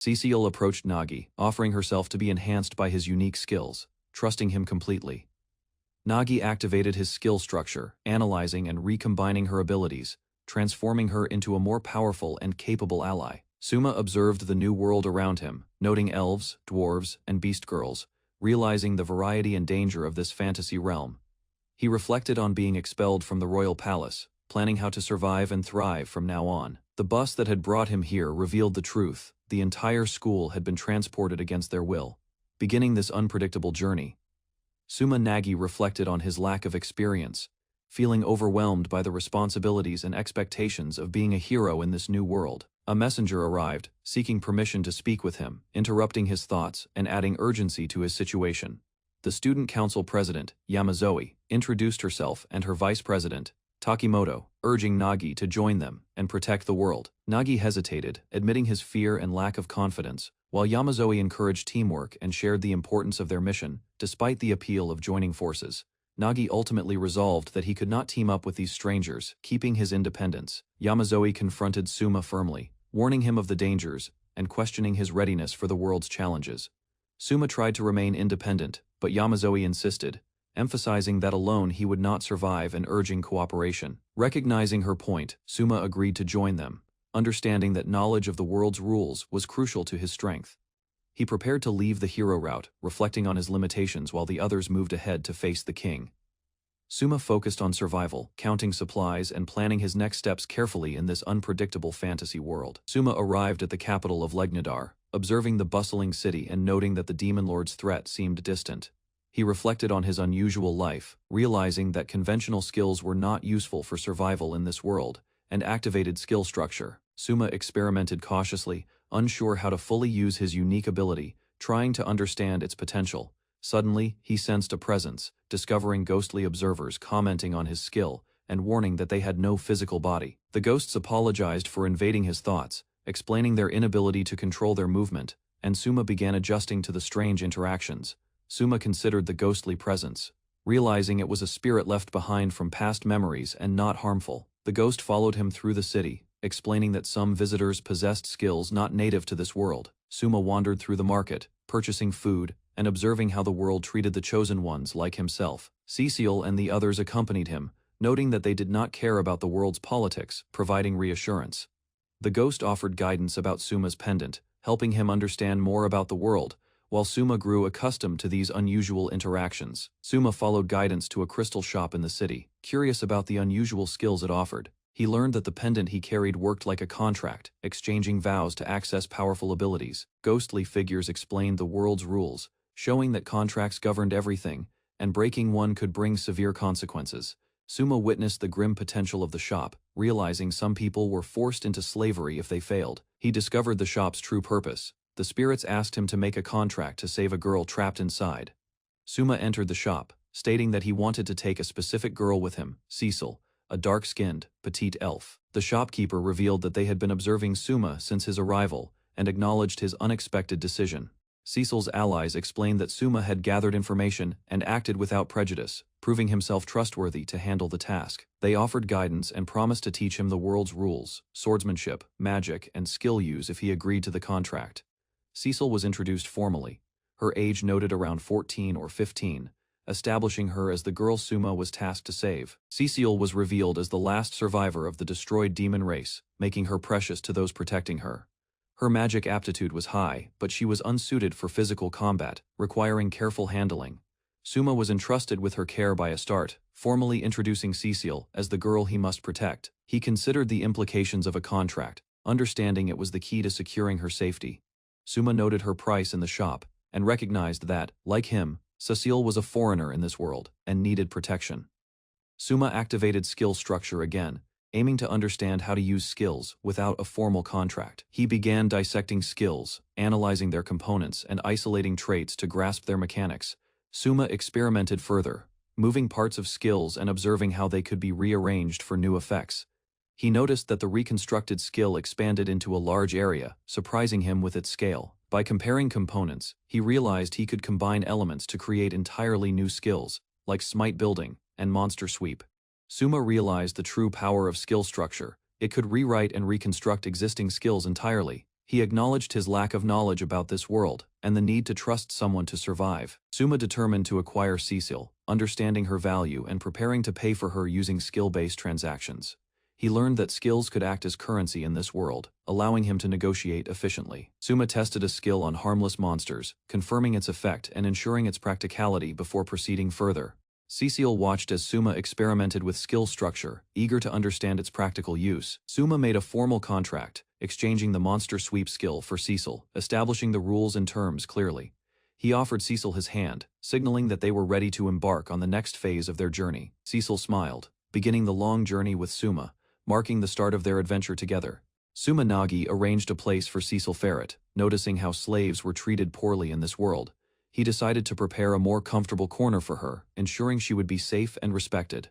Cecile approached Nagi, offering herself to be enhanced by his unique skills, trusting him completely. Nagi activated his skill structure, analyzing and recombining her abilities, transforming her into a more powerful and capable ally. Suma observed the new world around him, noting elves, dwarves, and beast girls, realizing the variety and danger of this fantasy realm. He reflected on being expelled from the royal palace, planning how to survive and thrive from now on. The bus that had brought him here revealed the truth: the entire school had been transported against their will, beginning this unpredictable journey. Suma Nagi reflected on his lack of experience, feeling overwhelmed by the responsibilities and expectations of being a hero in this new world. A messenger arrived, seeking permission to speak with him, interrupting his thoughts and adding urgency to his situation. The student council president, Yamazoe, introduced herself and her vice president, Takimoto, urging Nagi to join them and protect the world. Nagi hesitated, admitting his fear and lack of confidence, while Yamazoe encouraged teamwork and shared the importance of their mission. Despite the appeal of joining forces, Nagi ultimately resolved that he could not team up with these strangers, keeping his independence. Yamazoe confronted Suma firmly, warning him of the dangers and questioning his readiness for the world's challenges. Suma tried to remain independent, but Yamazoe insisted, emphasizing that alone he would not survive and urging cooperation. Recognizing her point, Suma agreed to join them, understanding that knowledge of the world's rules was crucial to his strength. He prepared to leave the hero route, reflecting on his limitations while the others moved ahead to face the king. Suma focused on survival, counting supplies and planning his next steps carefully in this unpredictable fantasy world. Suma arrived at the capital of Legnadar, observing the bustling city and noting that the demon lord's threat seemed distant. He reflected on his unusual life, realizing that conventional skills were not useful for survival in this world, and activated skill structure. Suma experimented cautiously, unsure how to fully use his unique ability, trying to understand its potential. Suddenly, he sensed a presence, discovering ghostly observers commenting on his skill and warning that they had no physical body. The ghosts apologized for invading his thoughts, explaining their inability to control their movement, and Suma began adjusting to the strange interactions. Suma considered the ghostly presence, realizing it was a spirit left behind from past memories and not harmful. The ghost followed him through the city, explaining that some visitors possessed skills not native to this world. Suma wandered through the market, purchasing food, and observing how the world treated the chosen ones like himself. Cecile and the others accompanied him, noting that they did not care about the world's politics, providing reassurance. The ghost offered guidance about Suma's pendant, helping him understand more about the world, while Suma grew accustomed to these unusual interactions. Suma followed guidance to a crystal shop in the city, curious about the unusual skills it offered. He learned that the pendant he carried worked like a contract, exchanging vows to access powerful abilities. Ghostly figures explained the world's rules, showing that contracts governed everything, and breaking one could bring severe consequences. Suma witnessed the grim potential of the shop, realizing some people were forced into slavery if they failed. He discovered the shop's true purpose. The spirits asked him to make a contract to save a girl trapped inside. Suma entered the shop, stating that he wanted to take a specific girl with him, Cecile, a dark-skinned, petite elf. The shopkeeper revealed that they had been observing Suma since his arrival and acknowledged his unexpected decision. Cecile's allies explained that Suma had gathered information and acted without prejudice, proving himself trustworthy to handle the task. They offered guidance and promised to teach him the world's rules, swordsmanship, magic, and skill use if he agreed to the contract. Cecile was introduced formally, her age noted around 14 or 15, establishing her as the girl Suma was tasked to save. Cecile was revealed as the last survivor of the destroyed demon race, making her precious to those protecting her. Her magic aptitude was high, but she was unsuited for physical combat, requiring careful handling. Suma was entrusted with her care by Astarte, formally introducing Cecile as the girl he must protect. He considered the implications of a contract, understanding it was the key to securing her safety. Suma noted her price in the shop, and recognized that, like him, Cecile was a foreigner in this world, and needed protection. Suma activated skill structure again, aiming to understand how to use skills without a formal contract. He began dissecting skills, analyzing their components and isolating traits to grasp their mechanics. Suma experimented further, moving parts of skills and observing how they could be rearranged for new effects. He noticed that the reconstructed skill expanded into a large area, surprising him with its scale. By comparing components, he realized he could combine elements to create entirely new skills, like smite building and monster sweep. Suma realized the true power of skill structure. It could rewrite and reconstruct existing skills entirely. He acknowledged his lack of knowledge about this world and the need to trust someone to survive. Suma determined to acquire Cecile, understanding her value and preparing to pay for her using skill-based transactions. He learned that skills could act as currency in this world, allowing him to negotiate efficiently. Suma tested a skill on harmless monsters, confirming its effect and ensuring its practicality before proceeding further. Cecile watched as Suma experimented with skill structure, eager to understand its practical use. Suma made a formal contract, exchanging the monster sweep skill for Cecile, establishing the rules and terms clearly. He offered Cecile his hand, signaling that they were ready to embark on the next phase of their journey. Cecile smiled, beginning the long journey with Suma, marking the start of their adventure together. Suma Nagi arranged a place for Cecile Ferret, noticing how slaves were treated poorly in this world. He decided to prepare a more comfortable corner for her, ensuring she would be safe and respected.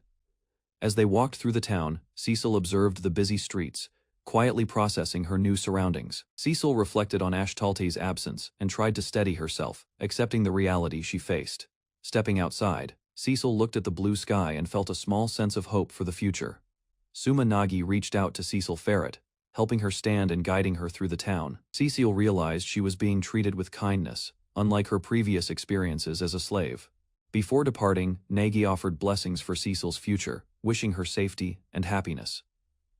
As they walked through the town, Cecile observed the busy streets, quietly processing her new surroundings. Cecile reflected on Ashtalte's absence and tried to steady herself, accepting the reality she faced. Stepping outside, Cecile looked at the blue sky and felt a small sense of hope for the future. Suma Nagi reached out to Cecile Ferret, helping her stand and guiding her through the town. Cecile realized she was being treated with kindness, unlike her previous experiences as a slave. Before departing, Nagi offered blessings for Cecile's future, wishing her safety and happiness.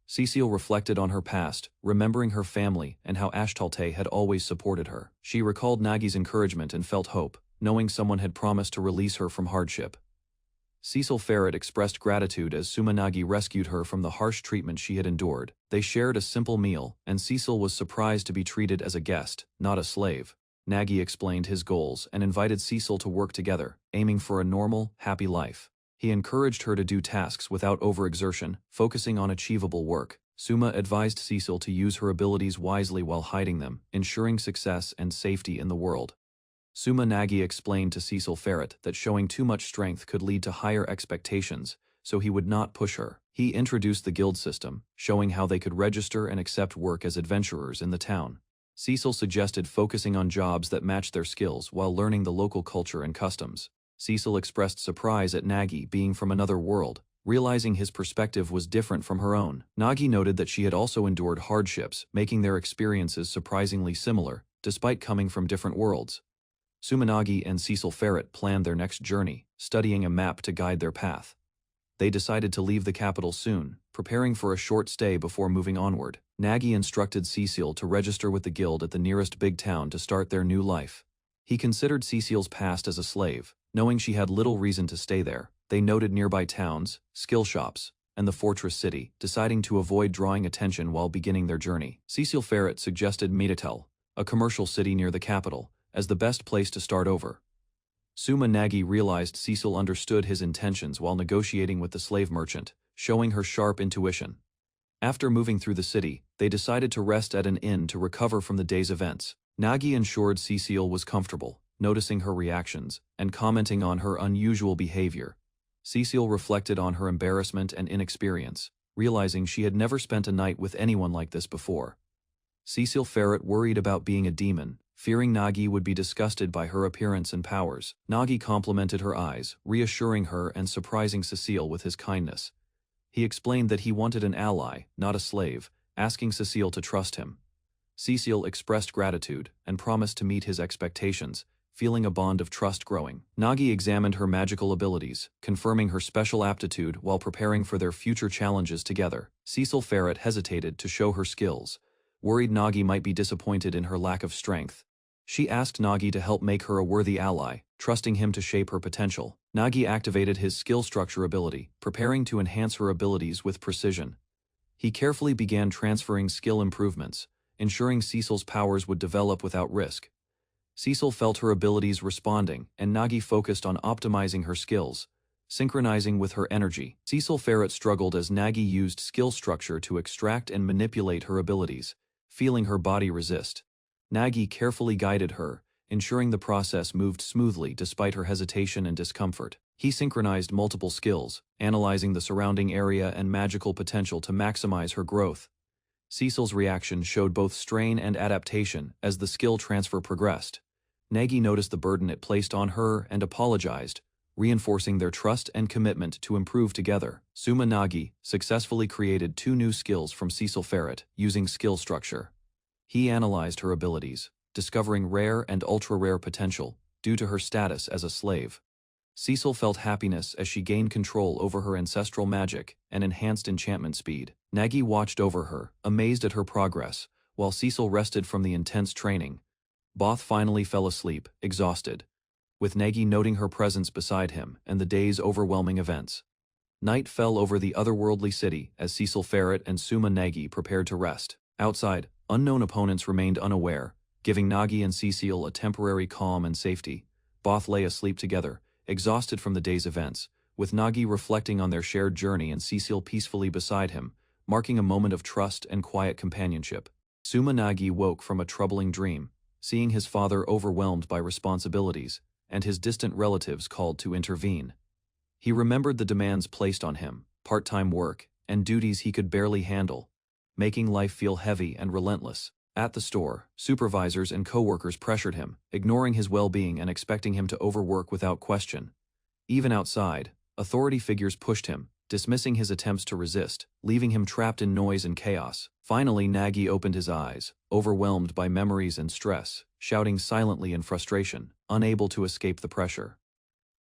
Cecile reflected on her past, remembering her family and how Ashtalte had always supported her. She recalled Nagi's encouragement and felt hope, knowing someone had promised to release her from hardship. Cecile Ferret expressed gratitude as Suma Nagi rescued her from the harsh treatment she had endured. They shared a simple meal, and Cecile was surprised to be treated as a guest, not a slave. Nagi explained his goals and invited Cecile to work together, aiming for a normal, happy life. He encouraged her to do tasks without overexertion, focusing on achievable work. Suma advised Cecile to use her abilities wisely while hiding them, ensuring success and safety in the world. Suma Nagi explained to Cecile Ferret that showing too much strength could lead to higher expectations, so he would not push her. He introduced the guild system, showing how they could register and accept work as adventurers in the town. Cecile suggested focusing on jobs that matched their skills while learning the local culture and customs. Cecile expressed surprise at Nagi being from another world, realizing his perspective was different from her own. Nagi noted that she had also endured hardships, making their experiences surprisingly similar, despite coming from different worlds. Sumanagi and Cecile Ferret planned their next journey, studying a map to guide their path. They decided to leave the capital soon, preparing for a short stay before moving onward. Nagi instructed Cecile to register with the guild at the nearest big town to start their new life. He considered Cecile's past as a slave, knowing she had little reason to stay there. They noted nearby towns, skill shops, and the fortress city, deciding to avoid drawing attention while beginning their journey. Cecile Ferret suggested Mitatel, a commercial city near the capital, as the best place to start over. Suma Nagi realized Cecile understood his intentions while negotiating with the slave merchant, showing her sharp intuition. After moving through the city, they decided to rest at an inn to recover from the day's events. Nagi ensured Cecile was comfortable, noticing her reactions and commenting on her unusual behavior. Cecile reflected on her embarrassment and inexperience, realizing she had never spent a night with anyone like this before. Cecile Ferret worried about being a demon, fearing Nagi would be disgusted by her appearance and powers. Nagi complimented her eyes, reassuring her and surprising Cecile with his kindness. He explained that he wanted an ally, not a slave, asking Cecile to trust him. Cecile expressed gratitude and promised to meet his expectations, feeling a bond of trust growing. Nagi examined her magical abilities, confirming her special aptitude while preparing for their future challenges together. Cecile Ferret hesitated to show her skills, worried Nagi might be disappointed in her lack of strength. She asked Nagi to help make her a worthy ally, trusting him to shape her potential. Nagi activated his skill structure ability, preparing to enhance her abilities with precision. He carefully began transferring skill improvements, ensuring Cecile's powers would develop without risk. Cecile felt her abilities responding, and Nagi focused on optimizing her skills, synchronizing with her energy. Cecile Ferret struggled as Nagi used skill structure to extract and manipulate her abilities, feeling her body resist. Nagi carefully guided her, ensuring the process moved smoothly despite her hesitation and discomfort. He synchronized multiple skills, analyzing the surrounding area and magical potential to maximize her growth. Cecile's reaction showed both strain and adaptation as the skill transfer progressed. Nagi noticed the burden it placed on her and apologized, reinforcing their trust and commitment to improve together. Suma Nagi successfully created 2 new skills from Cecile Ferret using skill structure. He analyzed her abilities, discovering rare and ultra-rare potential due to her status as a slave. Cecil felt happiness as she gained control over her ancestral magic and enhanced enchantment speed. Nagi watched over her, amazed at her progress, while Cecil rested from the intense training. Both finally fell asleep, exhausted, with Nagi noting her presence beside him and the day's overwhelming events. Night fell over the otherworldly city as Cecil Ferret and Suma Nagi prepared to rest. Outside, unknown opponents remained unaware, giving Nagi and Cecil a temporary calm and safety. Both lay asleep together, exhausted from the day's events, with Nagi reflecting on their shared journey and Cecil peacefully beside him, marking a moment of trust and quiet companionship. Suma Nagi woke from a troubling dream, seeing his father overwhelmed by responsibilities, and his distant relatives called to intervene. He remembered the demands placed on him, part-time work, and duties he could barely handle, making life feel heavy and relentless. At the store, supervisors and co-workers pressured him, ignoring his well-being and expecting him to overwork without question. Even outside, authority figures pushed him, dismissing his attempts to resist, leaving him trapped in noise and chaos. Finally, Nagi opened his eyes, overwhelmed by memories and stress, shouting silently in frustration, unable to escape the pressure.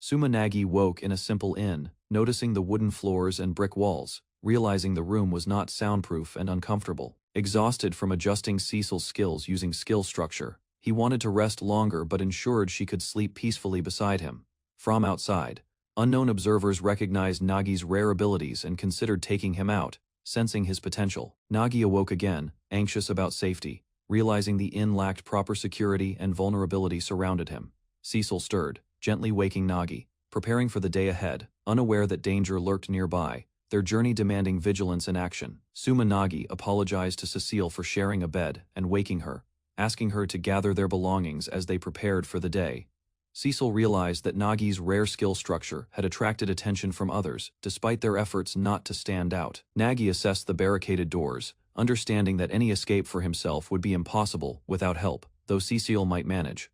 Suma Nagi woke in a simple inn, noticing the wooden floors and brick walls, realizing the room was not soundproof and uncomfortable. Exhausted from adjusting Cecil's skills using skill structure, he wanted to rest longer but ensured she could sleep peacefully beside him. From outside, unknown observers recognized Nagi's rare abilities and considered taking him out, sensing his potential. Nagi awoke again, anxious about safety, realizing the inn lacked proper security and vulnerability surrounded him. Cecil stirred, gently waking Nagi, preparing for the day ahead, unaware that danger lurked nearby, their journey demanding vigilance and action. Suma Nagi apologized to Cecile for sharing a bed and waking her, asking her to gather their belongings as they prepared for the day. Cecil realized that Nagi's rare skill structure had attracted attention from others, despite their efforts not to stand out. Nagi assessed the barricaded doors, understanding that any escape for himself would be impossible without help, though Cecile might manage.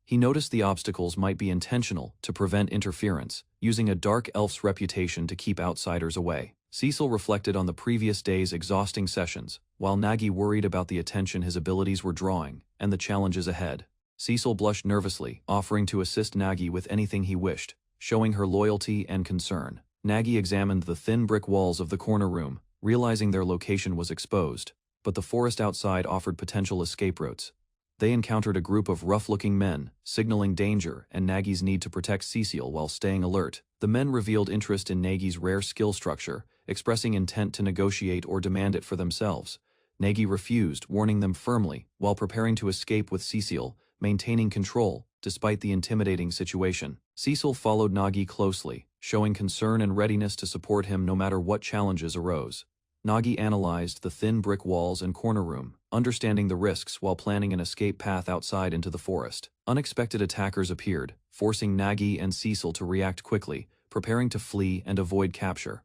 He noticed the obstacles might be intentional to prevent interference, using a dark elf's reputation to keep outsiders away. Cecil reflected on the previous day's exhausting sessions, while Nagi worried about the attention his abilities were drawing and the challenges ahead. Cecil blushed nervously, offering to assist Nagi with anything he wished, showing her loyalty and concern. Nagi examined the thin brick walls of the corner room, realizing their location was exposed, but the forest outside offered potential escape routes. They encountered a group of rough-looking men, signaling danger and Nagi's need to protect Cecile while staying alert. The men revealed interest in Nagi's rare skill structure, expressing intent to negotiate or demand it for themselves. Nagi refused, warning them firmly, while preparing to escape with Cecile, maintaining control, despite the intimidating situation. Cecil followed Nagi closely, showing concern and readiness to support him no matter what challenges arose. Nagi analyzed the thin brick walls and corner room, understanding the risks while planning an escape path outside into the forest. Unexpected attackers appeared, forcing Nagi and Cecil to react quickly, preparing to flee and avoid capture.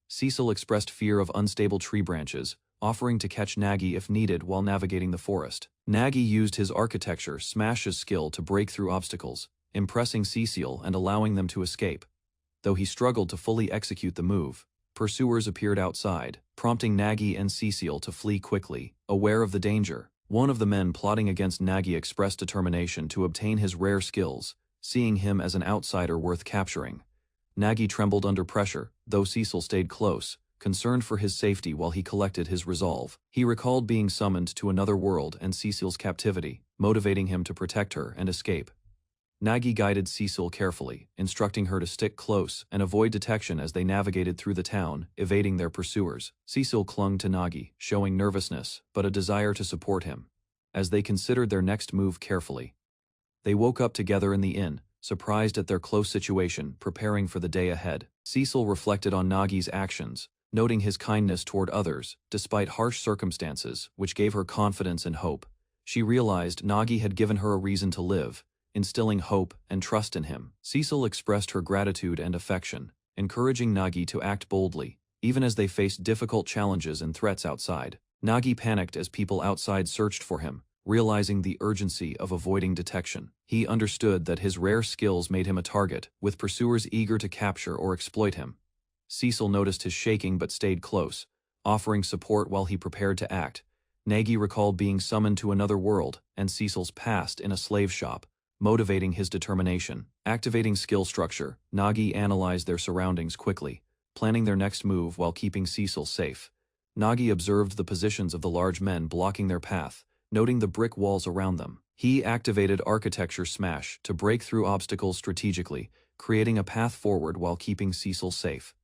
Cecil expressed fear of unstable tree branches, offering to catch Nagi if needed while navigating the forest. Nagi used his architecture smashes skill to break through obstacles, impressing Cecile and allowing them to escape. Though he struggled to fully execute the move, pursuers appeared outside, prompting Nagi and Cecile to flee quickly, aware of the danger. One of the men plotting against Nagi expressed determination to obtain his rare skills, seeing him as an outsider worth capturing. Nagi trembled under pressure, though Cecil stayed close, concerned for his safety while he collected his resolve. He recalled being summoned to another world and Cecile's captivity, motivating him to protect her and escape. Nagi guided Cecile carefully, instructing her to stick close and avoid detection as they navigated through the town, evading their pursuers. Cecile clung to Nagi, showing nervousness but a desire to support him, as they considered their next move carefully. They woke up together in the inn, surprised at their close situation, preparing for the day ahead. Cecile reflected on Nagi's actions, noting his kindness toward others, despite harsh circumstances, which gave her confidence and hope. She realized Nagi had given her a reason to live, instilling hope and trust in him. Cecile expressed her gratitude and affection, encouraging Nagi to act boldly, even as they faced difficult challenges and threats outside. Nagi panicked as people outside searched for him, realizing the urgency of avoiding detection. He understood that his rare skills made him a target, with pursuers eager to capture or exploit him. Cecile noticed his shaking but stayed close, offering support while he prepared to act. Nagi recalled being summoned to another world and Cecil's past in a slave shop, motivating his determination. Activating skill structure, Nagi analyzed their surroundings quickly, planning their next move while keeping Cecil safe. Nagi observed the positions of the large men blocking their path, noting the brick walls around them. He activated Architecture Smash to break through obstacles strategically, creating a path forward while keeping Cecil safe.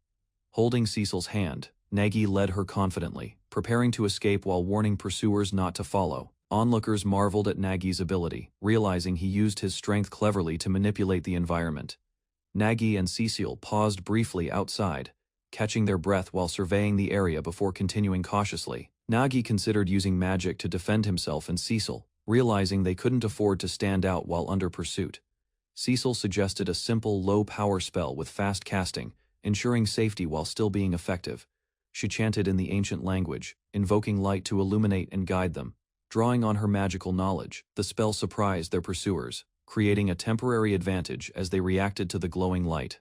Holding Cecil's hand, Nagi led her confidently, preparing to escape while warning pursuers not to follow. Onlookers marveled at Nagi's ability, realizing he used his strength cleverly to manipulate the environment. Nagi and Cecil paused briefly outside, catching their breath while surveying the area before continuing cautiously. Nagi considered using magic to defend himself and Cecil, realizing they couldn't afford to stand out while under pursuit. Cecil suggested a simple low-power spell with fast casting, ensuring safety while still being effective. She chanted in the ancient language, invoking light to illuminate and guide them. Drawing on her magical knowledge, the spell surprised their pursuers, creating a temporary advantage as they reacted to the glowing light.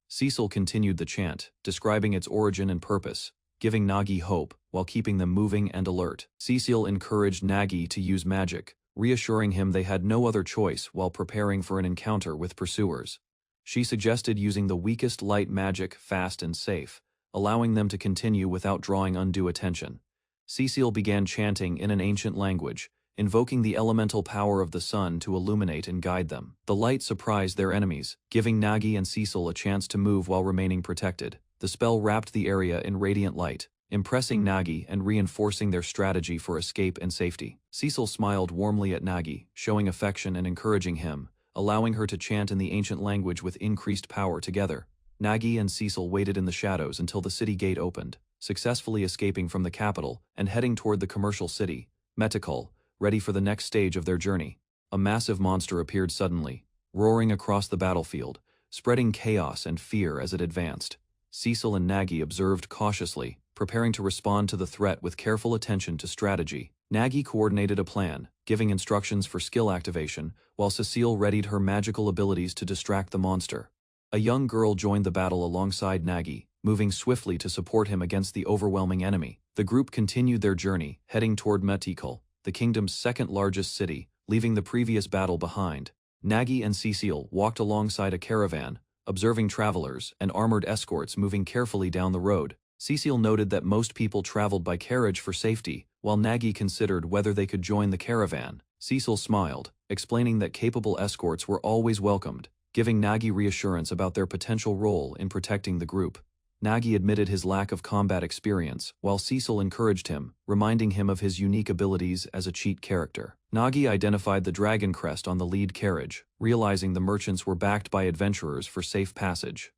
Cecil continued the chant, describing its origin and purpose, giving Nagi hope while keeping them moving and alert. Cecil encouraged Nagi to use magic, reassuring him they had no other choice while preparing for an encounter with pursuers. She suggested using the weakest light magic fast and safe, allowing them to continue without drawing undue attention. Cecil began chanting in an ancient language, invoking the elemental power of the sun to illuminate and guide them. The light surprised their enemies, giving Nagi and Cecil a chance to move while remaining protected. The spell wrapped the area in radiant light, impressing Nagi and reinforcing their strategy for escape and safety. Cecil smiled warmly at Nagi, showing affection and encouraging him, allowing her to chant in the ancient language with increased power together. Nagi and Cecil waited in the shadows until the city gate opened, successfully escaping from the capital and heading toward the commercial city, Metakul, ready for the next stage of their journey. A massive monster appeared suddenly, roaring across the battlefield, spreading chaos and fear as it advanced. Cecil and Nagi observed cautiously, preparing to respond to the threat with careful attention to strategy. Nagi coordinated a plan, giving instructions for skill activation, while Cecile readied her magical abilities to distract the monster. A young girl joined the battle alongside Nagi, moving swiftly to support him against the overwhelming enemy. The group continued their journey, heading toward Metakul, the kingdom's second-largest city, leaving the previous battle behind. Nagi and Cecile walked alongside a caravan, observing travelers and armored escorts moving carefully down the road. Cecile noted that most people traveled by carriage for safety, while Nagi considered whether they could join the caravan. Cecile smiled, explaining that capable escorts were always welcomed, giving Nagi reassurance about their potential role in protecting the group. Nagi admitted his lack of combat experience, while Cecile encouraged him, reminding him of his unique abilities as a cheat character. Nagi identified the dragon crest on the lead carriage, realizing the merchants were backed by adventurers for safe passage.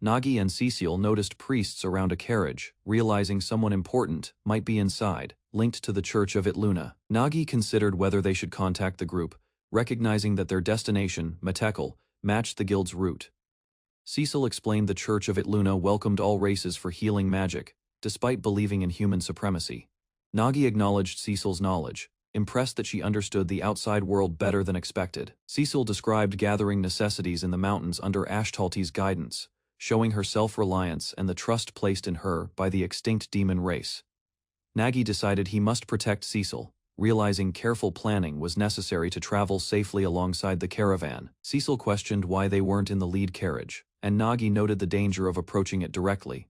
Nagi and Cecile noticed priests around a carriage, realizing someone important might be inside, linked to the Church of Itluna. Nagi considered whether they should contact the group, recognizing that their destination, Metakul, matched the guild's route. Cecile explained the Church of Itluna welcomed all races for healing magic, despite believing in human supremacy. Nagi acknowledged Cecile's knowledge, impressed that she understood the outside world better than expected. Cecile described gathering necessities in the mountains under Ashtalti's guidance, showing her self-reliance and the trust placed in her by the extinct demon race. Nagi decided he must protect Cecile, realizing careful planning was necessary to travel safely alongside the caravan. Cecile questioned why they weren't in the lead carriage, and Nagi noted the danger of approaching it directly.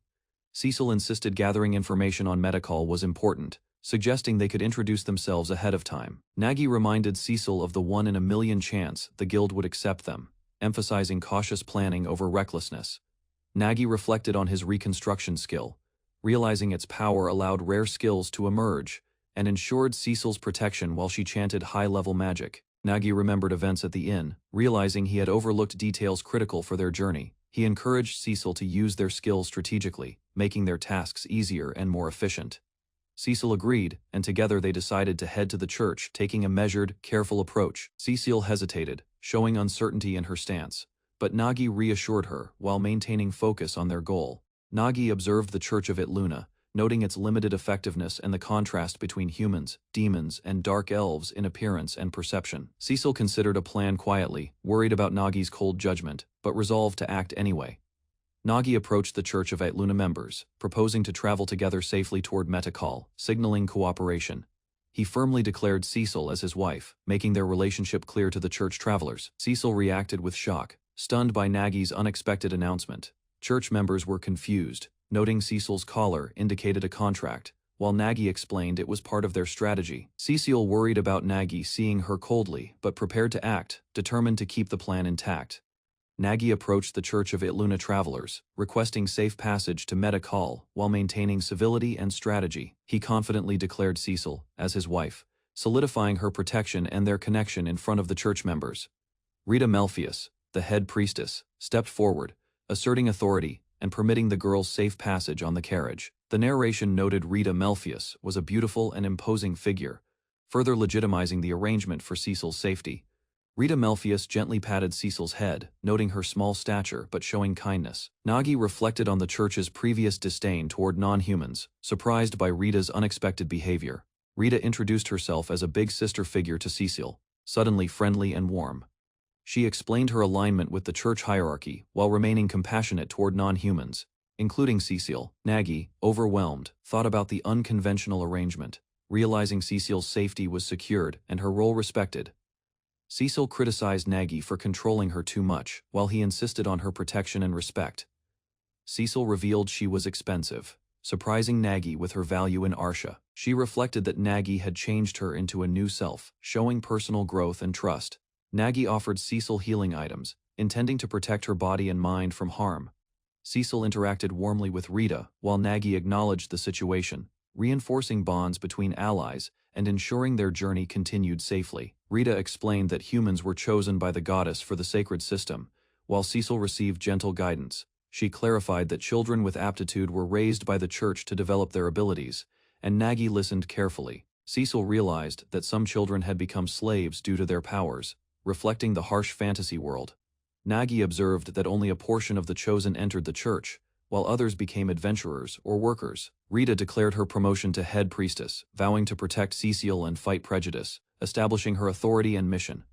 Cecile insisted gathering information on Metakul was important, suggesting they could introduce themselves ahead of time. Nagi reminded Cecile of the one-in-a-million chance the guild would accept them, emphasizing cautious planning over recklessness. Nagi reflected on his reconstruction skill, realizing its power allowed rare skills to emerge, and ensured Cecile's protection while she chanted high-level magic. Nagi remembered events at the inn, realizing he had overlooked details critical for their journey. He encouraged Cecile to use their skills strategically, making their tasks easier and more efficient. Cecile agreed, and together they decided to head to the church, taking a measured, careful approach. Cecile hesitated, showing uncertainty in her stance, but Nagi reassured her while maintaining focus on their goal. Nagi observed the Church of Itluna, noting its limited effectiveness and the contrast between humans, demons, and dark elves in appearance and perception. Cecile considered a plan quietly, worried about Nagi's cold judgment, but resolved to act anyway. Nagi approached the Church of Itluna members, proposing to travel together safely toward Metakul, signaling cooperation. He firmly declared Cecil as his wife, making their relationship clear to the church travelers. Cecil reacted with shock, stunned by Nagi's unexpected announcement. Church members were confused, noting Cecil's collar indicated a contract, while Nagi explained it was part of their strategy. Cecil worried about Nagi seeing her coldly, but prepared to act, determined to keep the plan intact. Nagi approached the Church of Itluna travelers, requesting safe passage to Medikal while maintaining civility and strategy. He confidently declared Cecil as his wife, solidifying her protection and their connection in front of the church members. Rita Melfius, the head priestess, stepped forward, asserting authority and permitting the girls safe passage on the carriage. The narration noted Rita Melfius was a beautiful and imposing figure, further legitimizing the arrangement for Cecil's safety. Rita Melfius gently patted Cecil's head, noting her small stature but showing kindness. Nagi reflected on the church's previous disdain toward non-humans, surprised by Rita's unexpected behavior. Rita introduced herself as a big sister figure to Cecil, suddenly friendly and warm. She explained her alignment with the church hierarchy while remaining compassionate toward non-humans, including Cecil. Nagi, overwhelmed, thought about the unconventional arrangement, realizing Cecil's safety was secured and her role respected. Cecil criticized Nagi for controlling her too much, while he insisted on her protection and respect. Cecil revealed she was expensive, surprising Nagi with her value in Arsha. She reflected that Nagi had changed her into a new self, showing personal growth and trust. Nagi offered Cecil healing items, intending to protect her body and mind from harm. Cecil interacted warmly with Rita, while Nagi acknowledged the situation, reinforcing bonds between allies and ensuring their journey continued safely. Rita explained that humans were chosen by the goddess for the sacred system, while Cecil received gentle guidance. She clarified that children with aptitude were raised by the church to develop their abilities, and Nagi listened carefully. Cecil realized that some children had become slaves due to their powers, reflecting the harsh fantasy world. Nagi observed that only a portion of the chosen entered the church, while others became adventurers or workers. Rita declared her promotion to head priestess, vowing to protect Cecil and fight prejudice, establishing her authority and mission.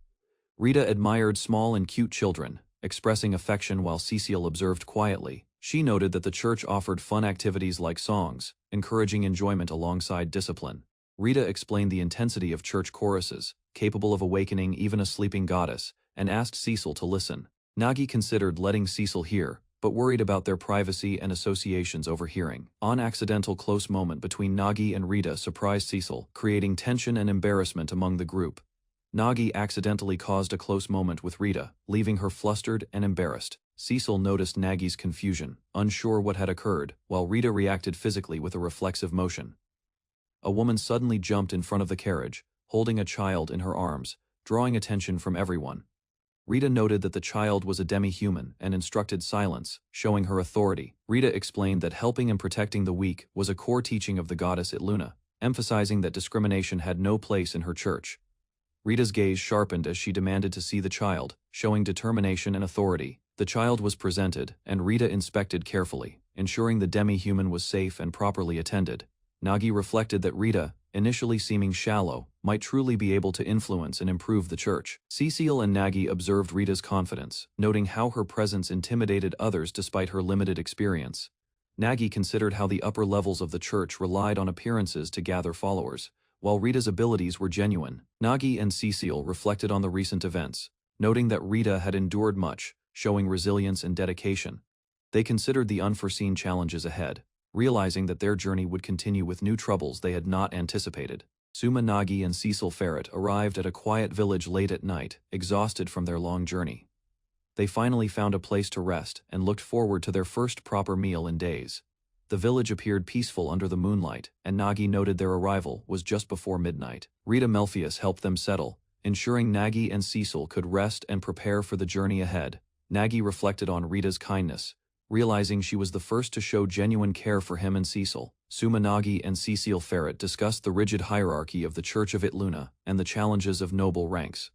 Rita admired small and cute children, expressing affection while Cecil observed quietly. She noted that the church offered fun activities like songs, encouraging enjoyment alongside discipline. Rita explained the intensity of church choruses, capable of awakening even a sleeping goddess, and asked Cecil to listen. Nagi considered letting Cecil hear, but worried about their privacy and associations overhearing. An accidental close moment between Nagi and Rita surprised Cecil, creating tension and embarrassment among the group. Nagi accidentally caused a close moment with Rita, leaving her flustered and embarrassed. Cecil noticed Nagi's confusion, unsure what had occurred, while Rita reacted physically with a reflexive motion. A woman suddenly jumped in front of the carriage, holding a child in her arms, drawing attention from everyone. Rita noted that the child was a demi-human and instructed silence, showing her authority. Rita explained that helping and protecting the weak was a core teaching of the goddess Itluna, emphasizing that discrimination had no place in her church. Rita's gaze sharpened as she demanded to see the child, showing determination and authority. The child was presented, and Rita inspected carefully, ensuring the demi-human was safe and properly attended. Nagi reflected that Rita, initially seeming shallow, might truly be able to influence and improve the church. Cecil and Nagi observed Rita's confidence, noting how her presence intimidated others despite her limited experience. Nagi considered how the upper levels of the church relied on appearances to gather followers, while Rita's abilities were genuine. Nagi and Cecil reflected on the recent events, noting that Rita had endured much, showing resilience and dedication. They considered the unforeseen challenges ahead, realizing that their journey would continue with new troubles they had not anticipated. Suma Nagi and Cecil Ferret arrived at a quiet village late at night, exhausted from their long journey. They finally found a place to rest and looked forward to their first proper meal in days. The village appeared peaceful under the moonlight, and Nagi noted their arrival was just before midnight. Rita Melfius helped them settle, ensuring Nagi and Cecil could rest and prepare for the journey ahead. Nagi reflected on Rita's kindness, realizing she was the first to show genuine care for him and Cecil. Suma Nagi and Cecil Ferret discussed the rigid hierarchy of the Church of Itluna and the challenges of noble ranks.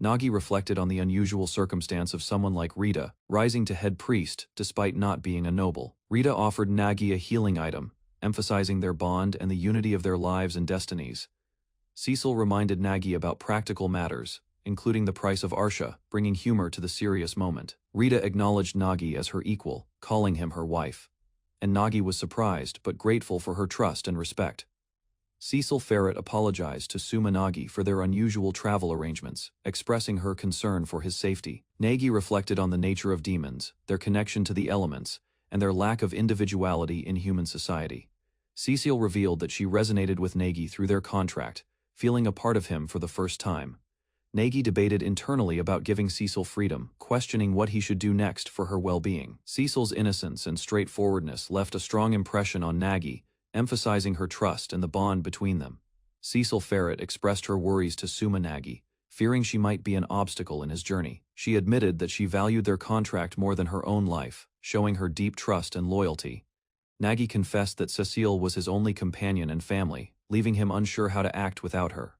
Nagi reflected on the unusual circumstance of someone like Rita, rising to head priest despite not being a noble. Rita offered Nagi a healing item, emphasizing their bond and the unity of their lives and destinies. Cecil reminded Nagi about practical matters, including the price of Arsha, bringing humor to the serious moment. Rita acknowledged Nagi as her equal, calling him her wife. And Nagi was surprised but grateful for her trust and respect. Cecil Ferret apologized to Sumanagi for their unusual travel arrangements, expressing her concern for his safety. Nagi reflected on the nature of demons, their connection to the elements, and their lack of individuality in human society. Cecil revealed that she resonated with Nagi through their contract, feeling a part of him for the first time. Nagi debated internally about giving Cecil freedom, questioning what he should do next for her well-being. Cecil's innocence and straightforwardness left a strong impression on Nagi, emphasizing her trust and the bond between them. Cecil Ferret expressed her worries to Sumanagi, fearing she might be an obstacle in his journey. She admitted that she valued their contract more than her own life, showing her deep trust and loyalty. Nagi confessed that Cecile was his only companion and family, leaving him unsure how to act without her.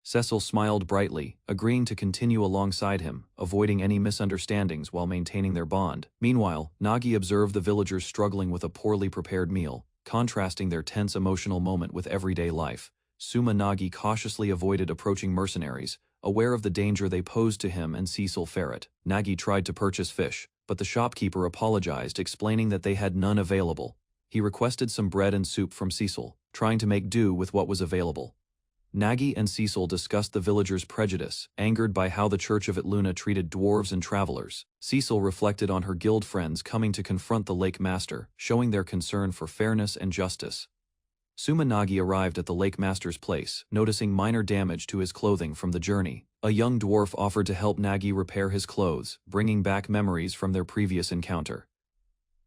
Cecil smiled brightly, agreeing to continue alongside him, avoiding any misunderstandings while maintaining their bond. Meanwhile, Nagi observed the villagers struggling with a poorly prepared meal, contrasting their tense emotional moment with everyday life. Sumanagi cautiously avoided approaching mercenaries, aware of the danger they posed to him and Cecil Ferret. Nagi tried to purchase fish, but the shopkeeper apologized, explaining that they had none available. He requested some bread and soup from Cecil, trying to make do with what was available. Nagi and Cecil discussed the villagers' prejudice, angered by how the Church of Itluna treated dwarves and travelers. Cecil reflected on her guild friends coming to confront the Lake Master, showing their concern for fairness and justice. Sumanagi arrived at the Lake Master's place, noticing minor damage to his clothing from the journey. A young dwarf offered to help Nagi repair his clothes, bringing back memories from their previous encounter.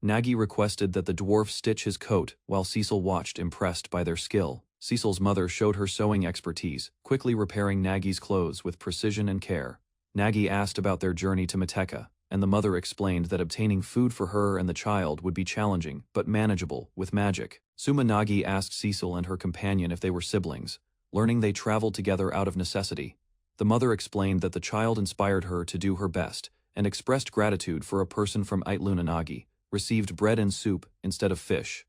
Nagi requested that the dwarf stitch his coat, while Cecil watched, impressed by their skill. Cecil's mother showed her sewing expertise, quickly repairing Nagi's clothes with precision and care. Nagi asked about their journey to Miteka, and the mother explained that obtaining food for her and the child would be challenging, but manageable, with magic. Sumanagi asked Cecil and her companion if they were siblings, learning they traveled together out of necessity. The mother explained that the child inspired her to do her best, and expressed gratitude for a person from Itluna. Nagi received bread and soup instead of fish.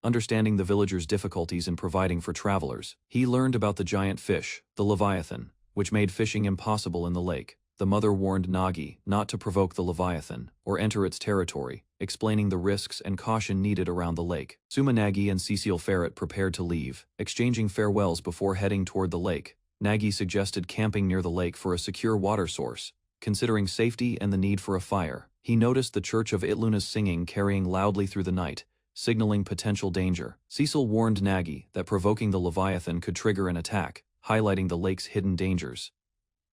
Understanding the villagers' difficulties in providing for travelers, he learned about the giant fish, the Leviathan, which made fishing impossible in the lake. The mother warned Nagi not to provoke the Leviathan or enter its territory, explaining the risks and caution needed around the lake. Sumanagi and Cecil Ferret prepared to leave, exchanging farewells before heading toward the lake. Nagi suggested camping near the lake for a secure water source, considering safety and the need for a fire. He noticed the Church of Itluna's singing carrying loudly through the night, signaling potential danger. Cecil warned Nagi that provoking the Leviathan could trigger an attack, highlighting the lake's hidden dangers.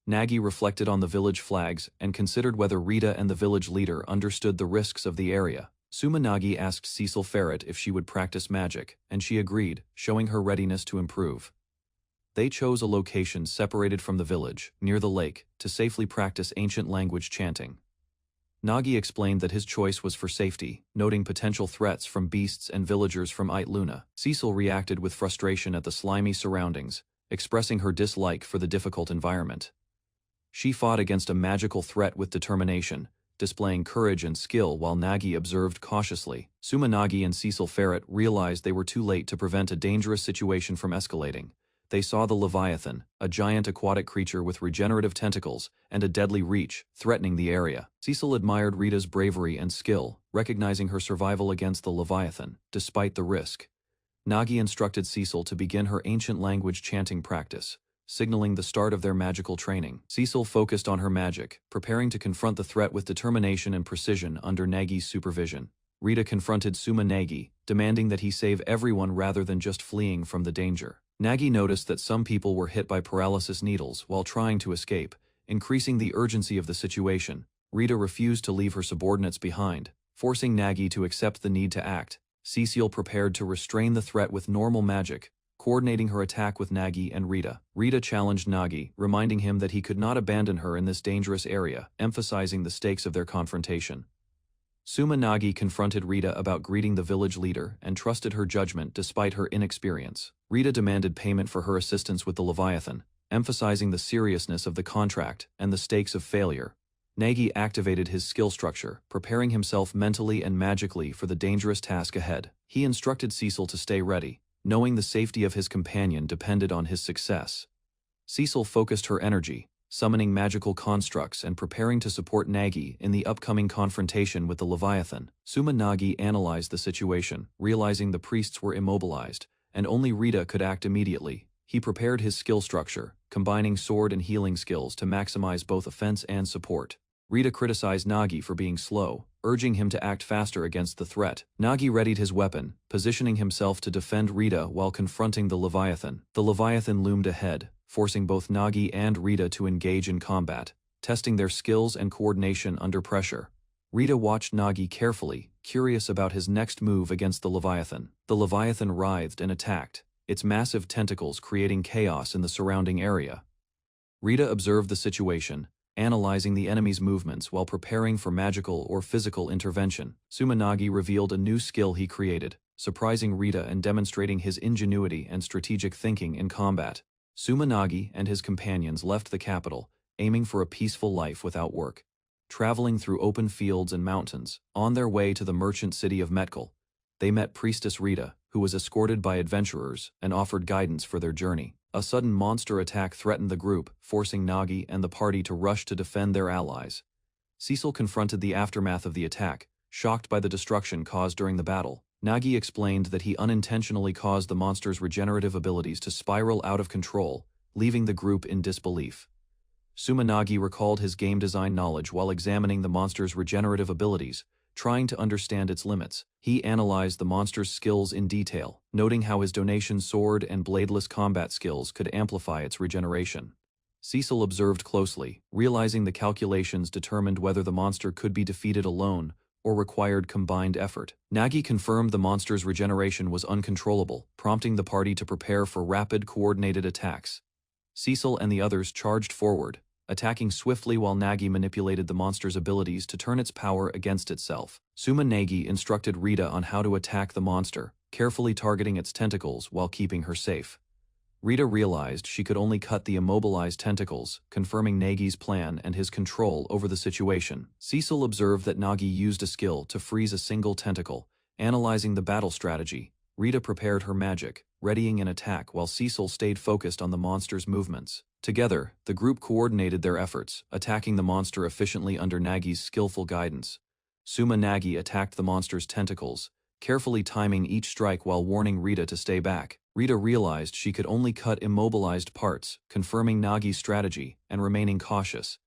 Nagi reflected on the village flags and considered whether Rita and the village leader understood the risks of the area. Sumanagi asked Cecil Ferret if she would practice magic, and she agreed, showing her readiness to improve. They chose a location separated from the village, near the lake, to safely practice ancient language chanting. Nagi explained that his choice was for safety, noting potential threats from beasts and villagers from Itluna. Cecil reacted with frustration at the slimy surroundings, expressing her dislike for the difficult environment. She fought against a magical threat with determination, displaying courage and skill while Nagi observed cautiously. Sumanagi and Cecil Ferret realized they were too late to prevent a dangerous situation from escalating. They saw the Leviathan, a giant aquatic creature with regenerative tentacles and a deadly reach, threatening the area. Cecil admired Rita's bravery and skill, recognizing her survival against the Leviathan, despite the risk. Nagi instructed Cecil to begin her ancient language chanting practice, signaling the start of their magical training. Cecil focused on her magic, preparing to confront the threat with determination and precision under Nagi's supervision. Rita confronted Sumanagi, demanding that he save everyone rather than just fleeing from the danger. Nagi noticed that some people were hit by paralysis needles while trying to escape, increasing the urgency of the situation. Rita refused to leave her subordinates behind, forcing Nagi to accept the need to act. Cecil prepared to restrain the threat with normal magic, coordinating her attack with Nagi and Rita. Rita challenged Nagi, reminding him that he could not abandon her in this dangerous area, emphasizing the stakes of their confrontation. Sumanagi confronted Rita about greeting the village leader and trusted her judgment despite her inexperience. Rita demanded payment for her assistance with the Leviathan, emphasizing the seriousness of the contract and the stakes of failure. Nagi activated his skill structure, preparing himself mentally and magically for the dangerous task ahead. He instructed Cecil to stay ready, knowing the safety of his companion depended on his success. Cecil focused her energy, summoning magical constructs and preparing to support Nagi in the upcoming confrontation with the Leviathan. Sumanagi analyzed the situation, realizing the priests were immobilized, and only Rita could act immediately. He prepared his skill structure, combining sword and healing skills to maximize both offense and support. Rita criticized Nagi for being slow, urging him to act faster against the threat. Nagi readied his weapon, positioning himself to defend Rita while confronting the Leviathan. The Leviathan loomed ahead, forcing both Nagi and Rita to engage in combat, testing their skills and coordination under pressure. Rita watched Nagi carefully, curious about his next move against the Leviathan. The Leviathan writhed and attacked, its massive tentacles creating chaos in the surrounding area. Rita observed the situation, analyzing the enemy's movements while preparing for magical or physical intervention. Sumanagi revealed a new skill he created, surprising Rita and demonstrating his ingenuity and strategic thinking in combat. Sumanagi and his companions left the capital, aiming for a peaceful life without work. Traveling through open fields and mountains, on their way to the merchant city of Metkal, they met Priestess Rita, who was escorted by adventurers and offered guidance for their journey. A sudden monster attack threatened the group, forcing Nagi and the party to rush to defend their allies. Cecil confronted the aftermath of the attack, shocked by the destruction caused during the battle. Nagi explained that he unintentionally caused the monster's regenerative abilities to spiral out of control, leaving the group in disbelief. Sumanagi recalled his game design knowledge while examining the monster's regenerative abilities, trying to understand its limits. He analyzed the monster's skills in detail, noting how his donation sword and bladeless combat skills could amplify its regeneration. Cecil observed closely, realizing the calculations determined whether the monster could be defeated alone or required combined effort. Nagi confirmed the monster's regeneration was uncontrollable, prompting the party to prepare for rapid, coordinated attacks. Cecil and the others charged forward, attacking swiftly while Nagi manipulated the monster's abilities to turn its power against itself. Sumanagi instructed Rita on how to attack the monster, carefully targeting its tentacles while keeping her safe. Rita realized she could only cut the immobilized tentacles, confirming Nagi's plan and his control over the situation. Cecil observed that Nagi used a skill to freeze a single tentacle. Analyzing the battle strategy, Rita prepared her magic, readying an attack while Cecil stayed focused on the monster's movements. Together, the group coordinated their efforts, attacking the monster efficiently under Nagi's skillful guidance. Sumanagi attacked the monster's tentacles, carefully timing each strike while warning Rita to stay back. Rita realized she could only cut immobilized parts, confirming Nagi's strategy and remaining cautious.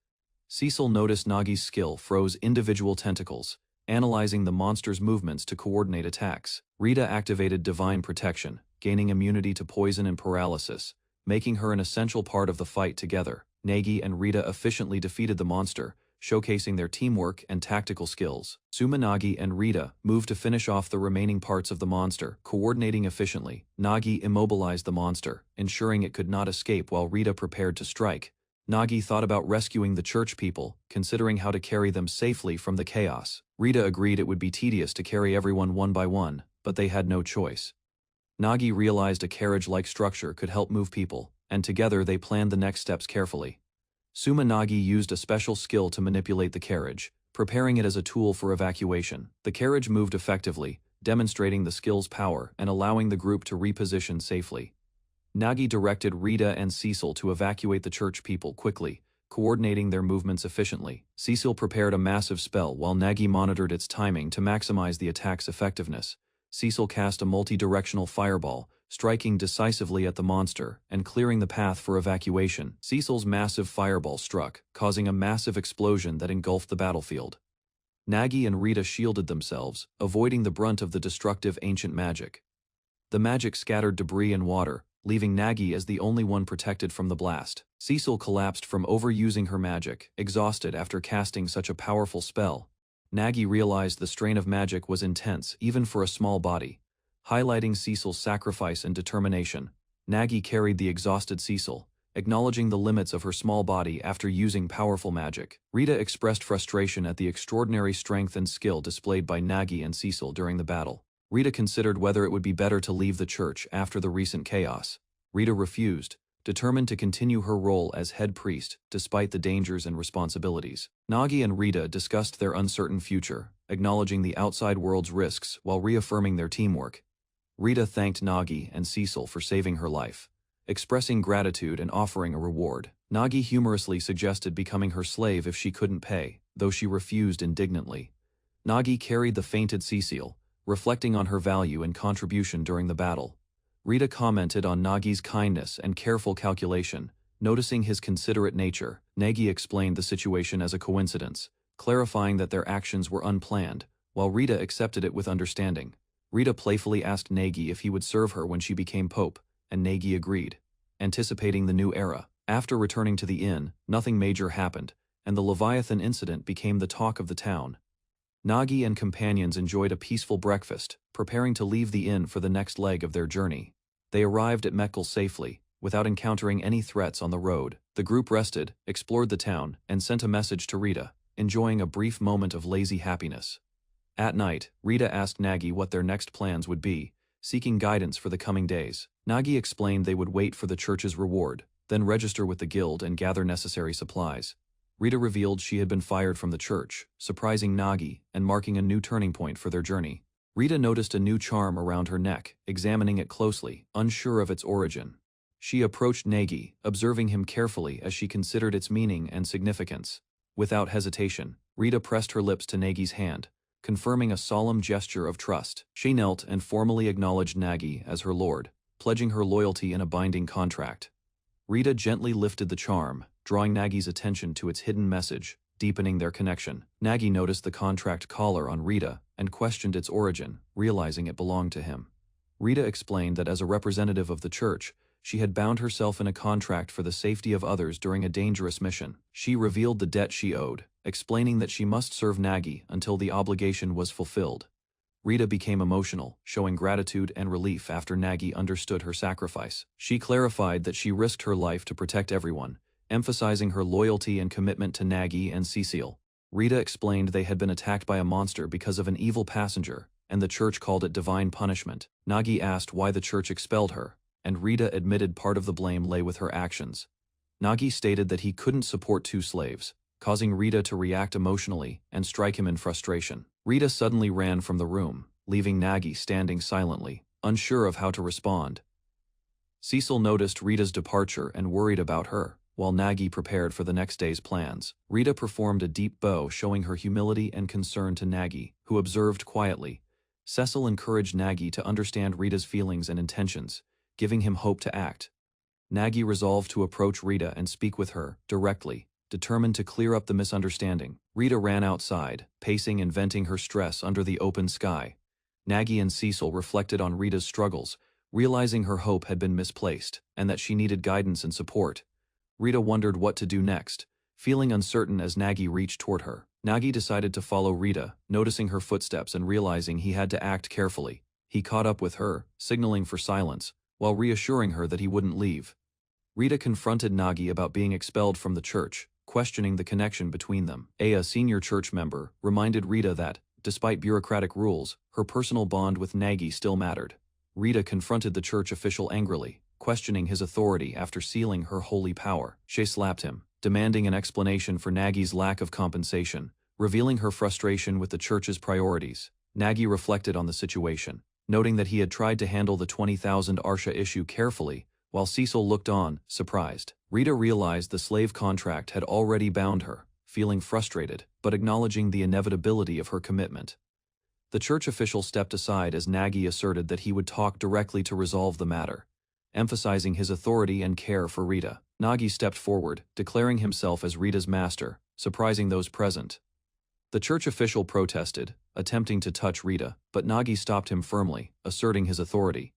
Cecil noticed Nagi's skill froze individual tentacles, analyzing the monster's movements to coordinate attacks. Rita activated Divine Protection, gaining immunity to poison and paralysis, making her an essential part of the fight together. Nagi and Rita efficiently defeated the monster, showcasing their teamwork and tactical skills. Sumanagi and Rita moved to finish off the remaining parts of the monster, coordinating efficiently. Nagi immobilized the monster, ensuring it could not escape while Rita prepared to strike. Nagi thought about rescuing the church people, considering how to carry them safely from the chaos. Rita agreed it would be tedious to carry everyone one by one, but they had no choice. Nagi realized a carriage-like structure could help move people, and together they planned the next steps carefully. Sumanagi used a special skill to manipulate the carriage, preparing it as a tool for evacuation. The carriage moved effectively, demonstrating the skill's power and allowing the group to reposition safely. Nagi directed Rita and Cecil to evacuate the church people quickly, coordinating their movements efficiently. Cecil prepared a massive spell while Nagi monitored its timing to maximize the attack's effectiveness. Cecil cast a multi-directional fireball, striking decisively at the monster and clearing the path for evacuation. Cecil's massive fireball struck, causing a massive explosion that engulfed the battlefield. Nagi and Rita shielded themselves, avoiding the brunt of the destructive ancient magic. The magic scattered debris and water, leaving Nagi as the only one protected from the blast. Cecil collapsed from overusing her magic, exhausted after casting such a powerful spell. Nagi realized the strain of magic was intense even for a small body. Highlighting Cecil's sacrifice and determination, Nagi carried the exhausted Cecil, acknowledging the limits of her small body after using powerful magic. Rita expressed frustration at the extraordinary strength and skill displayed by Nagi and Cecil during the battle. Rita considered whether it would be better to leave the church after the recent chaos. Rita refused, determined to continue her role as head priest despite the dangers and responsibilities. Nagi and Rita discussed their uncertain future, acknowledging the outside world's risks while reaffirming their teamwork. Rita thanked Nagi and Cecil for saving her life, expressing gratitude and offering a reward. Nagi humorously suggested becoming her slave if she couldn't pay, though she refused indignantly. Nagi carried the fainted Cecil, reflecting on her value and contribution during the battle. Rita commented on Nagi's kindness and careful calculation, noticing his considerate nature. Nagi explained the situation as a coincidence, clarifying that their actions were unplanned, while Rita accepted it with understanding. Rita playfully asked Nagi if he would serve her when she became pope, and Nagi agreed, anticipating the new era. After returning to the inn, nothing major happened, and the Leviathan incident became the talk of the town. Nagi and companions enjoyed a peaceful breakfast, preparing to leave the inn for the next leg of their journey. They arrived at Mekkel safely, without encountering any threats on the road. The group rested, explored the town, and sent a message to Rita, enjoying a brief moment of lazy happiness. At night, Rita asked Nagi what their next plans would be, seeking guidance for the coming days. Nagi explained they would wait for the church's reward, then register with the guild and gather necessary supplies. Rita revealed she had been fired from the church, surprising Nagi and marking a new turning point for their journey. Rita noticed a new charm around her neck, examining it closely, unsure of its origin. She approached Nagi, observing him carefully as she considered its meaning and significance. Without hesitation, Rita pressed her lips to Nagi's hand, confirming a solemn gesture of trust. She knelt and formally acknowledged Nagi as her lord, pledging her loyalty in a binding contract. Rita gently lifted the charm, drawing Nagi's attention to its hidden message, deepening their connection. Nagi noticed the contract collar on Rita and questioned its origin, realizing it belonged to him. Rita explained that as a representative of the church, she had bound herself in a contract for the safety of others during a dangerous mission. She revealed the debt she owed, explaining that she must serve Nagi until the obligation was fulfilled. Rita became emotional, showing gratitude and relief after Nagi understood her sacrifice. She clarified that she risked her life to protect everyone, emphasizing her loyalty and commitment to Nagi and Cecile. Rita explained they had been attacked by a monster because of an evil passenger, and the church called it divine punishment. Nagi asked why the church expelled her, and Rita admitted part of the blame lay with her actions. Nagi stated that he couldn't support two slaves, causing Rita to react emotionally and strike him in frustration. Rita suddenly ran from the room, leaving Nagi standing silently, unsure of how to respond. Cecil noticed Rita's departure and worried about her, while Nagi prepared for the next day's plans. Rita performed a deep bow showing her humility and concern to Nagi, who observed quietly. Cecil encouraged Nagi to understand Rita's feelings and intentions, giving him hope to act. Nagi resolved to approach Rita and speak with her directly, determined to clear up the misunderstanding. Rita ran outside, pacing and venting her stress under the open sky. Nagi and Cecil reflected on Rita's struggles, realizing her hope had been misplaced, and that she needed guidance and support. Rita wondered what to do next, feeling uncertain as Nagi reached toward her. Nagi decided to follow Rita, noticing her footsteps and realizing he had to act carefully. He caught up with her, signaling for silence, while reassuring her that he wouldn't leave. Rita confronted Nagi about being expelled from the church, questioning the connection between them. A senior church member, reminded Rita that, despite bureaucratic rules, her personal bond with Nagi still mattered. Rita confronted the church official angrily, questioning his authority after sealing her holy power. She slapped him, demanding an explanation for Nagi's lack of compensation, revealing her frustration with the church's priorities. Nagi reflected on the situation, noting that he had tried to handle the 20,000 Arsha issue carefully, while Cecil looked on, surprised. Rita realized the slave contract had already bound her, feeling frustrated, but acknowledging the inevitability of her commitment. The church official stepped aside as Nagi asserted that he would talk directly to resolve the matter, emphasizing his authority and care for Rita. Nagi stepped forward, declaring himself as Rita's master, surprising those present. The church official protested, attempting to touch Rita, but Nagi stopped him firmly, asserting his authority.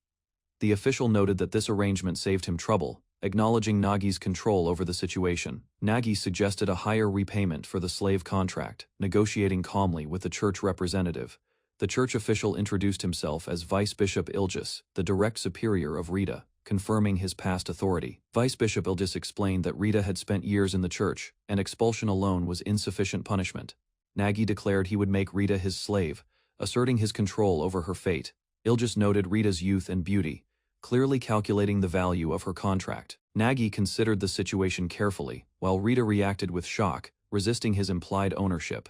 The official noted that this arrangement saved him trouble, acknowledging Nagi's control over the situation. Nagi suggested a higher repayment for the slave contract, negotiating calmly with the church representative. The church official introduced himself as Vice Bishop Ilgis, the direct superior of Rita, confirming his past authority. Vice Bishop Ilgis explained that Rita had spent years in the church, and expulsion alone was insufficient punishment. Nagi declared he would make Rita his slave, asserting his control over her fate. Ilgis noted Rita's youth and beauty, clearly calculating the value of her contract. Nagi considered the situation carefully, while Rita reacted with shock, resisting his implied ownership.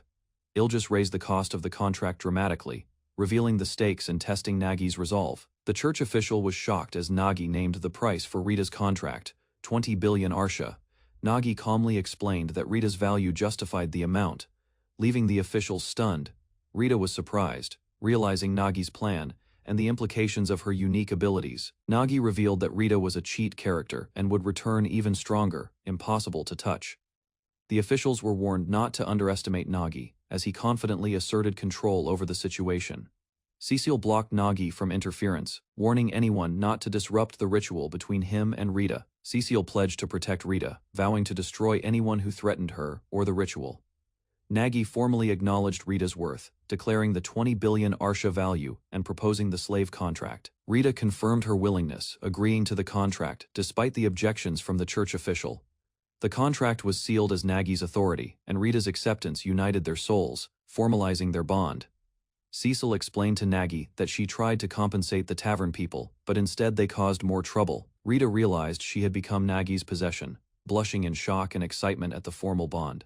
Ilgis raised the cost of the contract dramatically, revealing the stakes and testing Nagi's resolve. The church official was shocked as Nagi named the price for Rita's contract, 20 billion Arsha. Nagi calmly explained that Rita's value justified the amount, leaving the officials stunned. Rita was surprised, realizing Nagi's plan, and the implications of her unique abilities. Nagi revealed that Rita was a cheat character and would return even stronger, impossible to touch. The officials were warned not to underestimate Nagi, as he confidently asserted control over the situation. Cecil blocked Nagi from interference, warning anyone not to disrupt the ritual between him and Rita. Cecil pledged to protect Rita, vowing to destroy anyone who threatened her or the ritual. Nagi formally acknowledged Rita's worth, declaring the 20 billion Arsha value and proposing the slave contract. Rita confirmed her willingness, agreeing to the contract despite the objections from the church official. The contract was sealed as Nagi's authority, and Rita's acceptance united their souls, formalizing their bond. Cecil explained to Nagi that she tried to compensate the tavern people, but instead they caused more trouble. Rita realized she had become Nagi's possession, blushing in shock and excitement at the formal bond.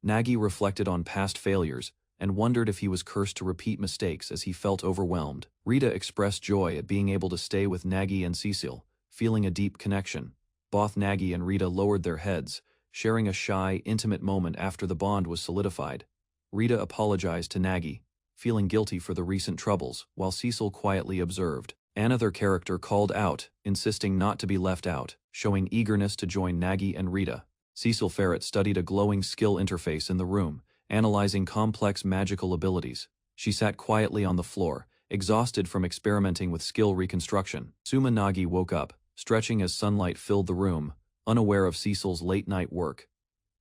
Nagi reflected on past failures and wondered if he was cursed to repeat mistakes as he felt overwhelmed. Rita expressed joy at being able to stay with Nagi and Cecil, feeling a deep connection. Both Nagi and Rita lowered their heads, sharing a shy, intimate moment after the bond was solidified. Rita apologized to Nagi, feeling guilty for the recent troubles, while Cecil quietly observed. Another character called out, insisting not to be left out, showing eagerness to join Nagi and Rita. Cecil Ferret studied a glowing skill interface in the room, analyzing complex magical abilities. She sat quietly on the floor, exhausted from experimenting with skill reconstruction. Suma Nagi woke up, stretching as sunlight filled the room, unaware of Cecil's late-night work.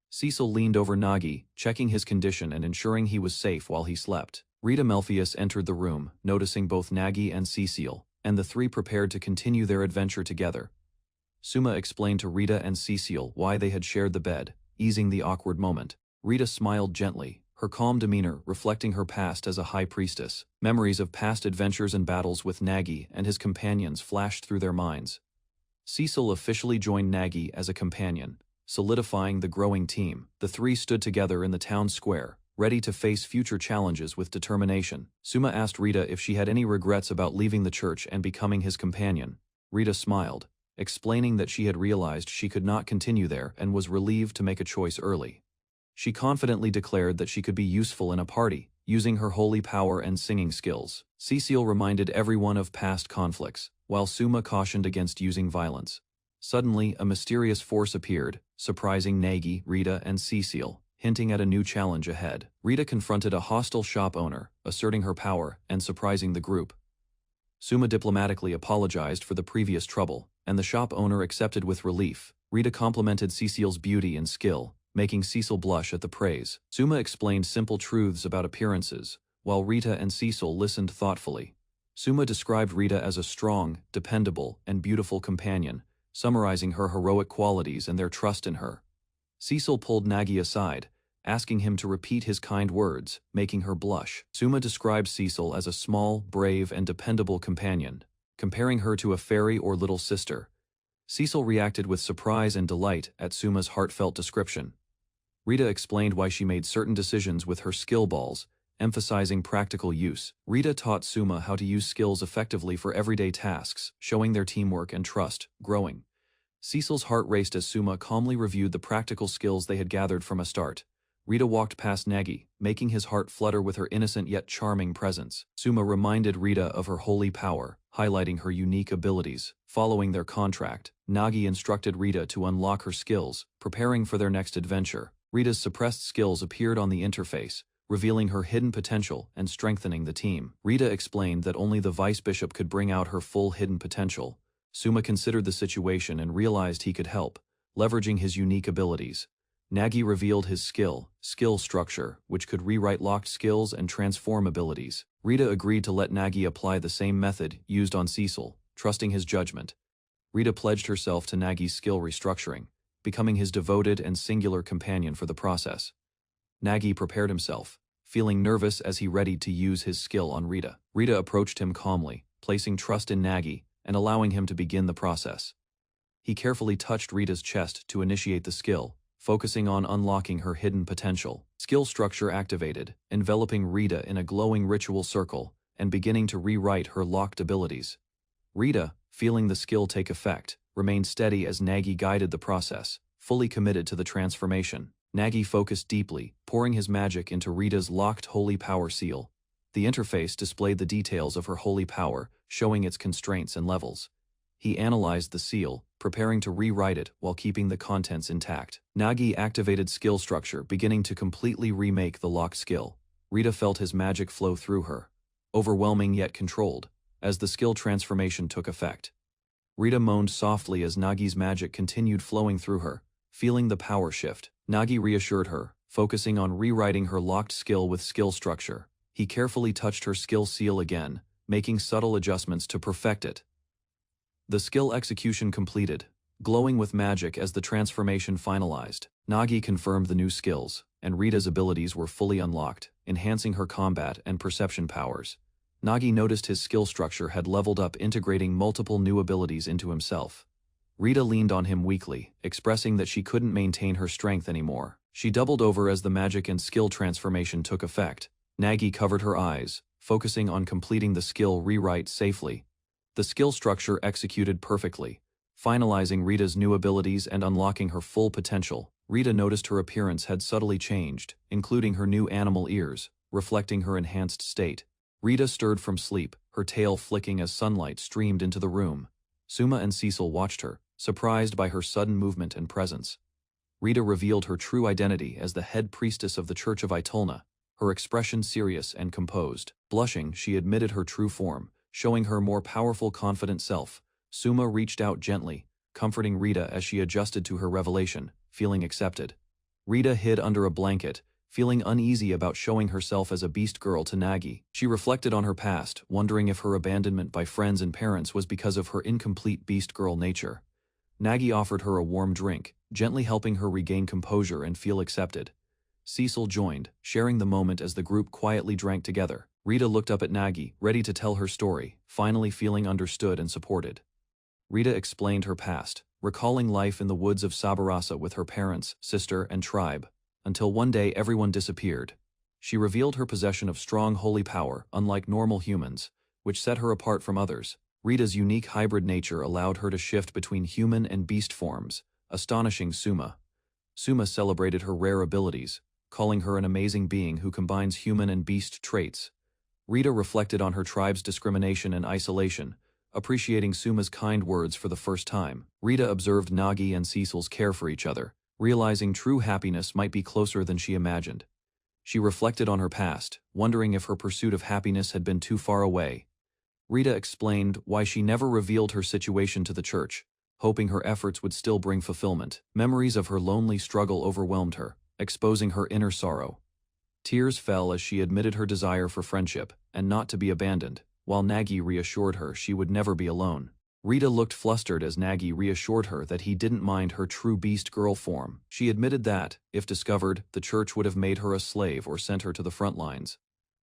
Cecil leaned over Nagi, checking his condition and ensuring he was safe while he slept. Rita Melpheus entered the room, noticing both Nagi and Cecil, and the three prepared to continue their adventure together. Suma explained to Rita and Cecil why they had shared the bed, easing the awkward moment. Rita smiled gently, her calm demeanor reflecting her past as a high priestess. Memories of past adventures and battles with Nagi and his companions flashed through their minds. Cecil officially joined Nagi as a companion, solidifying the growing team. The three stood together in the town square, ready to face future challenges with determination. Suma asked Rita if she had any regrets about leaving the church and becoming his companion. Rita smiled, explaining that she had realized she could not continue there and was relieved to make a choice early. She confidently declared that she could be useful in a party, using her holy power and singing skills. Cecil reminded everyone of past conflicts, while Suma cautioned against using violence. Suddenly, a mysterious force appeared, surprising Nagi, Rita, and Cecil, hinting at a new challenge ahead. Rita confronted a hostile shop owner, asserting her power and surprising the group. Suma diplomatically apologized for the previous trouble, and the shop owner accepted with relief. Rita complimented Cecil's beauty and skill, making Cecil blush at the praise. Suma explained simple truths about appearances, while Rita and Cecil listened thoughtfully. Suma described Rita as a strong, dependable, and beautiful companion, summarizing her heroic qualities and their trust in her. Cecil pulled Nagi aside, asking him to repeat his kind words, making her blush. Suma described Cecil as a small, brave, and dependable companion, comparing her to a fairy or little sister. Cecil reacted with surprise and delight at Suma's heartfelt description. Rita explained why she made certain decisions with her skill balls, emphasizing practical use. Rita taught Suma how to use skills effectively for everyday tasks, showing their teamwork and trust growing. Cecil's heart raced as Suma calmly reviewed the practical skills they had gathered from a start. Rita walked past Nagi, making his heart flutter with her innocent yet charming presence. Suma reminded Rita of her holy power, highlighting her unique abilities. Following their contract, Nagi instructed Rita to unlock her skills, preparing for their next adventure. Rita's suppressed skills appeared on the interface, revealing her hidden potential and strengthening the team. Rita explained that only the vice bishop could bring out her full hidden potential. Suma considered the situation and realized he could help, leveraging his unique abilities. Nagi revealed his skill structure, which could rewrite locked skills and transform abilities. Rita agreed to let Nagi apply the same method used on Cecil, trusting his judgment. Rita pledged herself to Nagi's skill restructuring, becoming his devoted and singular companion for the process. Nagi prepared himself, feeling nervous as he readied to use his skill on Rita. Rita approached him calmly, placing trust in Nagi and allowing him to begin the process. He carefully touched Rita's chest to initiate the skill, focusing on unlocking her hidden potential. Skill structure activated, enveloping Rita in a glowing ritual circle and beginning to rewrite her locked abilities. Rita, feeling the skill take effect, remained steady as Nagi guided the process, fully committed to the transformation. Nagi focused deeply, pouring his magic into Rita's locked holy power seal. The interface displayed the details of her holy power, showing its constraints and levels. He analyzed the seal, preparing to rewrite it while keeping the contents intact. Nagi activated skill structure, beginning to completely remake the locked skill. Rita felt his magic flow through her, overwhelming yet controlled, as the skill transformation took effect. Rita moaned softly as Nagi's magic continued flowing through her, feeling the power shift. Nagi reassured her, focusing on rewriting her locked skill with skill structure. He carefully touched her skill seal again, making subtle adjustments to perfect it. The skill execution completed, glowing with magic as the transformation finalized. Nagi confirmed the new skills, and Rita's abilities were fully unlocked, enhancing her combat and perception powers. Nagi noticed his skill structure had leveled up, integrating multiple new abilities into himself. Rita leaned on him weakly, expressing that she couldn't maintain her strength anymore. She doubled over as the magic and skill transformation took effect. Nagi covered her eyes, focusing on completing the skill rewrite safely. The skill structure executed perfectly, finalizing Rita's new abilities and unlocking her full potential. Rita noticed her appearance had subtly changed, including her new animal ears, reflecting her enhanced state. Rita stirred from sleep, her tail flicking as sunlight streamed into the room. Suma and Cecil watched her, surprised by her sudden movement and presence. Rita revealed her true identity as the head priestess of the Church of Itolna, her expression serious and composed. Blushing, she admitted her true form, showing her more powerful, confident self. Suma reached out gently, comforting Rita as she adjusted to her revelation, feeling accepted. Rita hid under a blanket, feeling uneasy about showing herself as a beast girl to Nagi. She reflected on her past, wondering if her abandonment by friends and parents was because of her incomplete beast girl nature. Nagi offered her a warm drink, gently helping her regain composure and feel accepted. Cecil joined, sharing the moment as the group quietly drank together. Rita looked up at Nagi, ready to tell her story, finally feeling understood and supported. Rita explained her past, recalling life in the woods of Sabarasa with her parents, sister, and tribe, until one day everyone disappeared. She revealed her possession of strong holy power, unlike normal humans, which set her apart from others. Rita's unique hybrid nature allowed her to shift between human and beast forms, astonishing Suma. Suma celebrated her rare abilities, calling her an amazing being who combines human and beast traits. Rita reflected on her tribe's discrimination and isolation, appreciating Suma's kind words for the first time. Rita observed Nagi and Cecil's care for each other, realizing true happiness might be closer than she imagined. She reflected on her past, wondering if her pursuit of happiness had been too far away. Rita explained why she never revealed her situation to the church, hoping her efforts would still bring fulfillment. Memories of her lonely struggle overwhelmed her, exposing her inner sorrow. Tears fell as she admitted her desire for friendship and not to be abandoned, while Nagi reassured her she would never be alone. Rita looked flustered as Nagi reassured her that he didn't mind her true beast girl form. She admitted that, if discovered, the church would have made her a slave or sent her to the front lines.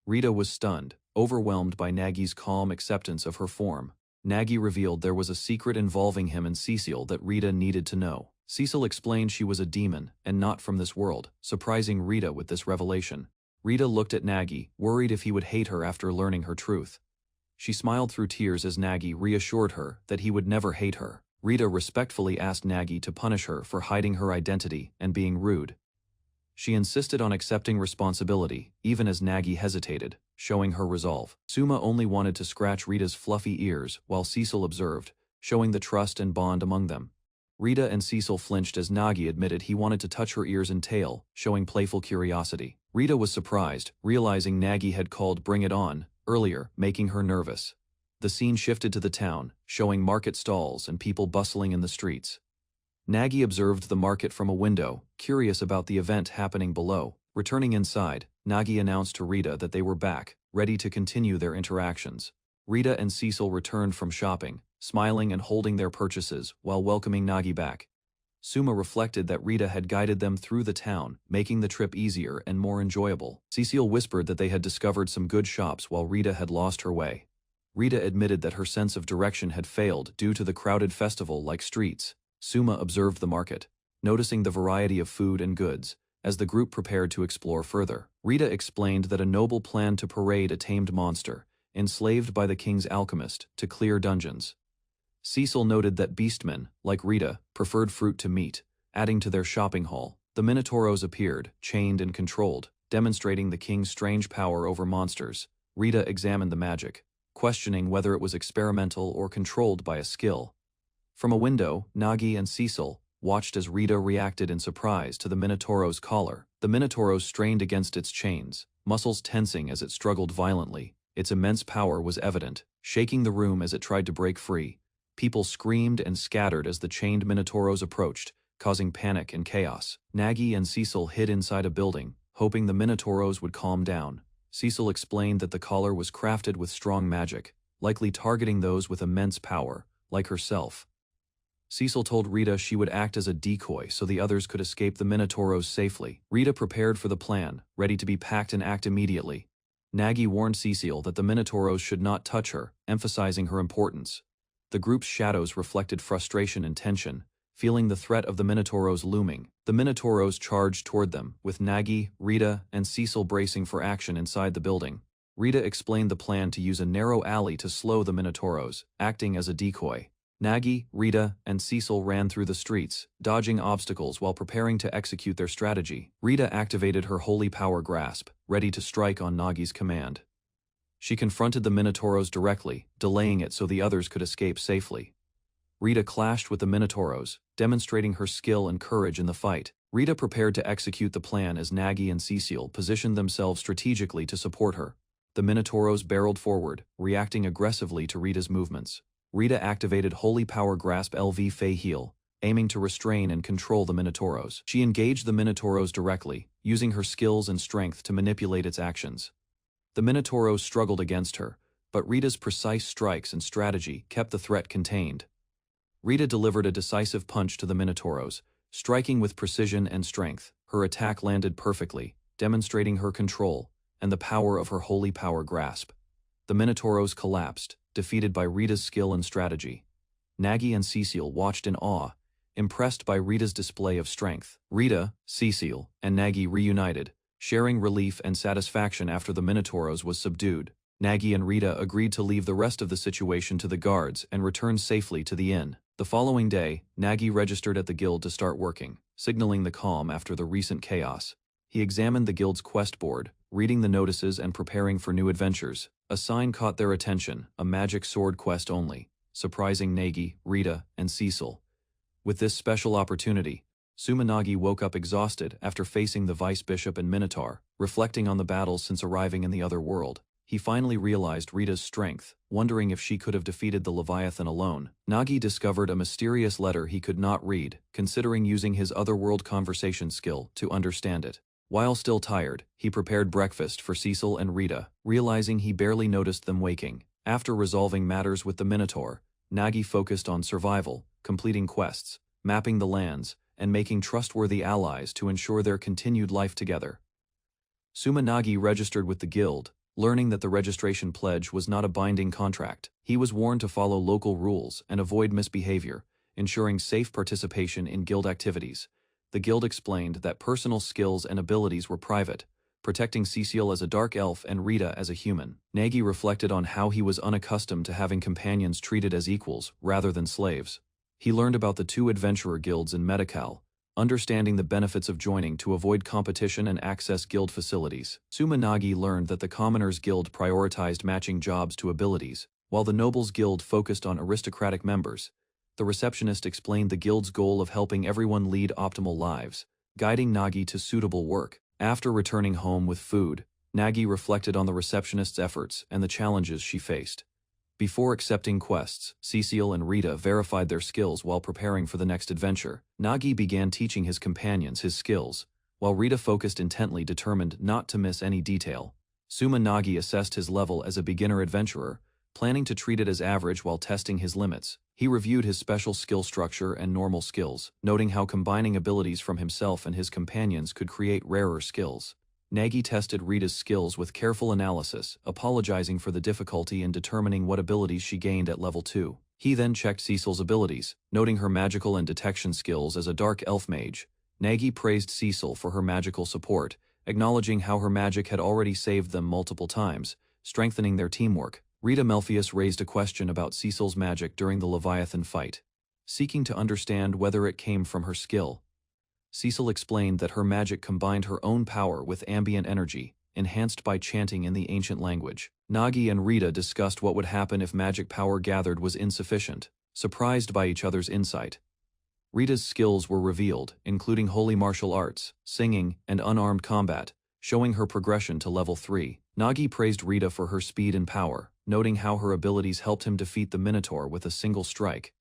Rita was stunned, overwhelmed by Nagi's calm acceptance of her form. Nagi revealed there was a secret involving him and Cecil that Rita needed to know. Cecil explained she was a demon and not from this world, surprising Rita with this revelation. Rita looked at Nagi, worried if he would hate her after learning her truth. She smiled through tears as Nagi reassured her that he would never hate her. Rita respectfully asked Nagi to punish her for hiding her identity and being rude. She insisted on accepting responsibility, even as Nagi hesitated, showing her resolve. Suma only wanted to scratch Rita's fluffy ears while Cecil observed, showing the trust and bond among them. Rita and Cecil flinched as Nagi admitted he wanted to touch her ears and tail, showing playful curiosity. Rita was surprised, realizing Nagi had called "Bring It On" earlier, making her nervous. The scene shifted to the town, showing market stalls and people bustling in the streets. Nagi observed the market from a window, curious about the event happening below. Returning inside, Nagi announced to Rita that they were back, ready to continue their interactions. Rita and Cecil returned from shopping, smiling and holding their purchases while welcoming Nagi back. Suma reflected that Rita had guided them through the town, making the trip easier and more enjoyable. Cecil whispered that they had discovered some good shops while Rita had lost her way. Rita admitted that her sense of direction had failed due to the crowded festival-like streets. Suma observed the market, noticing the variety of food and goods, as the group prepared to explore further. Rita explained that a noble planned to parade a tamed monster, enslaved by the king's alchemist, to clear dungeons. Cecil noted that beastmen, like Rita, preferred fruit to meat, adding to their shopping haul. The Minotauros appeared, chained and controlled, demonstrating the king's strange power over monsters. Rita examined the magic, questioning whether it was experimental or controlled by a skill. From a window, Nagi and Cecil watched as Rita reacted in surprise to the Minotauro's collar. The Minotauro strained against its chains, muscles tensing as it struggled violently. Its immense power was evident, shaking the room as it tried to break free. People screamed and scattered as the chained Minotauros approached, causing panic and chaos. Nagi and Cecil hid inside a building, hoping the Minotauros would calm down. Cecil explained that the collar was crafted with strong magic, likely targeting those with immense power, like herself. Cecil told Rita she would act as a decoy so the others could escape the Minotauros safely. Rita prepared for the plan, ready to be packed and act immediately. Nagi warned Cecil that the Minotauros should not touch her, emphasizing her importance. The group's shadows reflected frustration and tension, feeling the threat of the Minotauros looming. The Minotauros charged toward them, with Nagi, Rita, and Cecil bracing for action inside the building. Rita explained the plan to use a narrow alley to slow the Minotauros, acting as a decoy. Nagi, Rita, and Cecil ran through the streets, dodging obstacles while preparing to execute their strategy. Rita activated her holy power grasp, ready to strike on Nagi's command. She confronted the Minotauros directly, delaying it so the others could escape safely. Rita clashed with the Minotauros, demonstrating her skill and courage in the fight. Rita prepared to execute the plan as Nagi and Cecil positioned themselves strategically to support her. The Minotauros barreled forward, reacting aggressively to Rita's movements. Rita activated Holy Power Grasp LV Fey Heal, aiming to restrain and control the Minotauros. She engaged the Minotauros directly, using her skills and strength to manipulate its actions. The Minotauros struggled against her, but Rita's precise strikes and strategy kept the threat contained. Rita delivered a decisive punch to the Minotauros, striking with precision and strength. Her attack landed perfectly, demonstrating her control and the power of her Holy Power Grasp. The Minotauros collapsed, defeated by Rita's skill and strategy. Nagi and Cecil watched in awe, impressed by Rita's display of strength. Rita, Cecil, and Nagi reunited, sharing relief and satisfaction after the Minotauros was subdued. Nagi and Rita agreed to leave the rest of the situation to the guards and return safely to the inn. The following day, Nagi registered at the guild to start working, signaling the calm after the recent chaos. He examined the guild's quest board, reading the notices and preparing for new adventures. A sign caught their attention, a magic sword quest only, surprising Nagi, Rita, and Cecil. With this special opportunity, Sumanagi woke up exhausted after facing the Vice Bishop and Minotaur, reflecting on the battles since arriving in the other world. He finally realized Rita's strength, wondering if she could have defeated the Leviathan alone. Nagi discovered a mysterious letter he could not read, considering using his otherworld conversation skill to understand it. While still tired, he prepared breakfast for Cecil and Rita, realizing he barely noticed them waking. After resolving matters with the Minotaur, Nagi focused on survival, completing quests, mapping the lands, and making trustworthy allies to ensure their continued life together. Sumanagi registered with the guild, learning that the registration pledge was not a binding contract. He was warned to follow local rules and avoid misbehavior, ensuring safe participation in guild activities. The guild explained that personal skills and abilities were private, protecting Cecil as a dark elf and Rita as a human. Nagi reflected on how he was unaccustomed to having companions treated as equals rather than slaves. He learned about the two adventurer guilds in Medical, understanding the benefits of joining to avoid competition and access guild facilities. Sumanagi learned that the Commoners Guild prioritized matching jobs to abilities, while the Nobles Guild focused on aristocratic members. The receptionist explained the guild's goal of helping everyone lead optimal lives, guiding Nagi to suitable work. After returning home with food, Nagi reflected on the receptionist's efforts and the challenges she faced. Before accepting quests, Cecil and Rita verified their skills while preparing for the next adventure. Nagi began teaching his companions his skills, while Rita focused intently, determined not to miss any detail. Sumanagi assessed his level as a beginner adventurer, planning to treat it as average while testing his limits. He reviewed his special skill structure and normal skills, noting how combining abilities from himself and his companions could create rarer skills. Nagi tested Rita's skills with careful analysis, apologizing for the difficulty in determining what abilities she gained at level 2. He then checked Cecil's abilities, noting her magical and detection skills as a dark elf mage. Nagi praised Cecil for her magical support, acknowledging how her magic had already saved them multiple times, strengthening their teamwork. Rita Melpheus raised a question about Cecil's magic during the Leviathan fight, seeking to understand whether it came from her skill. Cecil explained that her magic combined her own power with ambient energy, enhanced by chanting in the ancient language. Nagi and Rita discussed what would happen if magic power gathered was insufficient, surprised by each other's insight. Rita's skills were revealed, including holy martial arts, singing, and unarmed combat, showing her progression to level 3. Nagi praised Rita for her speed and power, noting how her abilities helped him defeat the Minotaur with a single strike.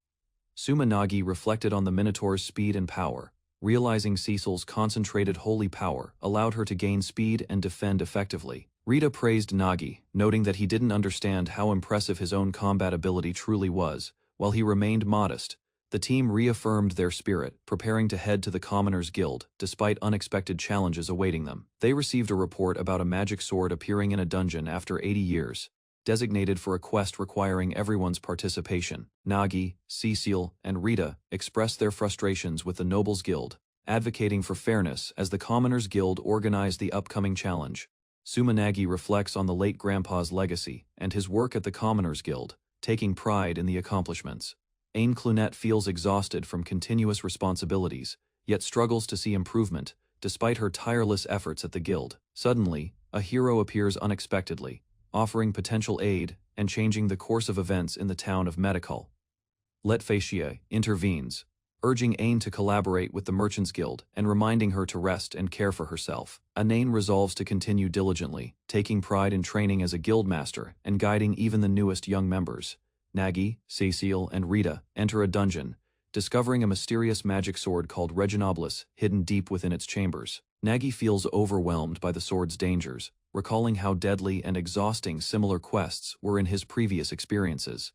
Suma Nagi reflected on the Minotaur's speed and power, realizing Cecil's concentrated holy power allowed her to gain speed and defend effectively. Rita praised Nagi, noting that he didn't understand how impressive his own combat ability truly was. While he remained modest, the team reaffirmed their spirit, preparing to head to the Commoners Guild, despite unexpected challenges awaiting them. They received a report about a magic sword appearing in a dungeon after 80 years, designated for a quest requiring everyone's participation. Nagi, Cecil, and Rita expressed their frustrations with the Nobles Guild, advocating for fairness as the Commoners Guild organized the upcoming challenge. Sumanagi reflects on the late grandpa's legacy and his work at the Commoners Guild, taking pride in the accomplishments. Ain Clunet feels exhausted from continuous responsibilities, yet struggles to see improvement, despite her tireless efforts at the guild. Suddenly, a hero appears unexpectedly, offering potential aid and changing the course of events in the town of Medical. Letfacia intervenes, urging Ain to collaborate with the Merchants Guild and reminding her to rest and care for herself. Anain resolves to continue diligently, taking pride in training as a guildmaster and guiding even the newest young members. Nagi, Cecile, and Rita enter a dungeon, discovering a mysterious magic sword called Reginoblis hidden deep within its chambers. Nagi feels overwhelmed by the sword's dangers, recalling how deadly and exhausting similar quests were in his previous experiences.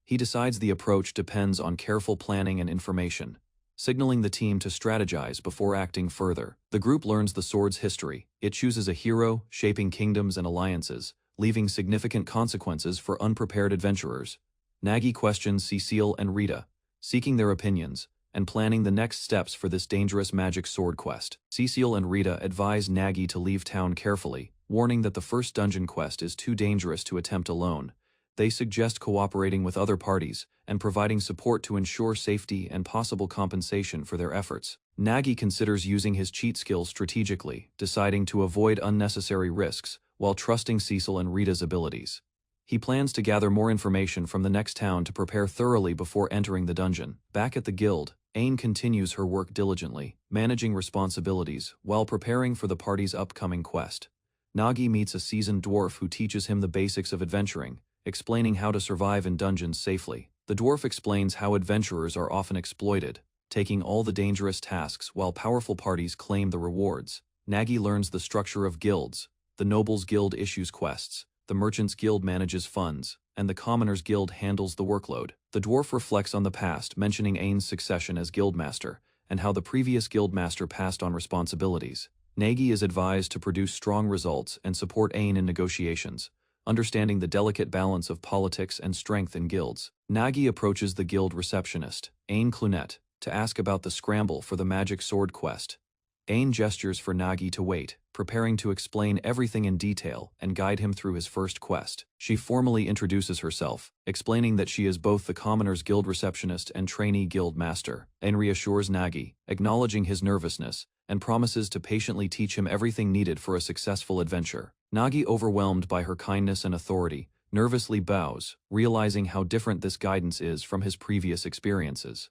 He decides the approach depends on careful planning and information, signaling the team to strategize before acting further. The group learns the sword's history. It chooses a hero, shaping kingdoms and alliances, leaving significant consequences for unprepared adventurers. Nagi questions Cecile and Rita, seeking their opinions, and planning the next steps for this dangerous magic sword quest. Cecile and Rita advise Nagi to leave town carefully, warning that the first dungeon quest is too dangerous to attempt alone. They suggest cooperating with other parties and providing support to ensure safety and possible compensation for their efforts. Nagi considers using his cheat skills strategically, deciding to avoid unnecessary risks while trusting Cecil and Rita's abilities. He plans to gather more information from the next town to prepare thoroughly before entering the dungeon. Back at the guild, Ain continues her work diligently, managing responsibilities while preparing for the party's upcoming quest. Nagi meets a seasoned dwarf who teaches him the basics of adventuring, explaining how to survive in dungeons safely. The dwarf explains how adventurers are often exploited, taking all the dangerous tasks while powerful parties claim the rewards. Nagi learns the structure of guilds. The Nobles Guild issues quests, the Merchants Guild manages funds, and the Commoners Guild handles the workload. The dwarf reflects on the past, mentioning Ain's succession as guildmaster, and how the previous guildmaster passed on responsibilities. Nagi is advised to produce strong results and support Ain in negotiations, understanding the delicate balance of politics and strength in guilds. Nagi approaches the guild receptionist, Ain Clunet, to ask about the scramble for the magic sword quest. Ain gestures for Nagi to wait, preparing to explain everything in detail and guide him through his first quest. She formally introduces herself, explaining that she is both the Commoners Guild receptionist and trainee guild master. Ain reassures Nagi, acknowledging his nervousness, and promises to patiently teach him everything needed for a successful adventure. Nagi, overwhelmed by her kindness and authority, nervously bows, realizing how different this guidance is from his previous experiences.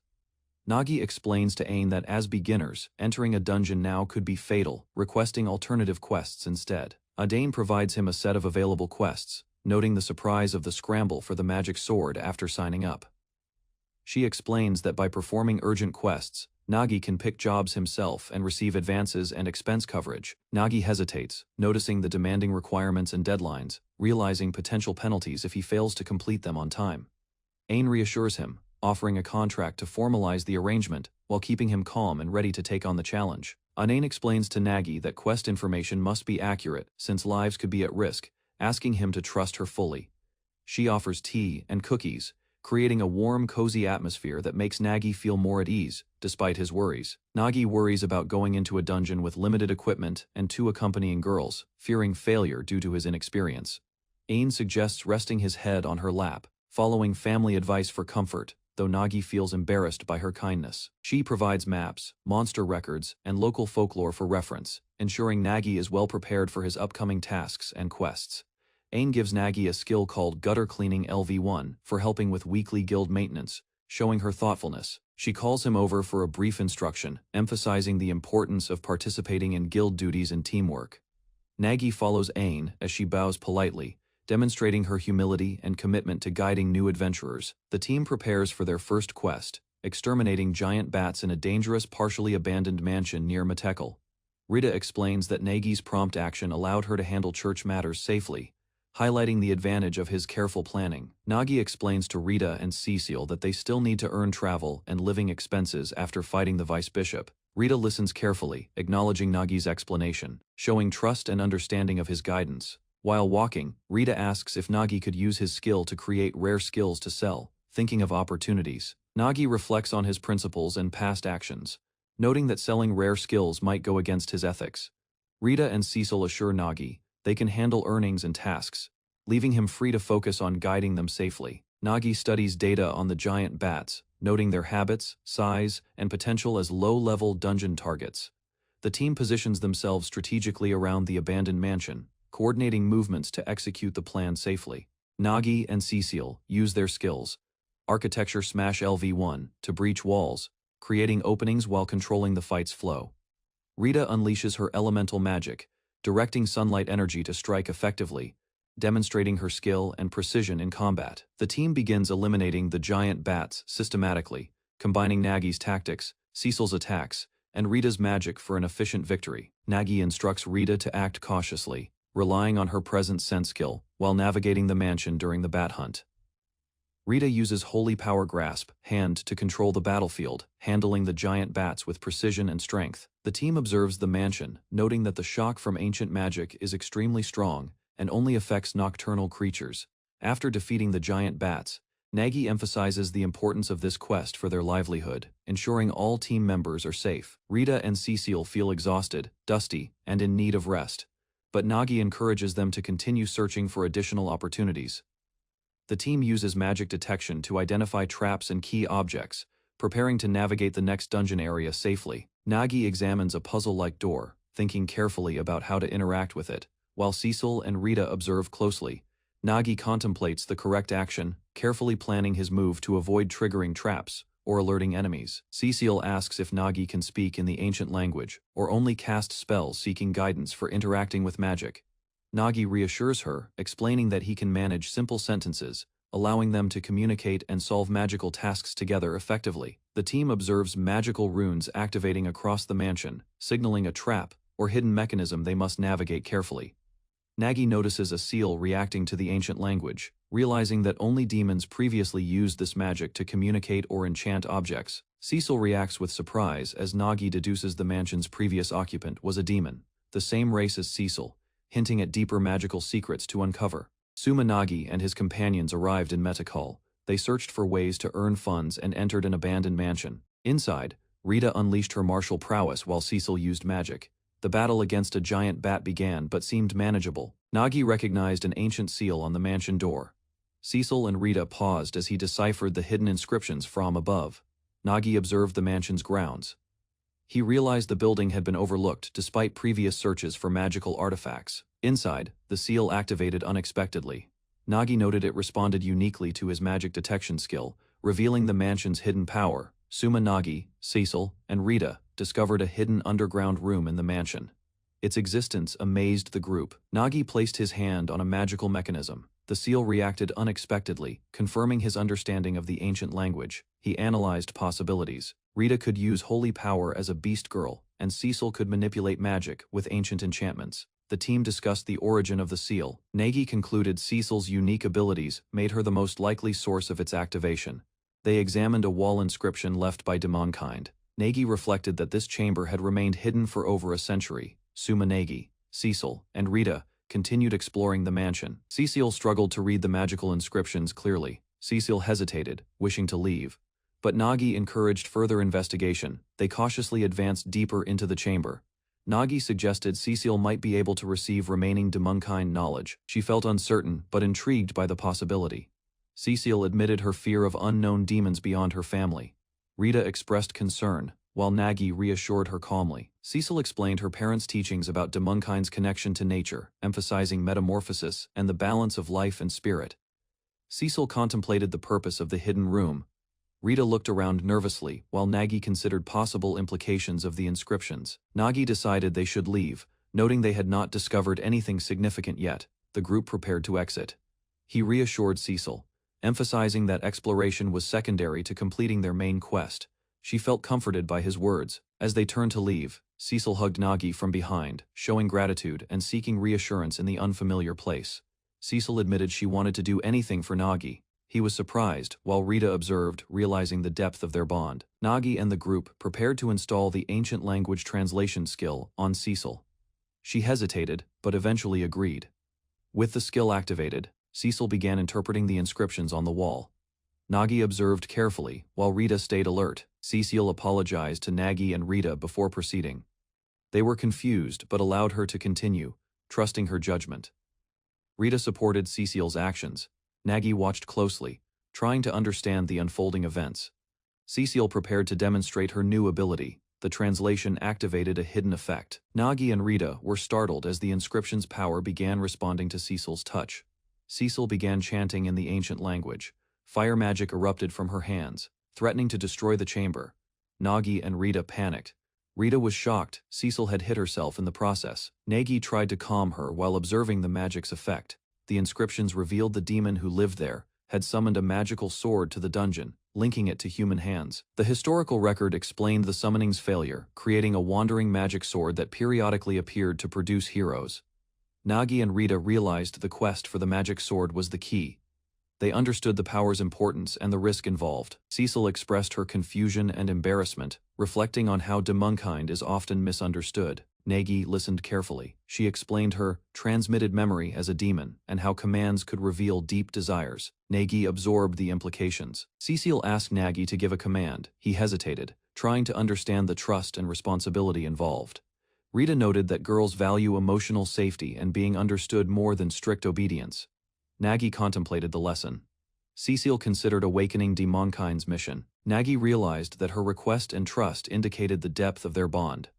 Nagi explains to Ain that as beginners, entering a dungeon now could be fatal, requesting alternative quests instead. Adain provides him a set of available quests, noting the surprise of the scramble for the magic sword after signing up. She explains that by performing urgent quests, Nagi can pick jobs himself and receive advances and expense coverage. Nagi hesitates, noticing the demanding requirements and deadlines, realizing potential penalties if he fails to complete them on time. Ain reassures him, offering a contract to formalize the arrangement while keeping him calm and ready to take on the challenge. Anain explains to Nagi that quest information must be accurate since lives could be at risk, asking him to trust her fully. She offers tea and cookies, creating a warm, cozy atmosphere that makes Nagi feel more at ease, despite his worries. Nagi worries about going into a dungeon with limited equipment and 2 accompanying girls, fearing failure due to his inexperience. Ain suggests resting his head on her lap, following family advice for comfort, though Nagi feels embarrassed by her kindness. She provides maps, monster records, and local folklore for reference, ensuring Nagi is well prepared for his upcoming tasks and quests. Ain gives Nagi a skill called Gutter Cleaning LV1 for helping with weekly guild maintenance, showing her thoughtfulness. She calls him over for a brief instruction, emphasizing the importance of participating in guild duties and teamwork. Nagi follows Ain as she bows politely, demonstrating her humility and commitment to guiding new adventurers. The team prepares for their first quest, exterminating giant bats in a dangerous partially abandoned mansion near Metekal. Rita explains that Nagi's prompt action allowed her to handle church matters safely, highlighting the advantage of his careful planning. Nagi explains to Rita and Cecile that they still need to earn travel and living expenses after fighting the vice bishop. Rita listens carefully, acknowledging Nagi's explanation, showing trust and understanding of his guidance. While walking, Rita asks if Nagi could use his skill to create rare skills to sell, thinking of opportunities. Nagi reflects on his principles and past actions, noting that selling rare skills might go against his ethics. Rita and Cecil assure Nagi they can handle earnings and tasks, leaving him free to focus on guiding them safely. Nagi studies data on the giant bats, noting their habits, size, and potential as low-level dungeon targets. The team positions themselves strategically around the abandoned mansion, coordinating movements to execute the plan safely. Nagi and Cecile use their skills, Architecture Smash LV1, to breach walls, creating openings while controlling the fight's flow. Rita unleashes her elemental magic, directing sunlight energy to strike effectively, demonstrating her skill and precision in combat. The team begins eliminating the giant bats systematically, combining Nagi's tactics, Cecil's attacks, and Rita's magic for an efficient victory. Nagi instructs Rita to act cautiously, relying on her present sense skill while navigating the mansion during the bat hunt. Rita uses Holy Power Grasp, hand, to control the battlefield, handling the giant bats with precision and strength. The team observes the mansion, noting that the shock from ancient magic is extremely strong and only affects nocturnal creatures. After defeating the giant bats, Nagi emphasizes the importance of this quest for their livelihood, ensuring all team members are safe. Rita and Cecile feel exhausted, dusty, and in need of rest, but Nagi encourages them to continue searching for additional opportunities. The team uses magic detection to identify traps and key objects, preparing to navigate the next dungeon area safely. Nagi examines a puzzle-like door, thinking carefully about how to interact with it, while Cecil and Rita observe closely. Nagi contemplates the correct action, carefully planning his move to avoid triggering traps or alerting enemies. Cecile asks if Nagi can speak in the ancient language, or only cast spells seeking guidance for interacting with magic. Nagi reassures her, explaining that he can manage simple sentences, allowing them to communicate and solve magical tasks together effectively. The team observes magical runes activating across the mansion, signaling a trap or hidden mechanism they must navigate carefully. Nagi notices a seal reacting to the ancient language, realizing that only demons previously used this magic to communicate or enchant objects. Cecil reacts with surprise as Nagi deduces the mansion's previous occupant was a demon, the same race as Cecil, hinting at deeper magical secrets to uncover. Suma Nagi and his companions arrived in Metekal. They searched for ways to earn funds and entered an abandoned mansion. Inside, Rita unleashed her martial prowess while Cecil used magic. The battle against a giant bat began but seemed manageable. Nagi recognized an ancient seal on the mansion door. Cecil and Rita paused as he deciphered the hidden inscriptions from above. Nagi observed the mansion's grounds. He realized the building had been overlooked despite previous searches for magical artifacts. Inside, the seal activated unexpectedly. Nagi noted it responded uniquely to his magic detection skill, revealing the mansion's hidden power. Suma Nagi, Cecil, and Rita discovered a hidden underground room in the mansion. Its existence amazed the group. Nagi placed his hand on a magical mechanism. The seal reacted unexpectedly, confirming his understanding of the ancient language. He analyzed possibilities. Rita could use holy power as a beast girl, and Cecil could manipulate magic with ancient enchantments. The team discussed the origin of the seal. Nagi concluded Cecil's unique abilities made her the most likely source of its activation. They examined a wall inscription left by demonkind. Nagi reflected that this chamber had remained hidden for over a century. Suma Nagi, Cecil, and Rita continued exploring the mansion. Cecile struggled to read the magical inscriptions clearly. Cecile hesitated, wishing to leave. But Nagi encouraged further investigation. They cautiously advanced deeper into the chamber. Nagi suggested Cecile might be able to receive remaining demonkind knowledge. She felt uncertain but intrigued by the possibility. Cecile admitted her fear of unknown demons beyond her family. Rita expressed concern, while Nagi reassured her calmly. Cecil explained her parents' teachings about Demunkind's connection to nature, emphasizing metamorphosis and the balance of life and spirit. Cecil contemplated the purpose of the hidden room. Rita looked around nervously, while Nagi considered possible implications of the inscriptions. Nagi decided they should leave, noting they had not discovered anything significant yet. The group prepared to exit. He reassured Cecil, emphasizing that exploration was secondary to completing their main quest. She felt comforted by his words. As they turned to leave, Cecil hugged Nagi from behind, showing gratitude and seeking reassurance in the unfamiliar place. Cecil admitted she wanted to do anything for Nagi. He was surprised, while Rita observed, realizing the depth of their bond. Nagi and the group prepared to install the ancient language translation skill on Cecil. She hesitated, but eventually agreed. With the skill activated, Cecil began interpreting the inscriptions on the wall. Nagi observed carefully, while Rita stayed alert. Cecil apologized to Nagi and Rita before proceeding. They were confused but allowed her to continue, trusting her judgment. Rita supported Cecil's actions. Nagi watched closely, trying to understand the unfolding events. Cecil prepared to demonstrate her new ability. The translation activated a hidden effect. Nagi and Rita were startled as the inscription's power began responding to Cecil's touch. Cecil began chanting in the ancient language. Fire magic erupted from her hands, threatening to destroy the chamber. Nagi and Rita panicked. Rita was shocked. Cecil had hit herself in the process. Nagi tried to calm her while observing the magic's effect. The inscriptions revealed the demon who lived there had summoned a magical sword to the dungeon, linking it to human hands. The historical record explained the summoning's failure, creating a wandering magic sword that periodically appeared to produce heroes. Nagi and Rita realized the quest for the magic sword was the key. They understood the power's importance and the risk involved. Cecil expressed her confusion and embarrassment, reflecting on how Demunkind is often misunderstood. Nagi listened carefully. She explained her transmitted memory as a demon and how commands could reveal deep desires. Nagi absorbed the implications. Cecil asked Nagi to give a command. He hesitated, trying to understand the trust and responsibility involved. Rita noted that girls value emotional safety and being understood more than strict obedience. Nagi contemplated the lesson. Cecil considered awakening Demunkind's mission. Nagi realized that her request and trust indicated the depth of their bond.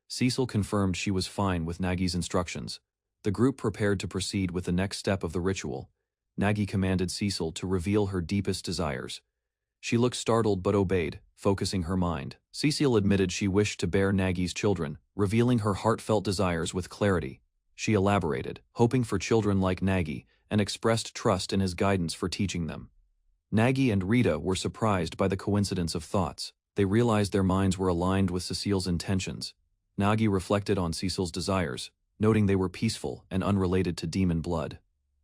Cecil confirmed she was fine with Nagi's instructions. The group prepared to proceed with the next step of the ritual. Nagi commanded Cecil to reveal her deepest desires. She looked startled but obeyed, focusing her mind. Cecil admitted she wished to bear Nagi's children, revealing her heartfelt desires with clarity. She elaborated, hoping for children like Nagi, and expressed trust in his guidance for teaching them. Nagi and Rita were surprised by the coincidence of thoughts. They realized their minds were aligned with Cecil's intentions. Nagi reflected on Cecil's desires, noting they were peaceful and unrelated to demon blood.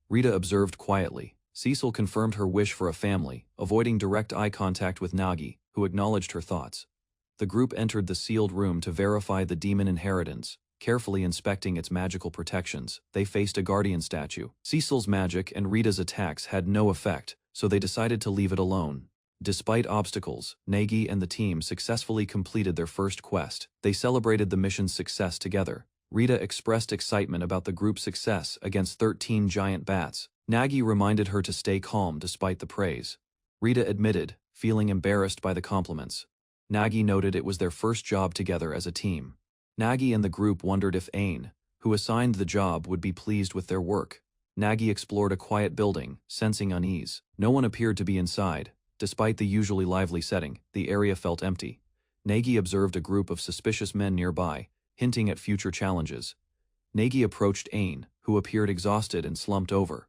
Rita observed quietly. Cecil confirmed her wish for a family, avoiding direct eye contact with Nagi, who acknowledged her thoughts. The group entered the sealed room to verify the demon inheritance, carefully inspecting its magical protections. They faced a guardian statue. Cecil's magic and Rita's attacks had no effect, so they decided to leave it alone. Despite obstacles, Nagi and the team successfully completed their first quest. They celebrated the mission's success together. Rita expressed excitement about the group's success against 13 giant bats. Nagi reminded her to stay calm despite the praise. Rita admitted, feeling embarrassed by the compliments. Nagi noted it was their first job together as a team. Nagi and the group wondered if Ain, who assigned the job, would be pleased with their work. Nagi explored a quiet building, sensing unease. No one appeared to be inside. Despite the usually lively setting, the area felt empty. Nagi observed a group of suspicious men nearby, hinting at future challenges. Nagi approached Ain, who appeared exhausted and slumped over.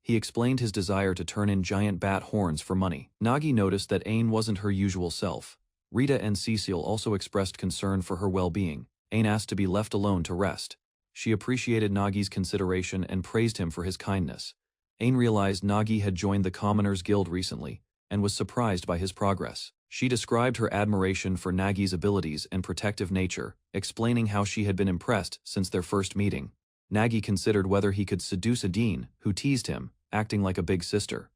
He explained his desire to turn in giant bat horns for money. Nagi noticed that Ain wasn't her usual self. Rita and Cecil also expressed concern for her well-being. Ain asked to be left alone to rest. She appreciated Nagi's consideration and praised him for his kindness. Ain realized Nagi had joined the Commoners Guild recently, and was surprised by his progress. She described her admiration for Nagi's abilities and protective nature, explaining how she had been impressed since their first meeting. Nagi considered whether he could seduce Adine, who teased him, acting like a big sister.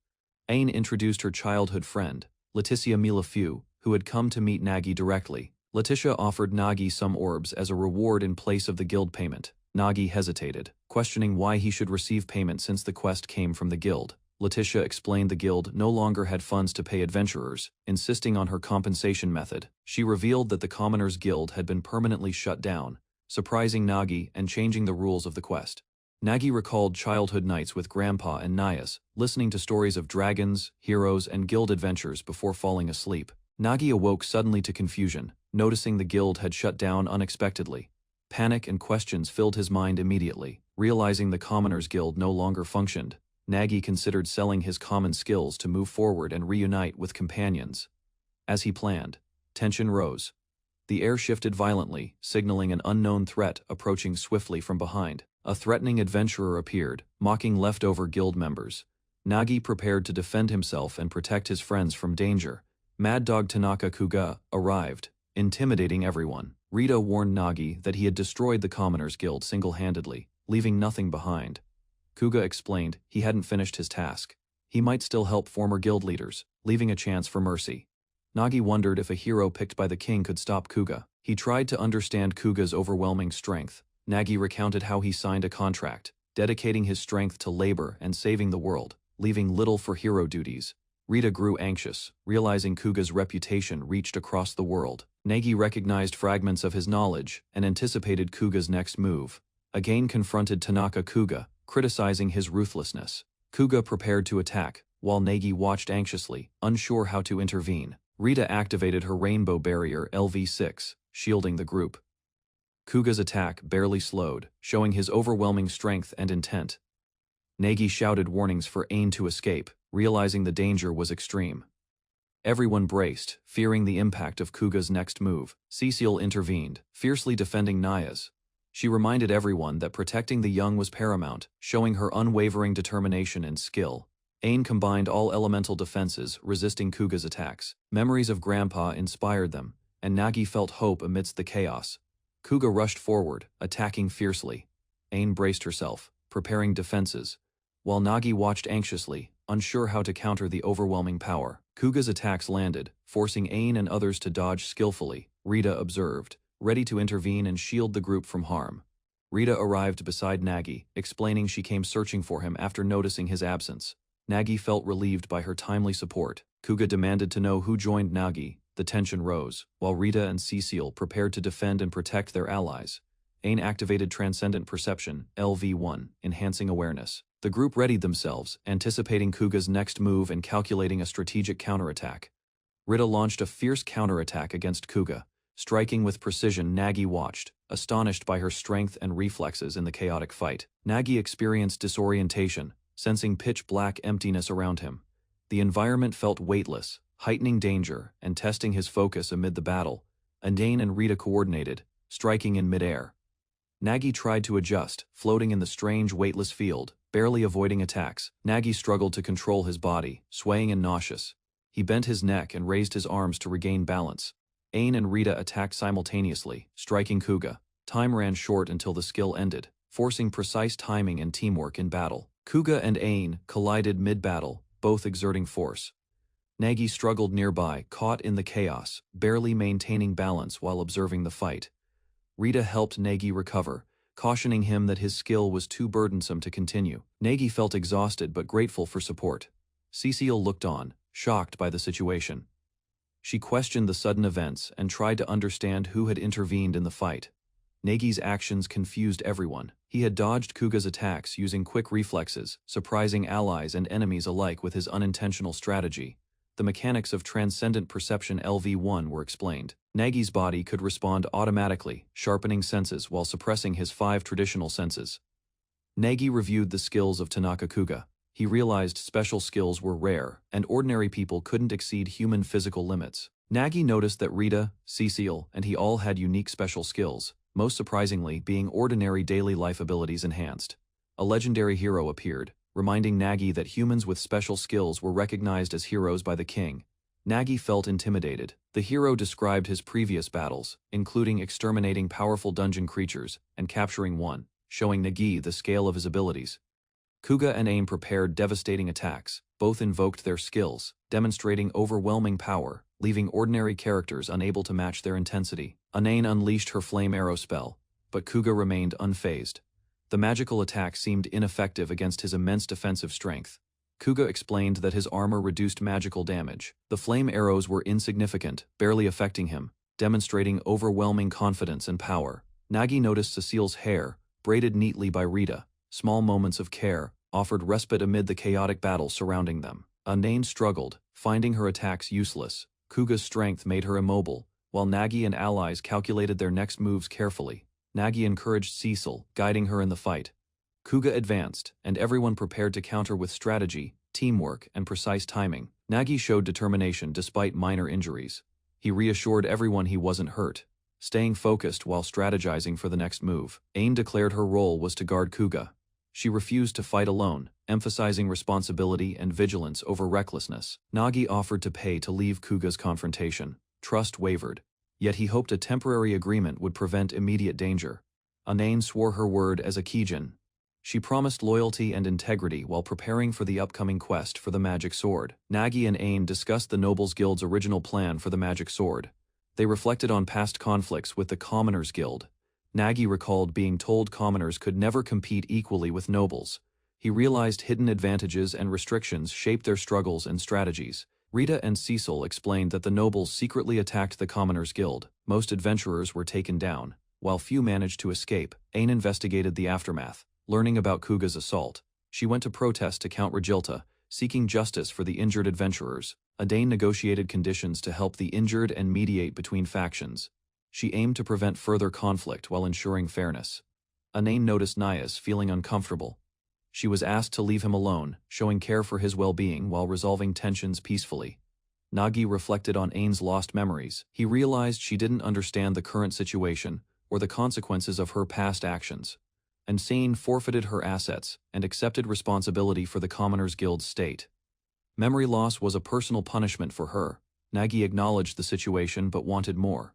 Ain introduced her childhood friend, Leticia Milafew, who had come to meet Nagi directly. Leticia offered Nagi some orbs as a reward in place of the guild payment. Nagi hesitated, questioning why he should receive payment since the quest came from the guild. Letitia explained the guild no longer had funds to pay adventurers, insisting on her compensation method. She revealed that the Commoners Guild had been permanently shut down, surprising Nagi and changing the rules of the quest. Nagi recalled childhood nights with Grandpa and Nias, listening to stories of dragons, heroes, and guild adventures before falling asleep. Nagi awoke suddenly to confusion, noticing the guild had shut down unexpectedly. Panic and questions filled his mind immediately. Realizing the Commoners Guild no longer functioned, Nagi considered selling his common skills to move forward and reunite with companions. As he planned, tension rose. The air shifted violently, signaling an unknown threat approaching swiftly from behind. A threatening adventurer appeared, mocking leftover guild members. Nagi prepared to defend himself and protect his friends from danger. Mad Dog Tanaka Kuga arrived, intimidating everyone. Rita warned Nagi that he had destroyed the Commoners Guild single-handedly, leaving nothing behind. Kuga explained he hadn't finished his task. He might still help former guild leaders, leaving a chance for mercy. Nagi wondered if a hero picked by the king could stop Kuga. He tried to understand Kuga's overwhelming strength. Nagi recounted how he signed a contract, dedicating his strength to labor and saving the world, leaving little for hero duties. Rita grew anxious, realizing Kuga's reputation reached across the world. Nagi recognized fragments of his knowledge and anticipated Kuga's next move. Again confronted Tanaka Kuga, criticizing his ruthlessness. Kuga prepared to attack, while Nagi watched anxiously, unsure how to intervene. Rita activated her rainbow barrier LV6, shielding the group. Kuga's attack barely slowed, showing his overwhelming strength and intent. Nagi shouted warnings for Ain to escape, realizing the danger was extreme. Everyone braced, fearing the impact of Kuga's next move. Cecile intervened, fiercely defending Nias. She reminded everyone that protecting the young was paramount, showing her unwavering determination and skill. Ain combined all elemental defenses, resisting Kuga's attacks. Memories of Grandpa inspired them, and Nagi felt hope amidst the chaos. Kuga rushed forward, attacking fiercely. Ain braced herself, preparing defenses, while Nagi watched anxiously, unsure how to counter the overwhelming power. Kuga's attacks landed, forcing Ain and others to dodge skillfully. Rita observed, ready to intervene and shield the group from harm. Rita arrived beside Nagi, explaining she came searching for him after noticing his absence. Nagi felt relieved by her timely support. Kuga demanded to know who joined Nagi. The tension rose, while Rita and Cecile prepared to defend and protect their allies. Ain activated Transcendent Perception, LV1, enhancing awareness. The group readied themselves, anticipating Kuga's next move and calculating a strategic counterattack. Rita launched a fierce counterattack against Kuga. Striking with precision, Nagi watched, astonished by her strength and reflexes in the chaotic fight. Nagi experienced disorientation, sensing pitch-black emptiness around him. The environment felt weightless, heightening danger and testing his focus amid the battle. Ain and Rita coordinated, striking in midair. Nagi tried to adjust, floating in the strange weightless field, barely avoiding attacks. Nagi struggled to control his body, swaying and nauseous. He bent his neck and raised his arms to regain balance. Ain and Rita attacked simultaneously, striking Kuga. Time ran short until the skill ended, forcing precise timing and teamwork in battle. Kuga and Ain collided mid-battle, both exerting force. Nagi struggled nearby, caught in the chaos, barely maintaining balance while observing the fight. Rita helped Nagi recover, cautioning him that his skill was too burdensome to continue. Nagi felt exhausted but grateful for support. Cecile looked on, shocked by the situation. She questioned the sudden events and tried to understand who had intervened in the fight. Nagi's actions confused everyone. He had dodged Kuga's attacks using quick reflexes, surprising allies and enemies alike with his unintentional strategy. The mechanics of Transcendent Perception LV1 were explained. Nagi's body could respond automatically, sharpening senses while suppressing his 5 traditional senses. Nagi reviewed the skills of Tanaka Kuga. He realized special skills were rare, and ordinary people couldn't exceed human physical limits. Nagi noticed that Rita, Cecile, and he all had unique special skills, most surprisingly being ordinary daily life abilities enhanced. A legendary hero appeared, reminding Nagi that humans with special skills were recognized as heroes by the king. Nagi felt intimidated. The hero described his previous battles, including exterminating powerful dungeon creatures and capturing one, showing Nagi the scale of his abilities. Kuga and Ain prepared devastating attacks. Both invoked their skills, demonstrating overwhelming power, leaving ordinary characters unable to match their intensity. Ain unleashed her flame arrow spell, but Kuga remained unfazed. The magical attack seemed ineffective against his immense defensive strength. Kuga explained that his armor reduced magical damage. The flame arrows were insignificant, barely affecting him, demonstrating overwhelming confidence and power. Nagi noticed Cecile's hair, braided neatly by Rita. Small moments of care offered respite amid the chaotic battle surrounding them. Anane struggled, finding her attacks useless. Kuga's strength made her immobile, while Nagi and allies calculated their next moves carefully. Nagi encouraged Cecile, guiding her in the fight. Kuga advanced, and everyone prepared to counter with strategy, teamwork, and precise timing. Nagi showed determination despite minor injuries. He reassured everyone he wasn't hurt, staying focused while strategizing for the next move. Ain declared her role was to guard Kuga. She refused to fight alone, emphasizing responsibility and vigilance over recklessness. Nagi offered to pay to leave Kuga's confrontation. Trust wavered, yet he hoped a temporary agreement would prevent immediate danger. Anane swore her word as a Kijin. She promised loyalty and integrity while preparing for the upcoming quest for the magic sword. Nagi and Ain discussed the Nobles Guild's original plan for the magic sword. They reflected on past conflicts with the Commoners Guild. Nagi recalled being told commoners could never compete equally with nobles. He realized hidden advantages and restrictions shaped their struggles and strategies. Rita and Cecile explained that the nobles secretly attacked the Commoners Guild. Most adventurers were taken down, while few managed to escape. Ain investigated the aftermath. Learning about Kuga's assault, she went to protest to Count Regilta, seeking justice for the injured adventurers. Adane negotiated conditions to help the injured and mediate between factions. She aimed to prevent further conflict while ensuring fairness. Anane noticed Nias feeling uncomfortable. She was asked to leave him alone, showing care for his well-being while resolving tensions peacefully. Nagi reflected on Ain's lost memories. He realized she didn't understand the current situation or the consequences of her past actions. And Ain forfeited her assets and accepted responsibility for the Commoners Guild's state. Memory loss was a personal punishment for her. Nagi acknowledged the situation but wanted more.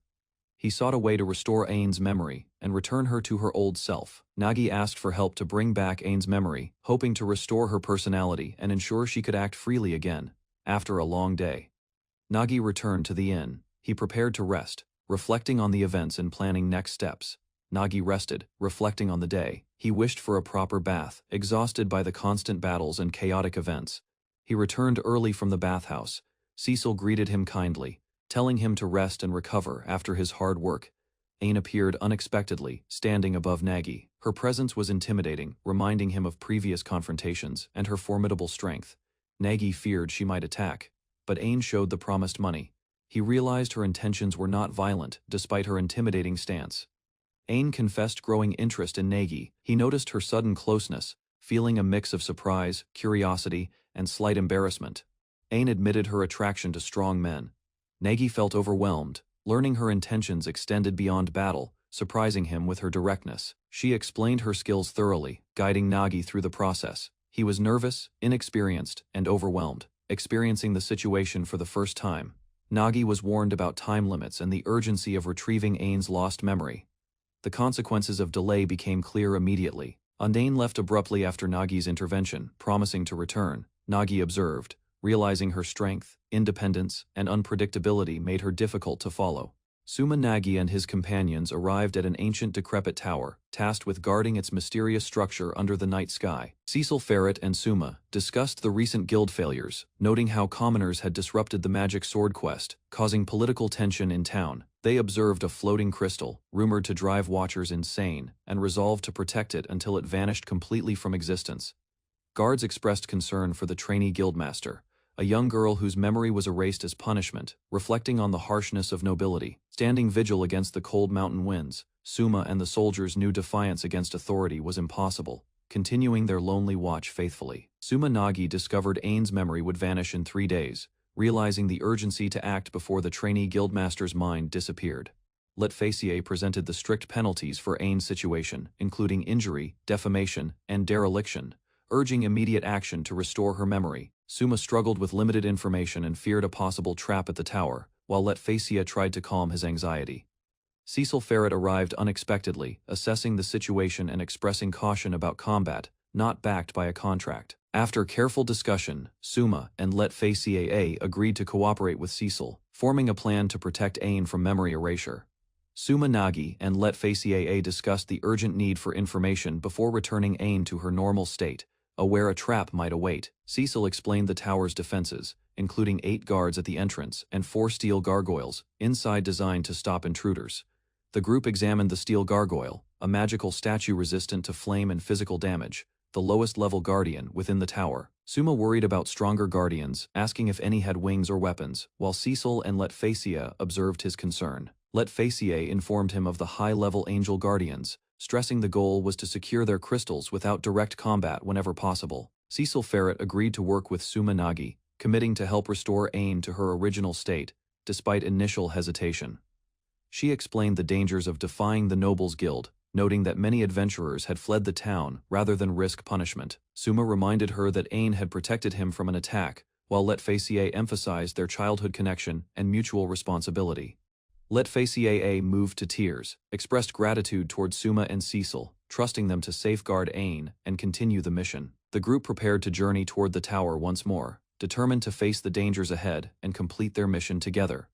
He sought a way to restore Ain's memory and return her to her old self. Nagi asked for help to bring back Ain's memory, hoping to restore her personality and ensure she could act freely again. After a long day, Nagi returned to the inn. He prepared to rest, reflecting on the events and planning next steps. Nagi rested, reflecting on the day. He wished for a proper bath, exhausted by the constant battles and chaotic events. He returned early from the bathhouse. Cecile greeted him kindly, telling him to rest and recover after his hard work. Ain appeared unexpectedly, standing above Nagi. Her presence was intimidating, reminding him of previous confrontations and her formidable strength. Nagi feared she might attack, but Ain showed the promised money. He realized her intentions were not violent, despite her intimidating stance. Ain confessed growing interest in Nagi. He noticed her sudden closeness, feeling a mix of surprise, curiosity, and slight embarrassment. Ain admitted her attraction to strong men. Nagi felt overwhelmed, learning her intentions extended beyond battle, surprising him with her directness. She explained her skills thoroughly, guiding Nagi through the process. He was nervous, inexperienced, and overwhelmed, experiencing the situation for the first time. Nagi was warned about time limits and the urgency of retrieving Ain's lost memory. The consequences of delay became clear immediately. Anane left abruptly after Nagi's intervention, promising to return. Nagi observed, realizing her strength, independence, and unpredictability made her difficult to follow. Suma Nagi and his companions arrived at an ancient decrepit tower, tasked with guarding its mysterious structure under the night sky. Cecile Ferret and Suma discussed the recent guild failures, noting how commoners had disrupted the magic sword quest, causing political tension in town. They observed a floating crystal, rumored to drive watchers insane, and resolved to protect it until it vanished completely from existence. Guards expressed concern for the trainee guildmaster, a young girl whose memory was erased as punishment, reflecting on the harshness of nobility. Standing vigil against the cold mountain winds, Suma and the soldiers knew defiance against authority was impossible, continuing their lonely watch faithfully. Suma Nagi discovered Ain's memory would vanish in 3 days, realizing the urgency to act before the trainee guildmaster's mind disappeared. Letfacier presented the strict penalties for Ain's situation, including injury, defamation, and dereliction, urging immediate action to restore her memory. Suma struggled with limited information and feared a possible trap at the tower, while Letfacier tried to calm his anxiety. Cecile Ferret arrived unexpectedly, assessing the situation and expressing caution about combat, not backed by a contract. After careful discussion, Suma and Letfacier agreed to cooperate with Cecile, forming a plan to protect Ain from memory erasure. Suma Nagi and Letfacier discussed the urgent need for information before returning Ain to her normal state, aware a trap might await. Cecil explained the tower's defenses, including 8 guards at the entrance and 4 steel gargoyles inside designed to stop intruders. The group examined the steel gargoyle, a magical statue resistant to flame and physical damage, the lowest level guardian within the tower. Suma worried about stronger guardians, asking if any had wings or weapons, while Cecil and Letfacia observed his concern. Letfacia informed him of the high-level angel guardians, stressing the goal was to secure their crystals without direct combat whenever possible. Cecil Ferret agreed to work with Suma Nagi, committing to help restore Ain to her original state, despite initial hesitation. She explained the dangers of defying the Nobles Guild, noting that many adventurers had fled the town rather than risk punishment. Suma reminded her that Ain had protected him from an attack, while Letfacia emphasized their childhood connection and mutual responsibility. Letfacia moved to tears, expressed gratitude towards Suma and Cecil, trusting them to safeguard Ain and continue the mission. The group prepared to journey toward the tower once more, determined to face the dangers ahead and complete their mission together.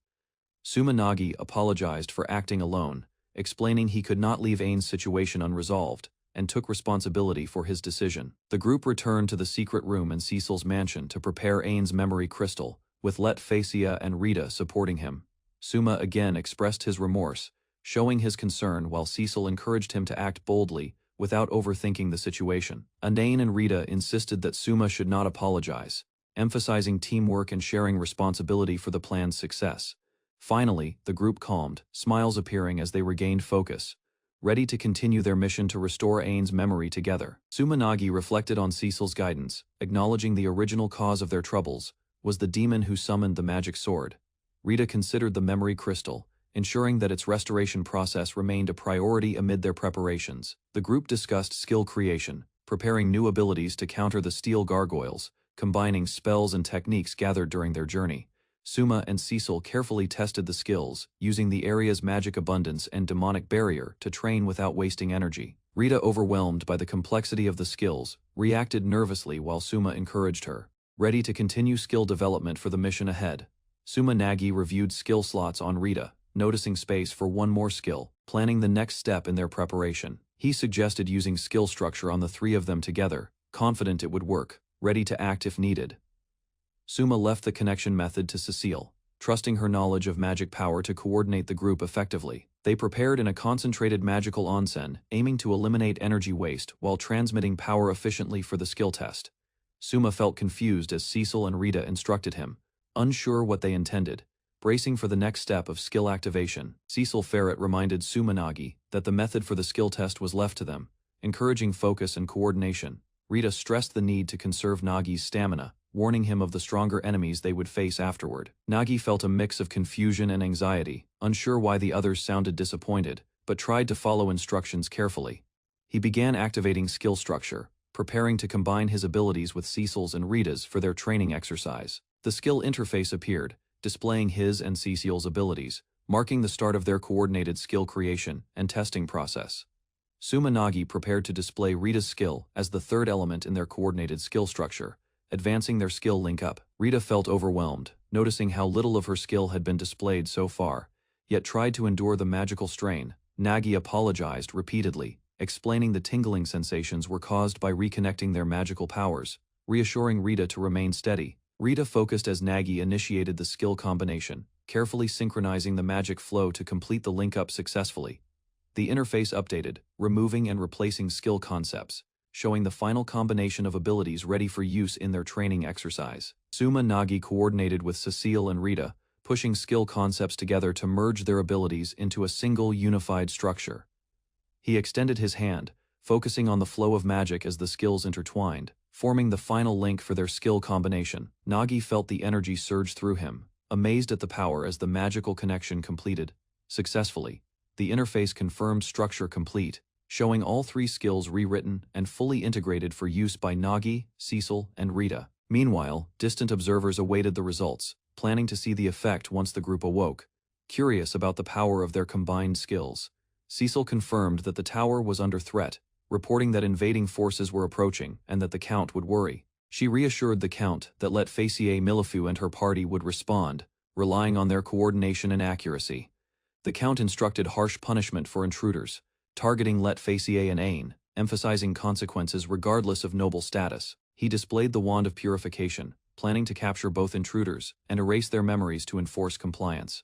Suma Nagi apologized for acting alone, explaining he could not leave Ain's situation unresolved, and took responsibility for his decision. The group returned to the secret room in Cecil's mansion to prepare Ain's memory crystal, with Letfacia and Rita supporting him. Suma again expressed his remorse, showing his concern while Cecil encouraged him to act boldly without overthinking the situation. Ain and Rita insisted that Suma should not apologize, emphasizing teamwork and sharing responsibility for the plan's success. Finally, the group calmed, smiles appearing as they regained focus, ready to continue their mission to restore Ain's memory together. Suma Nagi reflected on Cecil's guidance, acknowledging the original cause of their troubles was the demon who summoned the magic sword. Rita considered the memory crystal, ensuring that its restoration process remained a priority amid their preparations. The group discussed skill creation, preparing new abilities to counter the steel gargoyles, combining spells and techniques gathered during their journey. Suma and Cecil carefully tested the skills, using the area's magic abundance and demonic barrier to train without wasting energy. Rita, overwhelmed by the complexity of the skills, reacted nervously while Suma encouraged her, ready to continue skill development for the mission ahead. Suma Nagi reviewed skill slots on Rita, noticing space for one more skill, planning the next step in their preparation. He suggested using skill structure on the 3 of them together, confident it would work, ready to act if needed. Suma left the connection method to Cecile, trusting her knowledge of magic power to coordinate the group effectively. They prepared in a concentrated magical onsen, aiming to eliminate energy waste while transmitting power efficiently for the skill test. Suma felt confused as Cecil and Rita instructed him, unsure what they intended, bracing for the next step of skill activation. Cecil Ferret reminded Suma Nagi that the method for the skill test was left to them, encouraging focus and coordination. Rita stressed the need to conserve Nagi's stamina, warning him of the stronger enemies they would face afterward. Nagi felt a mix of confusion and anxiety, unsure why the others sounded disappointed, but tried to follow instructions carefully. He began activating skill structure, preparing to combine his abilities with Cecil's and Rita's for their training exercise. The skill interface appeared, displaying his and Cecil's abilities, marking the start of their coordinated skill creation and testing process. Suma Nagi prepared to display Rita's skill as the 3rd element in their coordinated skill structure, advancing their skill link-up. Rita felt overwhelmed, noticing how little of her skill had been displayed so far, yet tried to endure the magical strain. Nagi apologized repeatedly, explaining the tingling sensations were caused by reconnecting their magical powers, reassuring Rita to remain steady. Rita focused as Nagi initiated the skill combination, carefully synchronizing the magic flow to complete the link-up successfully. The interface updated, removing and replacing skill concepts, showing the final combination of abilities ready for use in their training exercise. Suma Nagi coordinated with Cecile and Rita, pushing skill concepts together to merge their abilities into a single unified structure. He extended his hand, focusing on the flow of magic as the skills intertwined, forming the final link for their skill combination. Nagi felt the energy surge through him, amazed at the power as the magical connection completed successfully. The interface confirmed structure complete, showing all 3 skills rewritten and fully integrated for use by Nagi, Cecil, and Rita. Meanwhile, distant observers awaited the results, planning to see the effect once the group awoke, curious about the power of their combined skills. Cecil confirmed that the tower was under threat, reporting that invading forces were approaching and that the Count would worry. She reassured the Count that Letfacia Milifu and her party would respond, relying on their coordination and accuracy. The Count instructed harsh punishment for intruders, targeting Letfacia and Ain, emphasizing consequences regardless of noble status. He displayed the wand of purification, planning to capture both intruders and erase their memories to enforce compliance.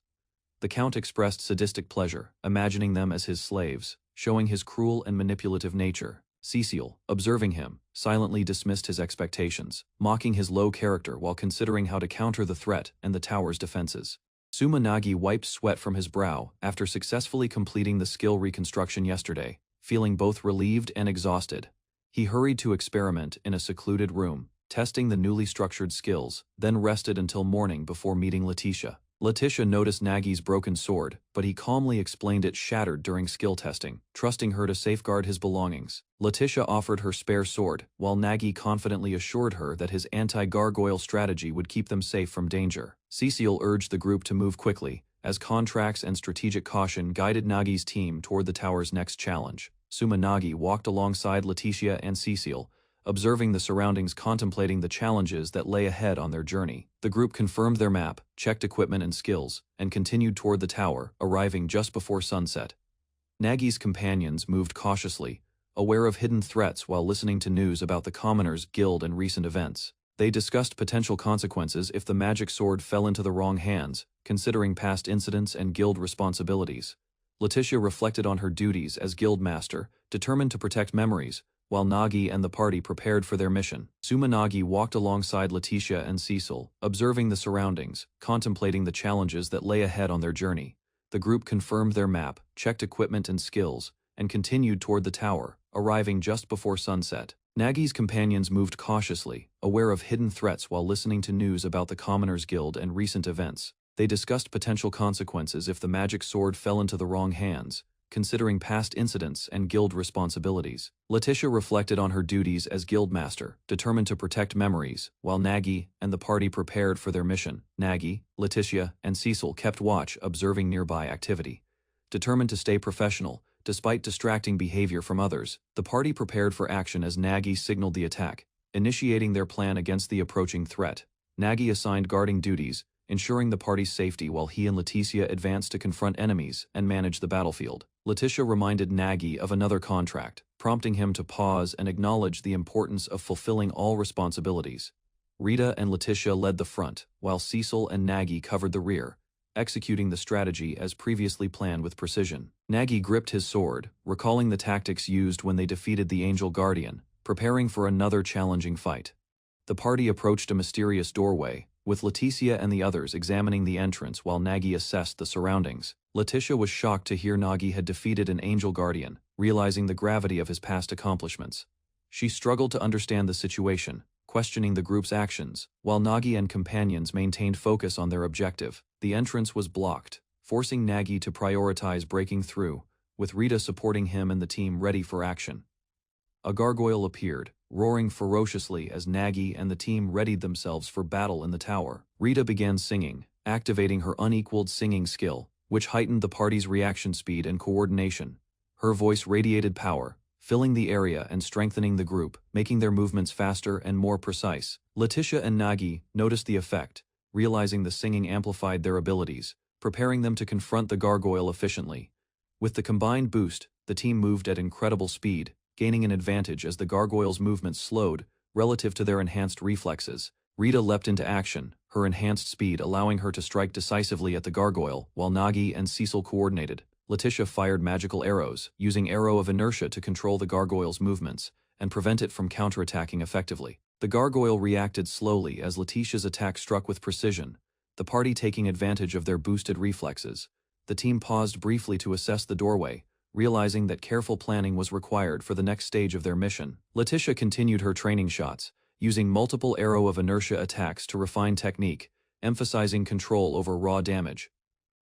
The Count expressed sadistic pleasure, imagining them as his slaves, showing his cruel and manipulative nature. Cecile, observing him, silently dismissed his expectations, mocking his low character while considering how to counter the threat and the tower's defenses. Sumanagi wiped sweat from his brow after successfully completing the skill reconstruction yesterday, feeling both relieved and exhausted. He hurried to experiment in a secluded room, testing the newly structured skills, then rested until morning before meeting Letitia. Letitia noticed Nagi's broken sword, but he calmly explained it shattered during skill testing, trusting her to safeguard his belongings. Letitia offered her spare sword, while Nagi confidently assured her that his anti-gargoyle strategy would keep them safe from danger. Cecile urged the group to move quickly, as contracts and strategic caution guided Nagi's team toward the tower's next challenge. Sumanagi walked alongside Letitia and Cecile, observing the surroundings, contemplating the challenges that lay ahead on their journey. The group confirmed their map, checked equipment and skills, and continued toward the tower, arriving just before sunset. Nagi's companions moved cautiously, aware of hidden threats while listening to news about the Commoners Guild and recent events. They discussed potential consequences if the magic sword fell into the wrong hands, considering past incidents and guild responsibilities. Letitia reflected on her duties as guild master, determined to protect memories, while Nagi and the party prepared for their mission. Sumanagi walked alongside Letitia and Cecile, observing the surroundings, contemplating the challenges that lay ahead on their journey. The group confirmed their map, checked equipment and skills, and continued toward the tower, arriving just before sunset. Nagi's companions moved cautiously, aware of hidden threats while listening to news about the Commoners Guild and recent events. They discussed potential consequences if the magic sword fell into the wrong hands, considering past incidents and guild responsibilities. Letitia reflected on her duties as guildmaster, determined to protect memories, while Nagi and the party prepared for their mission. Nagi, Letitia, and Cecile kept watch, observing nearby activity. Determined to stay professional, despite distracting behavior from others, the party prepared for action as Nagi signaled the attack, initiating their plan against the approaching threat. Nagi assigned guarding duties, ensuring the party's safety while he and Letitia advanced to confront enemies and manage the battlefield. Letitia reminded Nagi of another contract, prompting him to pause and acknowledge the importance of fulfilling all responsibilities. Rita and Letitia led the front, while Cecile and Nagi covered the rear, executing the strategy as previously planned with precision. Nagi gripped his sword, recalling the tactics used when they defeated the Angel Guardian, preparing for another challenging fight. The party approached a mysterious doorway, with Letitia and the others examining the entrance while Nagi assessed the surroundings. Letitia was shocked to hear Nagi had defeated an Angel Guardian, realizing the gravity of his past accomplishments. She struggled to understand the situation, questioning the group's actions, while Nagi and companions maintained focus on their objective. The entrance was blocked, forcing Nagi to prioritize breaking through, with Rita supporting him and the team ready for action. A gargoyle appeared, roaring ferociously as Nagi and the team readied themselves for battle in the tower. Rita began singing, activating her unequaled singing skill, which heightened the party's reaction speed and coordination. Her voice radiated power, filling the area and strengthening the group, making their movements faster and more precise. Letitia and Nagi noticed the effect, realizing the singing amplified their abilities, preparing them to confront the gargoyle efficiently. With the combined boost, the team moved at incredible speed, gaining an advantage as the gargoyle's movements slowed relative to their enhanced reflexes. Rita leapt into action, her enhanced speed allowing her to strike decisively at the gargoyle, while Nagi and Cecile coordinated. Letitia fired magical arrows, using Arrow of Inertia to control the gargoyle's movements and prevent it from counterattacking effectively. The gargoyle reacted slowly as Letitia's attack struck with precision, the party taking advantage of their boosted reflexes. The team paused briefly to assess the doorway, realizing that careful planning was required for the next stage of their mission. Letitia continued her training shots, using multiple Arrow of Inertia attacks to refine technique, emphasizing control over raw damage.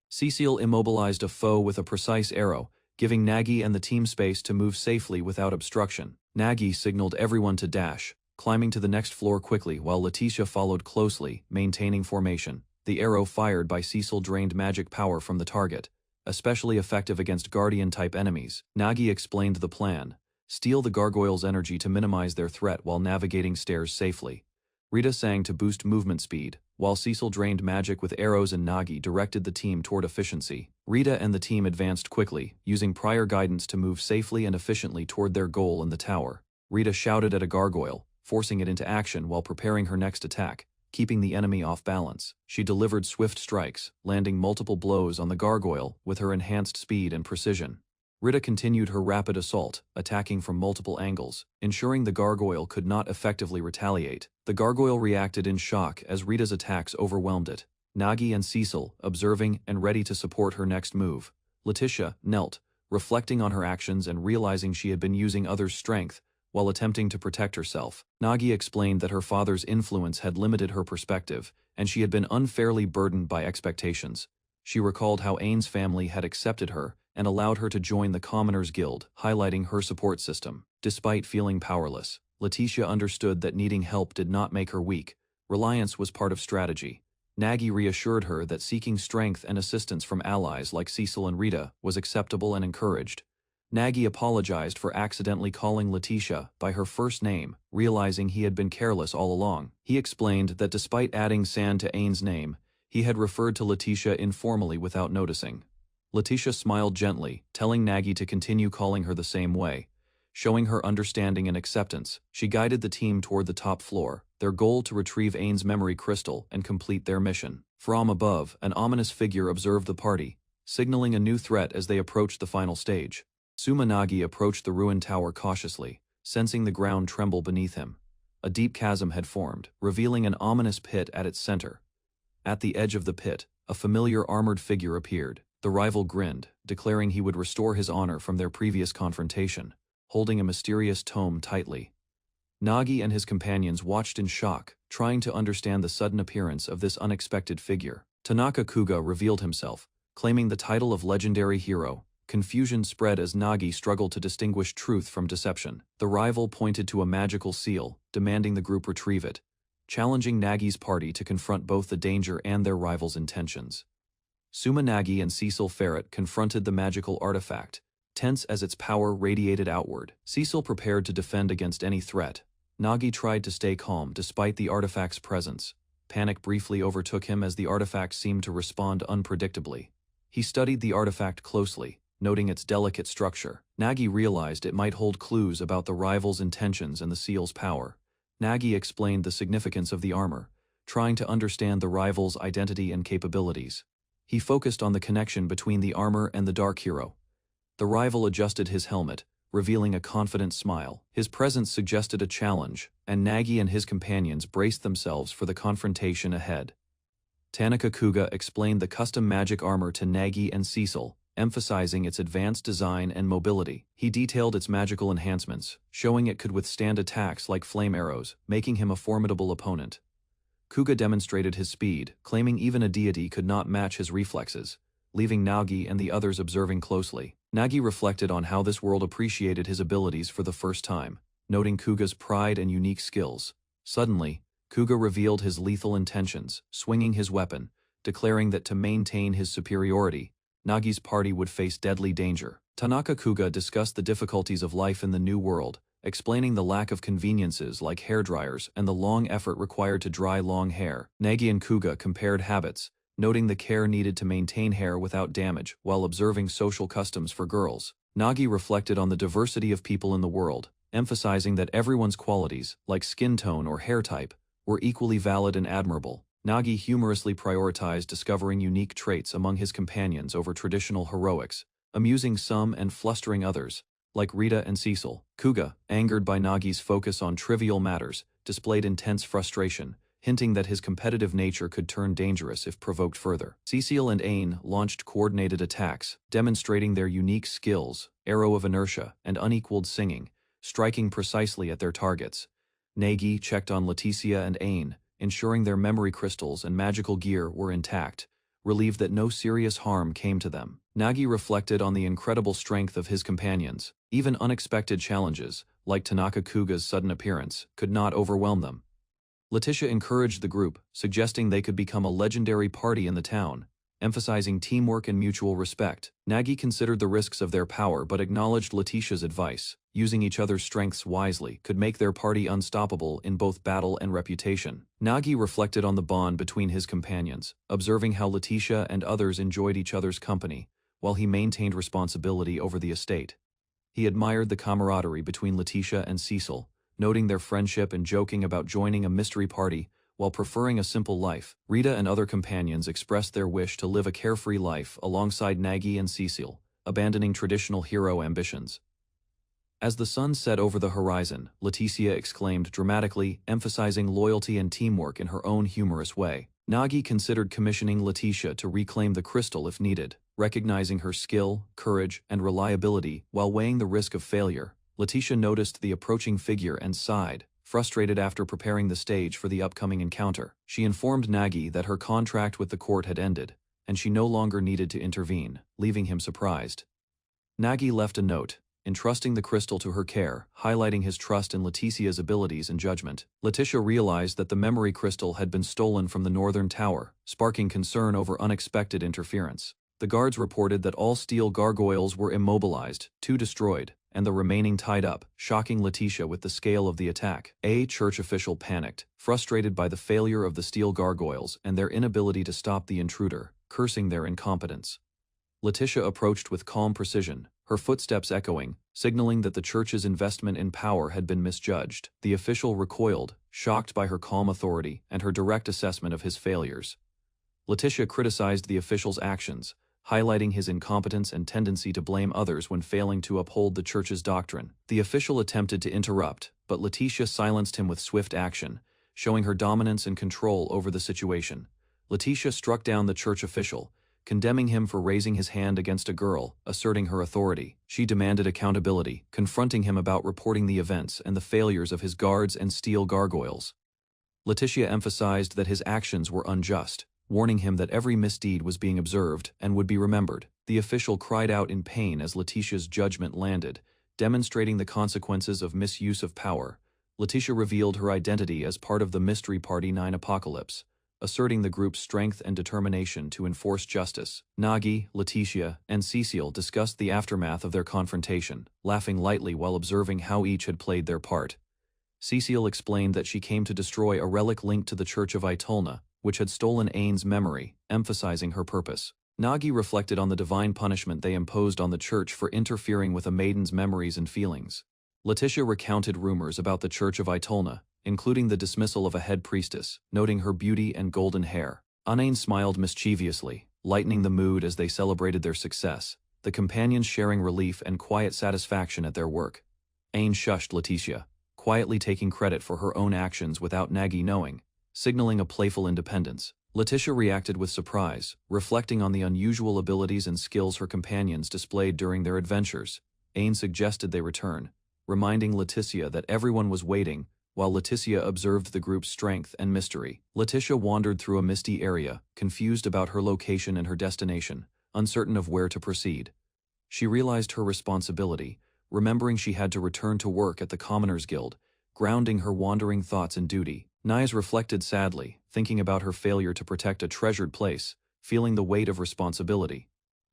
Cecile immobilized a foe with a precise arrow, giving Nagi and the team space to move safely without obstruction. Nagi signaled everyone to dash, climbing to the next floor quickly while Letitia followed closely, maintaining formation. The arrow fired by Cecile drained magic power from the target, especially effective against Guardian-type enemies. Nagi explained the plan: steal the gargoyle's energy to minimize their threat while navigating stairs safely. Rita sang to boost movement speed, while Cecil drained magic with arrows and Nagi directed the team toward efficiency. Rita and the team advanced quickly, using prior guidance to move safely and efficiently toward their goal in the tower. Rita shouted at a gargoyle, forcing it into action while preparing her next attack, keeping the enemy off balance. She delivered swift strikes, landing multiple blows on the gargoyle with her enhanced speed and precision. Rita continued her rapid assault, attacking from multiple angles, ensuring the gargoyle could not effectively retaliate. The gargoyle reacted in shock as Rita's attacks overwhelmed it. Nagi and Cecil, observing and ready to support her next move. Letitia knelt, reflecting on her actions and realizing she had been using others' strength while attempting to protect herself. Nagi explained that her father's influence had limited her perspective, and she had been unfairly burdened by expectations. She recalled how Ain's family had accepted her and allowed her to join the Commoners Guild, highlighting her support system. Despite feeling powerless, Letitia understood that needing help did not make her weak. Reliance was part of strategy. Nagi reassured her that seeking strength and assistance from allies like Cecil and Rita was acceptable and encouraged. Nagi apologized for accidentally calling Letitia by her first name, realizing he had been careless all along. He explained that despite adding San to Ain's name, he had referred to Letitia informally without noticing. Letitia smiled gently, telling Nagi to continue calling her the same way. Showing her understanding and acceptance, she guided the team toward the top floor, their goal to retrieve Ain's memory crystal and complete their mission. From above, an ominous figure observed the party, signaling a new threat as they approached the final stage. Sumanagi approached the ruined tower cautiously, sensing the ground tremble beneath him. A deep chasm had formed, revealing an ominous pit at its center. At the edge of the pit, a familiar armored figure appeared. The rival grinned, declaring he would restore his honor from their previous confrontation, holding a mysterious tome tightly. Nagi and his companions watched in shock, trying to understand the sudden appearance of this unexpected figure. Tanaka Kuga revealed himself, claiming the title of legendary hero. Confusion spread as Nagi struggled to distinguish truth from deception. The rival pointed to a magical seal, demanding the group retrieve it, challenging Nagi's party to confront both the danger and their rival's intentions. Sumanagi and Cecil Ferret confronted the magical artifact, tense as its power radiated outward. Cecil prepared to defend against any threat. Nagi tried to stay calm despite the artifact's presence. Panic briefly overtook him as the artifact seemed to respond unpredictably. He studied the artifact closely, noting its delicate structure. Nagi realized it might hold clues about the rival's intentions and the seal's power. Nagi explained the significance of the armor, trying to understand the rival's identity and capabilities. He focused on the connection between the armor and the Dark Hero. The rival adjusted his helmet, revealing a confident smile. His presence suggested a challenge, and Nagi and his companions braced themselves for the confrontation ahead. Tanaka Kuga explained the custom magic armor to Nagi and Cecil, emphasizing its advanced design and mobility. He detailed its magical enhancements, showing it could withstand attacks like flame arrows, making him a formidable opponent. Kuga demonstrated his speed, claiming even a deity could not match his reflexes, leaving Nagi and the others observing closely. Nagi reflected on how this world appreciated his abilities for the first time, noting Kuga's pride and unique skills. Suddenly, Kuga revealed his lethal intentions, swinging his weapon, declaring that to maintain his superiority, Nagi's party would face deadly danger. Tanaka Kuga discussed the difficulties of life in the new world, explaining the lack of conveniences like hairdryers and the long effort required to dry long hair. Nagi and Kuga compared habits, noting the care needed to maintain hair without damage while observing social customs for girls. Nagi reflected on the diversity of people in the world, emphasizing that everyone's qualities, like skin tone or hair type, were equally valid and admirable. Nagi humorously prioritized discovering unique traits among his companions over traditional heroics, amusing some and flustering others, like Rita and Cecil. Kuga, angered by Nagi's focus on trivial matters, displayed intense frustration, hinting that his competitive nature could turn dangerous if provoked further. Cecil and Ain launched coordinated attacks, demonstrating their unique skills, arrow of inertia, and unequaled singing, striking precisely at their targets. Nagi checked on Leticia and Ain, ensuring their memory crystals and magical gear were intact, relieved that no serious harm came to them. Nagi reflected on the incredible strength of his companions. Even unexpected challenges, like Tanaka Kuga's sudden appearance, could not overwhelm them. Letitia encouraged the group, suggesting they could become a legendary party in the town, emphasizing teamwork and mutual respect. Nagi considered the risks of their power but acknowledged Letitia's advice. using each other's strengths wisely, could make their party unstoppable in both battle and reputation. Nagi reflected on the bond between his companions, observing how Letitia and others enjoyed each other's company, while he maintained responsibility over the estate. He admired the camaraderie between Letitia and Cecil, noting their friendship and joking about joining a mystery party while preferring a simple life. Rita and other companions expressed their wish to live a carefree life alongside Nagi and Cecil, abandoning traditional hero ambitions. As the sun set over the horizon, Letitia exclaimed dramatically, emphasizing loyalty and teamwork in her own humorous way. Nagi considered commissioning Letitia to reclaim the crystal if needed, recognizing her skill, courage, and reliability while weighing the risk of failure. Letitia noticed the approaching figure and sighed, frustrated after preparing the stage for the upcoming encounter. She informed Nagi that her contract with the court had ended, and she no longer needed to intervene, leaving him surprised. Nagi left a note, entrusting the crystal to her care, highlighting his trust in Letitia's abilities and judgment. Letitia realized that the memory crystal had been stolen from the northern tower, sparking concern over unexpected interference. The guards reported that all steel gargoyles were immobilized, 2 destroyed, and the remaining tied up, shocking Letitia with the scale of the attack. A church official panicked, frustrated by the failure of the steel gargoyles and their inability to stop the intruder, cursing their incompetence. Letitia approached with calm precision, her footsteps echoing, signaling that the church's investment in power had been misjudged. The official recoiled, shocked by her calm authority and her direct assessment of his failures. Letitia criticized the official's actions, highlighting his incompetence and tendency to blame others when failing to uphold the church's doctrine. The official attempted to interrupt, but Letitia silenced him with swift action, showing her dominance and control over the situation. Letitia struck down the church official, condemning him for raising his hand against a girl, asserting her authority. She demanded accountability, confronting him about reporting the events and the failures of his guards and steel gargoyles. Letitia emphasized that his actions were unjust, warning him that every misdeed was being observed and would be remembered. The official cried out in pain as Letitia's judgment landed, demonstrating the consequences of misuse of power. Letitia revealed her identity as part of the Mystery Party 9 Apocalypse, asserting the group's strength and determination to enforce justice. Nagi, Letitia, and Cecil discussed the aftermath of their confrontation, laughing lightly while observing how each had played their part. Cecil explained that she came to destroy a relic linked to the Church of Itolna, which had stolen Ain's memory, emphasizing her purpose. Nagi reflected on the divine punishment they imposed on the church for interfering with a maiden's memories and feelings. Letitia recounted rumors about the Church of Itolna, including the dismissal of a head priestess, noting her beauty and golden hair. Ain smiled mischievously, lightening the mood as they celebrated their success, the companions sharing relief and quiet satisfaction at their work. Ain shushed Letitia, quietly taking credit for her own actions without Nagi knowing, signaling a playful independence. Letitia reacted with surprise, reflecting on the unusual abilities and skills her companions displayed during their adventures. Ain suggested they return, reminding Letitia that everyone was waiting, while Letitia observed the group's strength and mystery. Letitia wandered through a misty area, confused about her location and her destination, uncertain of where to proceed. She realized her responsibility, remembering she had to return to work at the Commoners Guild, grounding her wandering thoughts in duty. Nyes reflected sadly, thinking about her failure to protect a treasured place, feeling the weight of responsibility.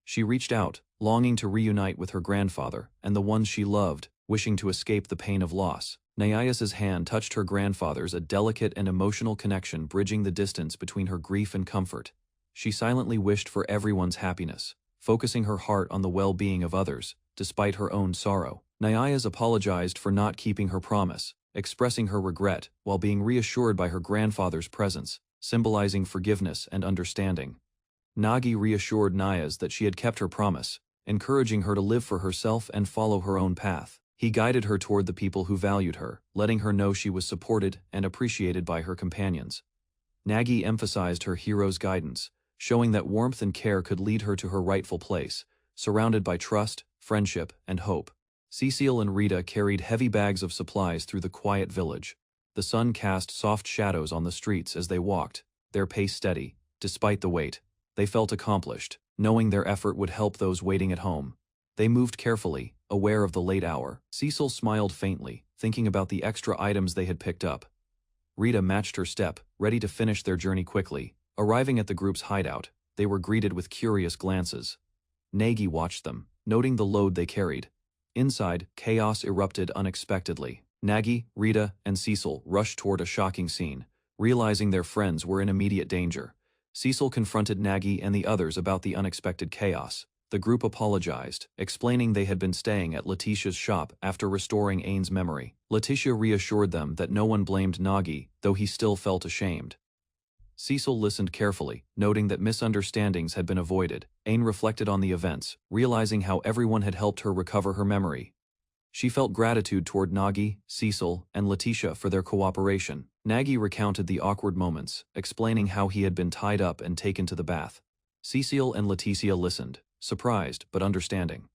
She reached out, longing to reunite with her grandfather and the ones she loved, wishing to escape the pain of loss. Nyas's hand touched her grandfather's, a delicate and emotional connection bridging the distance between her grief and comfort. She silently wished for everyone's happiness, focusing her heart on the well-being of others, despite her own sorrow. Nyas apologized for not keeping her promise, expressing her regret while being reassured by her grandfather's presence, symbolizing forgiveness and understanding. Nagi reassured Nyas that she had kept her promise, encouraging her to live for herself and follow her own path. He guided her toward the people who valued her, letting her know she was supported and appreciated by her companions. Nagi emphasized her hero's guidance, showing that warmth and care could lead her to her rightful place, surrounded by trust, friendship, and hope. Cecil and Rita carried heavy bags of supplies through the quiet village. The sun cast soft shadows on the streets as they walked, their pace steady. Despite the weight, they felt accomplished, knowing their effort would help those waiting at home. They moved carefully, aware of the late hour. Cecil smiled faintly, thinking about the extra items they had picked up. Rita matched her step, ready to finish their journey quickly. Arriving at the group's hideout, they were greeted with curious glances. Nagi watched them, noting the load they carried. Inside, chaos erupted unexpectedly. Nagi, Rita, and Cecil rushed toward a shocking scene, realizing their friends were in immediate danger. Cecil confronted Nagi and the others about the unexpected chaos. The group apologized, explaining they had been staying at Letitia's shop after restoring Ain's memory. Letitia reassured them that no one blamed Nagi, though he still felt ashamed. Cecil listened carefully, noting that misunderstandings had been avoided. Ain reflected on the events, realizing how everyone had helped her recover her memory. She felt gratitude toward Nagi, Cecil, and Letitia for their cooperation. Nagi recounted the awkward moments, explaining how he had been tied up and taken to the bath. Cecil and Letitia listened, surprised but understanding.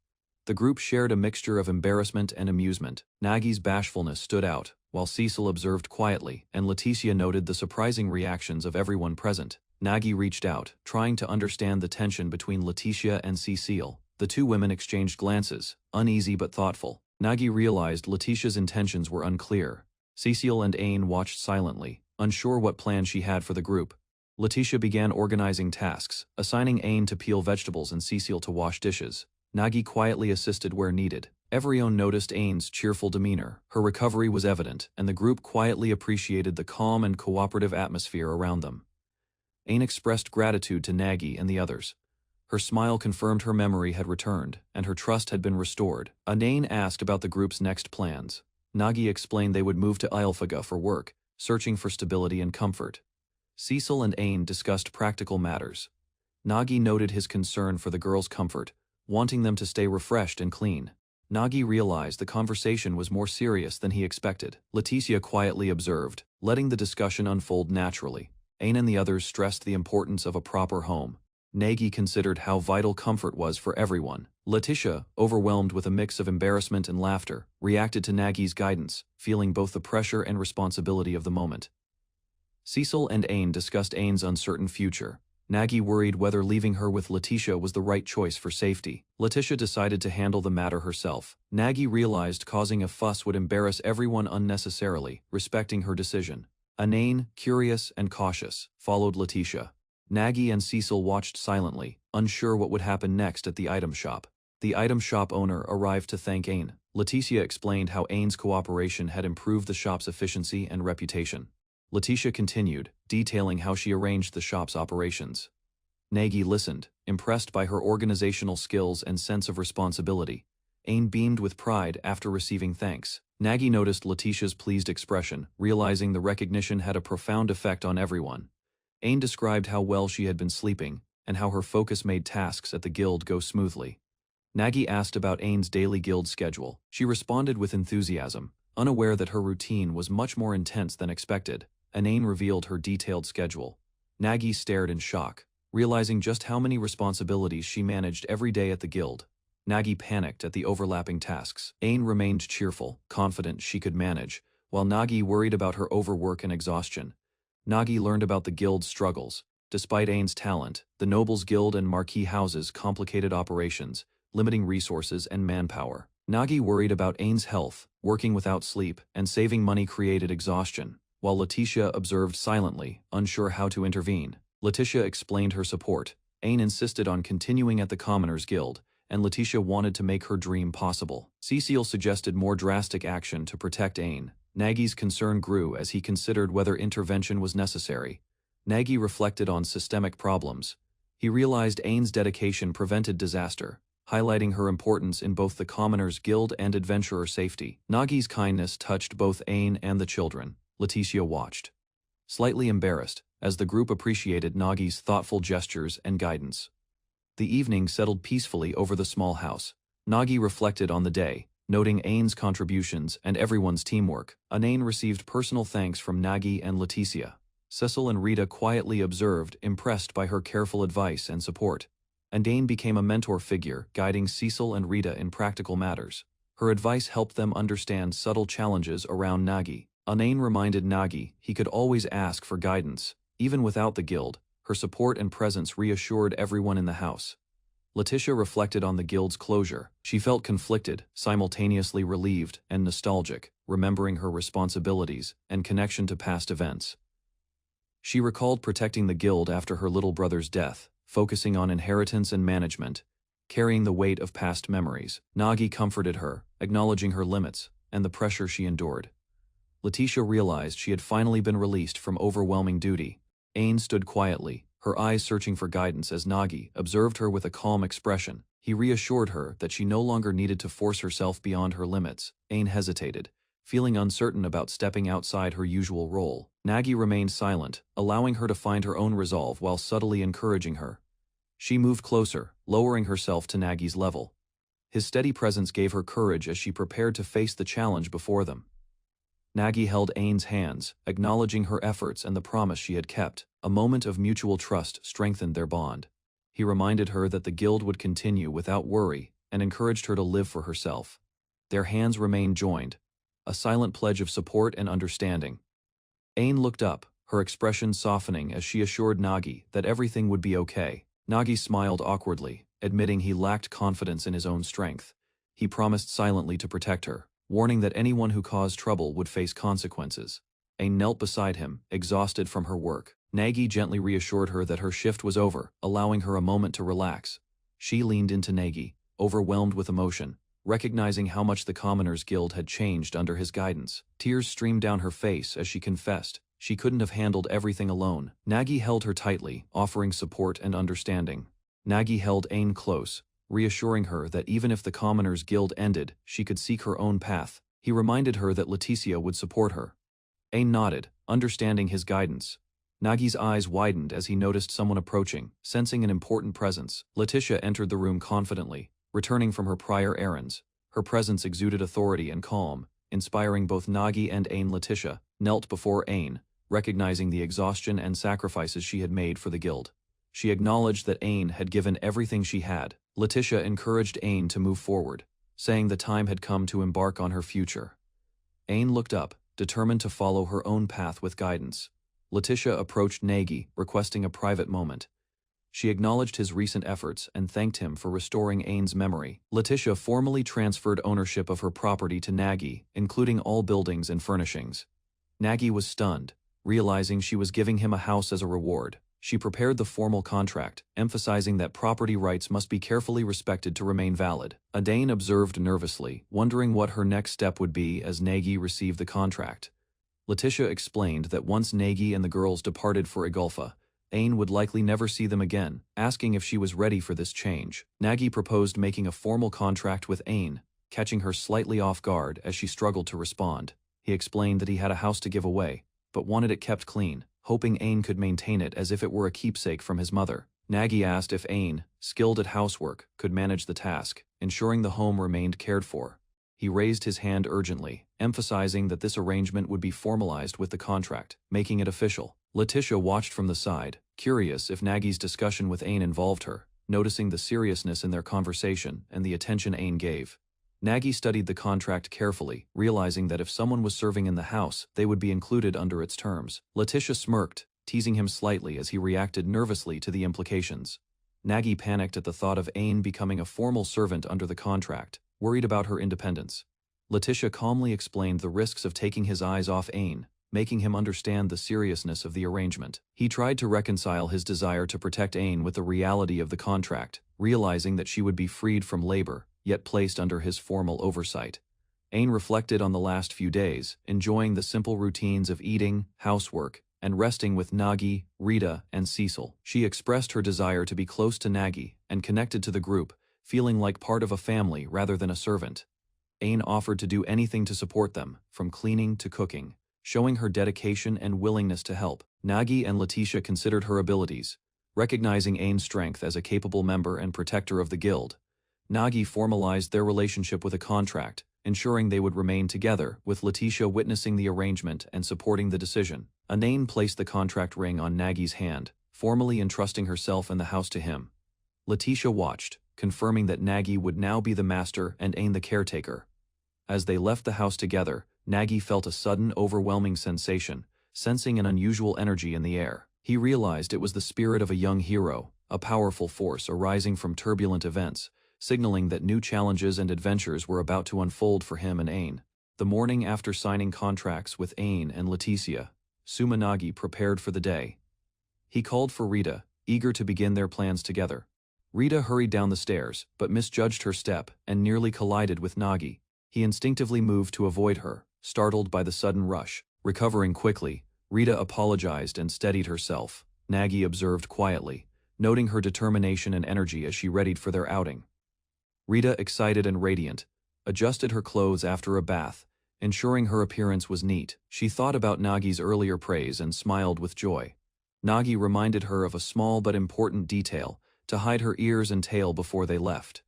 The group shared a mixture of embarrassment and amusement. Nagi's bashfulness stood out, while Cecil observed quietly, and Letitia noted the surprising reactions of everyone present. Nagi reached out, trying to understand the tension between Letitia and Cecile. The two women exchanged glances, uneasy but thoughtful. Nagi realized Letitia's intentions were unclear. Cecile and Ain watched silently, unsure what plan she had for the group. Letitia began organizing tasks, assigning Ain to peel vegetables and Cecile to wash dishes. Nagi quietly assisted where needed. Everyone noticed Ain's cheerful demeanor. Her recovery was evident, and the group quietly appreciated the calm and cooperative atmosphere around them. Ain expressed gratitude to Nagi and the others. Her smile confirmed her memory had returned, and her trust had been restored. Ain asked about the group's next plans. Nagi explained they would move to Ilfaga for work, searching for stability and comfort. Cecil and Ain discussed practical matters. Nagi noted his concern for the girls' comfort, wanting them to stay refreshed and clean. Nagi realized the conversation was more serious than he expected. Letitia quietly observed, letting the discussion unfold naturally. Ain and the others stressed the importance of a proper home. Nagi considered how vital comfort was for everyone. Letitia, overwhelmed with a mix of embarrassment and laughter, reacted to Nagi's guidance, feeling both the pressure and responsibility of the moment. Cecil and Ain discussed Ain's uncertain future. Nagi worried whether leaving her with Letitia was the right choice for safety. Letitia decided to handle the matter herself. Nagi realized causing a fuss would embarrass everyone unnecessarily, respecting her decision. Ain, curious and cautious, followed Letitia. Nagi and Cecil watched silently, unsure what would happen next at the item shop. The item shop owner arrived to thank Ain. Letitia explained how Ain's cooperation had improved the shop's efficiency and reputation. Letitia continued, detailing how she arranged the shop's operations. Nagi listened, impressed by her organizational skills and sense of responsibility. Ain beamed with pride after receiving thanks. Nagi noticed Letitia's pleased expression, realizing the recognition had a profound effect on everyone. Ain described how well she had been sleeping, and how her focus made tasks at the guild go smoothly. Nagi asked about Ain's daily guild schedule. She responded with enthusiasm, unaware that her routine was much more intense than expected. Ain revealed her detailed schedule. Nagi stared in shock, realizing just how many responsibilities she managed every day at the guild. Nagi panicked at the overlapping tasks. Ain remained cheerful, confident she could manage, while Nagi worried about her overwork and exhaustion. Nagi learned about the guild's struggles. Despite Ain's talent, the Nobles Guild and Marquee houses complicated operations, limiting resources and manpower. Nagi worried about Ain's health, working without sleep, and saving money created exhaustion, while Letitia observed silently, unsure how to intervene. Letitia explained her support. Ain insisted on continuing at the Commoners Guild, and Letitia wanted to make her dream possible. Cecile suggested more drastic action to protect Ain. Nagi's concern grew as he considered whether intervention was necessary. Nagi reflected on systemic problems. He realized Ain's dedication prevented disaster, highlighting her importance in both the Commoners Guild and adventurer safety. Nagi's kindness touched both Ain and the children. Letitia watched, slightly embarrassed, as the group appreciated Nagi's thoughtful gestures and guidance. The evening settled peacefully over the small house. Nagi reflected on the day, noting Ain's contributions and everyone's teamwork. Ain received personal thanks from Nagi and Letitia. Cecil and Rita quietly observed, impressed by her careful advice and support. Ain became a mentor figure, guiding Cecil and Rita in practical matters. Her advice helped them understand subtle challenges around Nagi. Ain reminded Nagi he could always ask for guidance. Even without the guild, her support and presence reassured everyone in the house. Letitia reflected on the guild's closure. She felt conflicted, simultaneously relieved and nostalgic, remembering her responsibilities and connection to past events. She recalled protecting the guild after her little brother's death, focusing on inheritance and management. carrying the weight of past memories. Nagi comforted her, acknowledging her limits and the pressure she endured. Letitia realized she had finally been released from overwhelming duty. Ain stood quietly, her eyes searching for guidance as Nagi observed her with a calm expression. He reassured her that she no longer needed to force herself beyond her limits. Ain hesitated, feeling uncertain about stepping outside her usual role. Nagi remained silent, allowing her to find her own resolve while subtly encouraging her. She moved closer, lowering herself to Nagi's level. His steady presence gave her courage as she prepared to face the challenge before them. Nagi held Ain's hands, acknowledging her efforts and the promise she had kept. A moment of mutual trust strengthened their bond. He reminded her that the guild would continue without worry and encouraged her to live for herself. Their hands remained joined, a silent pledge of support and understanding. Ain looked up, her expression softening as she assured Nagi that everything would be okay. Nagi smiled awkwardly, admitting he lacked confidence in his own strength. He promised silently to protect her, warning that anyone who caused trouble would face consequences. Ain knelt beside him, exhausted from her work. Nagi gently reassured her that her shift was over, allowing her a moment to relax. She leaned into Nagi, overwhelmed with emotion, recognizing how much the Commoners Guild had changed under his guidance. Tears streamed down her face as she confessed she couldn't have handled everything alone. Nagi held her tightly, offering support and understanding. Nagi held Ain close, reassuring her that even if the Commoners Guild ended, she could seek her own path. He reminded her that Letitia would support her. Ain nodded, understanding his guidance. Nagi's eyes widened as he noticed someone approaching, sensing an important presence. Letitia entered the room confidently, returning from her prior errands. Her presence exuded authority and calm, inspiring both Nagi and Ain. Letitia knelt before Ain, recognizing the exhaustion and sacrifices she had made for the guild. She acknowledged that Ain had given everything she had. Letitia encouraged Ain to move forward, saying the time had come to embark on her future. Ain looked up, determined to follow her own path with guidance. Letitia approached Nagi, requesting a private moment. She acknowledged his recent efforts and thanked him for restoring Ain's memory. Letitia formally transferred ownership of her property to Nagi, including all buildings and furnishings. Nagi was stunned, realizing she was giving him a house as a reward. She prepared the formal contract, emphasizing that property rights must be carefully respected to remain valid. Adain observed nervously, wondering what her next step would be as Nagi received the contract. Letitia explained that once Nagi and the girls departed for Igulfa, Ain would likely never see them again, asking if she was ready for this change. Nagi proposed making a formal contract with Ain, catching her slightly off guard as she struggled to respond. He explained that he had a house to give away, but wanted it kept clean, hoping Ain could maintain it as if it were a keepsake from his mother. Nagi asked if Ain, skilled at housework, could manage the task, ensuring the home remained cared for. He raised his hand urgently, emphasizing that this arrangement would be formalized with the contract, making it official. Letitia watched from the side, curious if Nagi's discussion with Ain involved her, noticing the seriousness in their conversation and the attention Ain gave. Nagi studied the contract carefully, realizing that if someone was serving in the house, they would be included under its terms. Letitia smirked, teasing him slightly as he reacted nervously to the implications. Nagi panicked at the thought of Ain becoming a formal servant under the contract, worried about her independence. Letitia calmly explained the risks of taking his eyes off Ain, making him understand the seriousness of the arrangement. He tried to reconcile his desire to protect Ain with the reality of the contract, realizing that she would be freed from labor, yet placed under his formal oversight. Ain reflected on the last few days, enjoying the simple routines of eating, housework, and resting with Nagi, Rita, and Cecil. She expressed her desire to be close to Nagi and connected to the group, feeling like part of a family rather than a servant. Ain offered to do anything to support them, from cleaning to cooking, showing her dedication and willingness to help. Nagi and Letitia considered her abilities, recognizing Ain's strength as a capable member and protector of the guild. Nagi formalized their relationship with a contract, ensuring they would remain together, with Letitia witnessing the arrangement and supporting the decision. Anain placed the contract ring on Nagi's hand, formally entrusting herself and the house to him. Letitia watched, confirming that Nagi would now be the master and Ain the caretaker. As they left the house together, Nagi felt a sudden, overwhelming sensation, sensing an unusual energy in the air. He realized it was the spirit of a young hero, a powerful force arising from turbulent events, signaling that new challenges and adventures were about to unfold for him and Ain. The morning after signing contracts with Ain and Letitia, Sumanagi prepared for the day. He called for Rita, eager to begin their plans together. Rita hurried down the stairs, but misjudged her step and nearly collided with Nagi. He instinctively moved to avoid her, startled by the sudden rush. Recovering quickly, Rita apologized and steadied herself. Nagi observed quietly, noting her determination and energy as she readied for their outing. Rita, excited and radiant, adjusted her clothes after a bath, ensuring her appearance was neat. She thought about Nagi's earlier praise and smiled with joy. Nagi reminded her of a small but important detail, to hide her ears and tail before they left.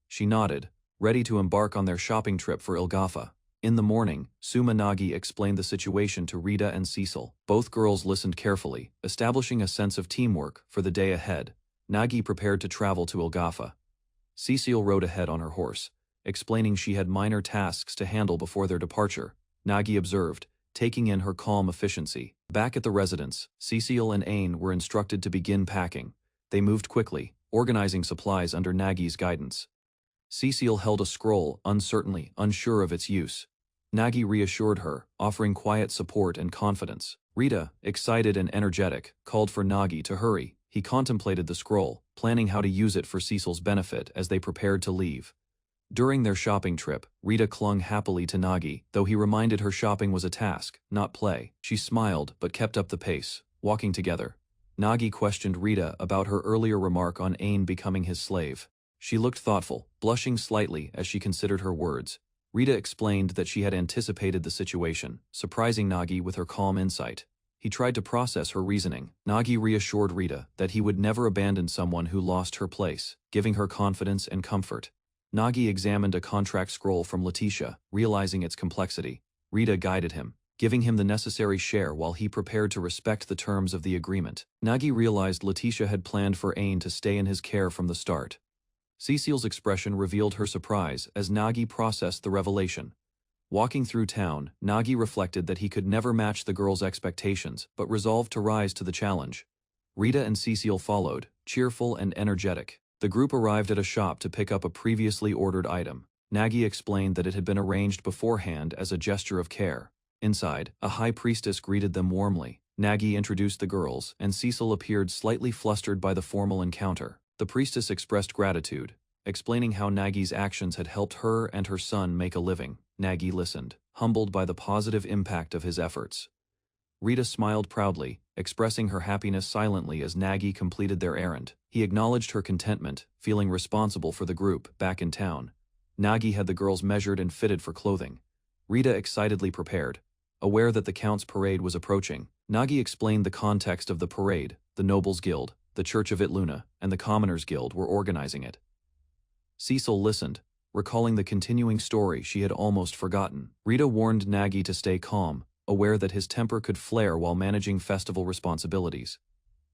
She nodded, ready to embark on their shopping trip for Ilgafa. In the morning, Suma Nagi explained the situation to Rita and Cecil. Both girls listened carefully, establishing a sense of teamwork for the day ahead. Nagi prepared to travel to Ilgafa. Cecil rode ahead on her horse, explaining she had minor tasks to handle before their departure. Nagi observed, taking in her calm efficiency. Back at the residence, Cecil and Ain were instructed to begin packing. They moved quickly, organizing supplies under Nagi's guidance. Cecil held a scroll, uncertainly, unsure of its use. Nagi reassured her, offering quiet support and confidence. Rita, excited and energetic, called for Nagi to hurry. He contemplated the scroll, planning how to use it for Cecil's benefit as they prepared to leave. During their shopping trip, Rita clung happily to Nagi, though he reminded her shopping was a task, not play. She smiled but kept up the pace, walking together. Nagi questioned Rita about her earlier remark on Ain becoming his slave. She looked thoughtful, blushing slightly as she considered her words. Rita explained that she had anticipated the situation, surprising Nagi with her calm insight. He tried to process her reasoning. Nagi reassured Rita that he would never abandon someone who lost her place, giving her confidence and comfort. Nagi examined a contract scroll from Letitia, realizing its complexity. Rita guided him, giving him the necessary share while he prepared to respect the terms of the agreement. Nagi realized Letitia had planned for Ain to stay in his care from the start. Cecil's expression revealed her surprise as Nagi processed the revelation. Walking through town, Nagi reflected that he could never match the girl's expectations, but resolved to rise to the challenge. Rita and Cecil followed, cheerful and energetic. The group arrived at a shop to pick up a previously ordered item. Nagi explained that it had been arranged beforehand as a gesture of care. Inside, a high priestess greeted them warmly. Nagi introduced the girls, and Cecil appeared slightly flustered by the formal encounter. The priestess expressed gratitude, explaining how Nagi's actions had helped her and her son make a living. Nagi listened, humbled by the positive impact of his efforts. Rita smiled proudly, expressing her happiness silently as Nagi completed their errand. He acknowledged her contentment, feeling responsible for the group back in town. Nagi had the girls measured and fitted for clothing. Rita excitedly prepared. Aware that the Count's parade was approaching, Nagi explained the context of the parade. The Nobles Guild, the Church of Itluna, and the Commoners Guild were organizing it. Cecil listened, recalling the continuing story she had almost forgotten. Rita warned Nagi to stay calm, aware that his temper could flare while managing festival responsibilities.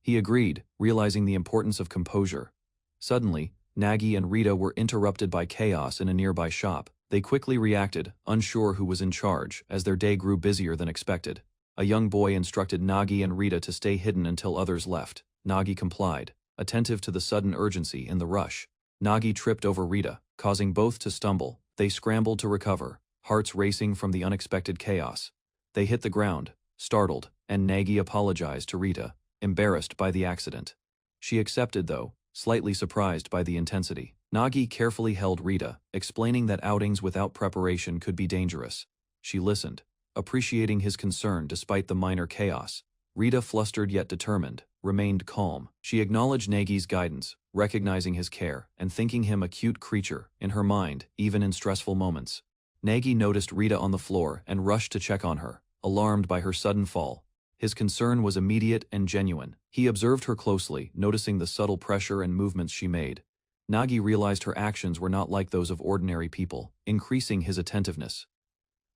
He agreed, realizing the importance of composure. Suddenly, Nagi and Rita were interrupted by chaos in a nearby shop. They quickly reacted, unsure who was in charge, as their day grew busier than expected. A young boy instructed Nagi and Rita to stay hidden until others left. Nagi complied, attentive to the sudden urgency in the rush. Nagi tripped over Rita, causing both to stumble. They scrambled to recover, hearts racing from the unexpected chaos. They hit the ground, startled, and Nagi apologized to Rita, embarrassed by the accident. She accepted though, slightly surprised by the intensity. Nagi carefully held Rita, explaining that outings without preparation could be dangerous. She listened, appreciating his concern despite the minor chaos. Rita, flustered yet determined, remained calm. She acknowledged Nagi's guidance, recognizing his care, and thinking him a cute creature, in her mind, even in stressful moments. Nagi noticed Rita on the floor and rushed to check on her, alarmed by her sudden fall. His concern was immediate and genuine. He observed her closely, noticing the subtle pressure and movements she made. Nagi realized her actions were not like those of ordinary people, increasing his attentiveness.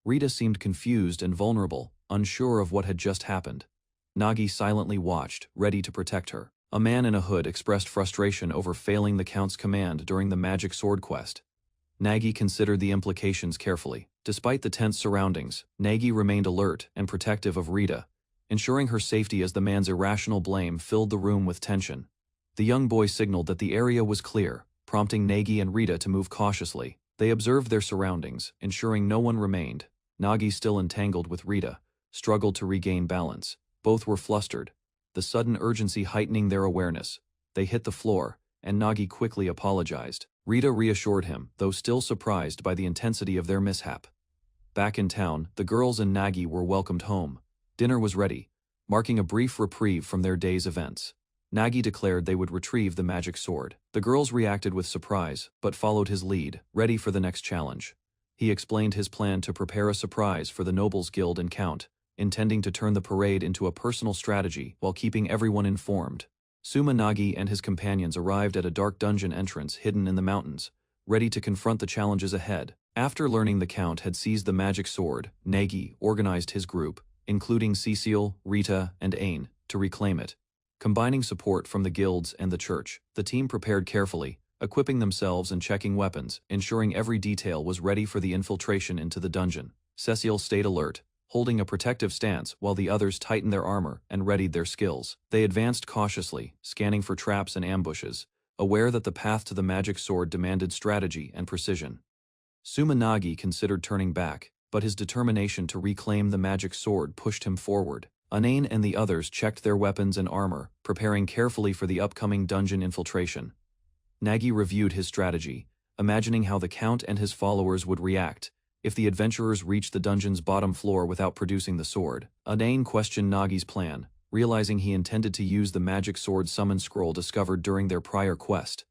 Rita seemed confused and vulnerable, unsure of what had just happened. Nagi silently watched, ready to protect her. A man in a hood expressed frustration over failing the Count's command during the magic sword quest. Nagi considered the implications carefully. Despite the tense surroundings, Nagi remained alert and protective of Rita, ensuring her safety as the man's irrational blame filled the room with tension. The young boy signaled that the area was clear, prompting Nagi and Rita to move cautiously. They observed their surroundings, ensuring no one remained. Nagi, still entangled with Rita, struggled to regain balance. Both were flustered, the sudden urgency heightening their awareness. They hit the floor, and Nagi quickly apologized. Rita reassured him, though still surprised by the intensity of their mishap. Back in town, the girls and Nagi were welcomed home. Dinner was ready, marking a brief reprieve from their day's events. Nagi declared they would retrieve the magic sword. The girls reacted with surprise, but followed his lead, ready for the next challenge. He explained his plan to prepare a surprise for the Nobles Guild and Count, intending to turn the parade into a personal strategy while keeping everyone informed. Suma Nagi and his companions arrived at a dark dungeon entrance hidden in the mountains, ready to confront the challenges ahead. After learning the Count had seized the magic sword, Nagi organized his group, including Cecile, Rita, and Ain, to reclaim it. Combining support from the guilds and the church, the team prepared carefully, equipping themselves and checking weapons, ensuring every detail was ready for the infiltration into the dungeon. Cecile stayed alert, holding a protective stance while the others tightened their armor and readied their skills. They advanced cautiously, scanning for traps and ambushes, aware that the path to the magic sword demanded strategy and precision. Suma Nagi considered turning back, but his determination to reclaim the magic sword pushed him forward. Anain and the others checked their weapons and armor, preparing carefully for the upcoming dungeon infiltration. Nagi reviewed his strategy, imagining how the Count and his followers would react if the adventurers reached the dungeon's bottom floor without producing the sword. Anain questioned Nagi's plan, realizing he intended to use the magic sword summon scroll discovered during their prior quest.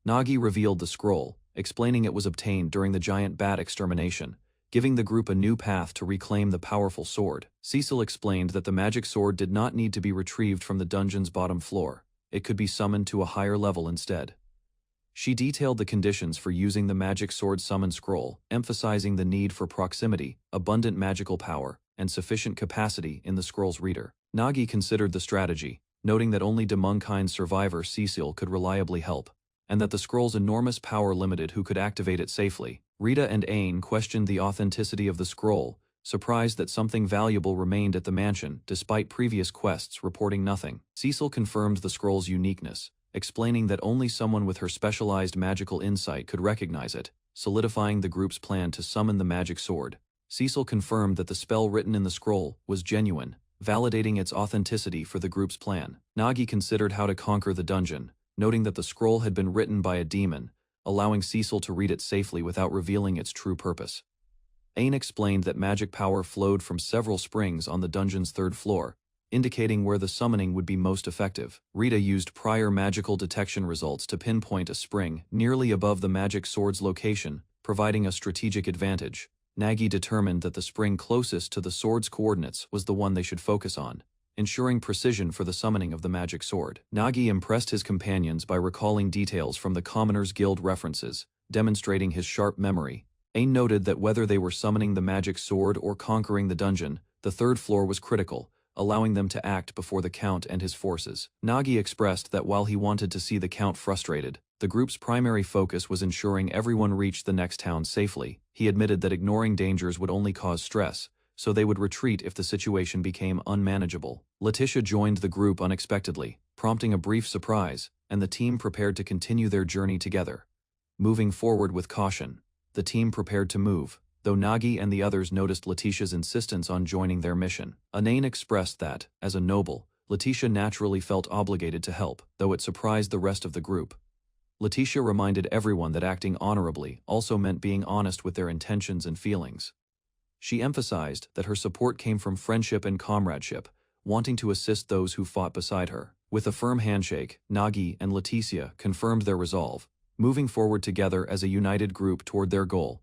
Nagi revealed the scroll, explaining it was obtained during the giant bat extermination, giving the group a new path to reclaim the powerful sword. Cecil explained that the magic sword did not need to be retrieved from the dungeon's bottom floor. It could be summoned to a higher level instead. She detailed the conditions for using the magic sword summon scroll, emphasizing the need for proximity, abundant magical power, and sufficient capacity in the scroll's reader. Nagi considered the strategy, noting that only Demonkind survivor Cecil could reliably help, and that the scroll's enormous power limited who could activate it safely. Rita and Ain questioned the authenticity of the scroll, surprised that something valuable remained at the mansion despite previous quests reporting nothing. Cecil confirmed the scroll's uniqueness, explaining that only someone with her specialized magical insight could recognize it, solidifying the group's plan to summon the magic sword. Cecil confirmed that the spell written in the scroll was genuine, validating its authenticity for the group's plan. Nagi considered how to conquer the dungeon, noting that the scroll had been written by a demon, allowing Cecil to read it safely without revealing its true purpose. Ain explained that magic power flowed from several springs on the dungeon's third floor, indicating where the summoning would be most effective. Rita used prior magical detection results to pinpoint a spring nearly above the magic sword's location, providing a strategic advantage. Nagi determined that the spring closest to the sword's coordinates was the one they should focus on, ensuring precision for the summoning of the magic sword. Nagi impressed his companions by recalling details from the Commoners Guild references, demonstrating his sharp memory. Ain noted that whether they were summoning the magic sword or conquering the dungeon, the third floor was critical, allowing them to act before the Count and his forces. Nagi expressed that while he wanted to see the Count frustrated, the group's primary focus was ensuring everyone reached the next town safely. He admitted that ignoring dangers would only cause stress, so they would retreat if the situation became unmanageable. Letitia joined the group unexpectedly, prompting a brief surprise, and the team prepared to continue their journey together. Moving forward with caution, the team prepared to move, though Nagi and the others noticed Letitia's insistence on joining their mission. Anain expressed that, as a noble, Letitia naturally felt obligated to help, though it surprised the rest of the group. Letitia reminded everyone that acting honorably also meant being honest with their intentions and feelings. She emphasized that her support came from friendship and comradeship, wanting to assist those who fought beside her. With a firm handshake, Nagi and Letitia confirmed their resolve, moving forward together as a united group toward their goal.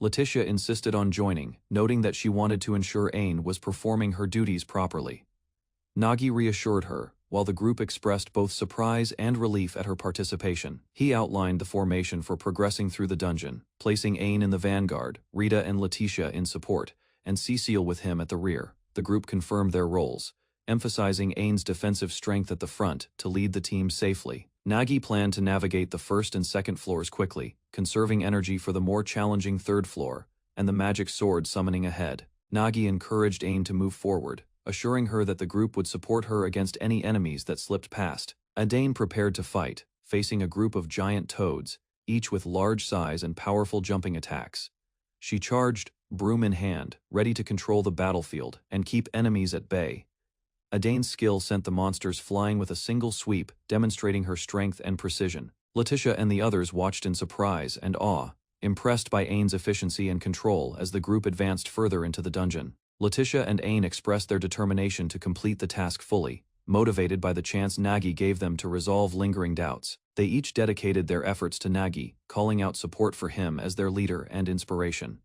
Letitia insisted on joining, noting that she wanted to ensure Ain was performing her duties properly. Nagi reassured her, while the group expressed both surprise and relief at her participation. He outlined the formation for progressing through the dungeon, placing Ain in the vanguard, Rita and Letitia in support, and Cecile with him at the rear. The group confirmed their roles, emphasizing Ain's defensive strength at the front to lead the team safely. Nagi planned to navigate the first and second floors quickly, conserving energy for the more challenging third floor, and the magic sword summoning ahead. Nagi encouraged Ain to move forward, assuring her that the group would support her against any enemies that slipped past. Adain prepared to fight, facing a group of giant toads, each with large size and powerful jumping attacks. She charged, broom in hand, ready to control the battlefield and keep enemies at bay. Adane's skill sent the monsters flying with a single sweep, demonstrating her strength and precision. Letitia and the others watched in surprise and awe, impressed by Aine's efficiency and control as the group advanced further into the dungeon. Letitia and Aine expressed their determination to complete the task fully, motivated by the chance Nagi gave them to resolve lingering doubts. They each dedicated their efforts to Nagi, calling out support for him as their leader and inspiration.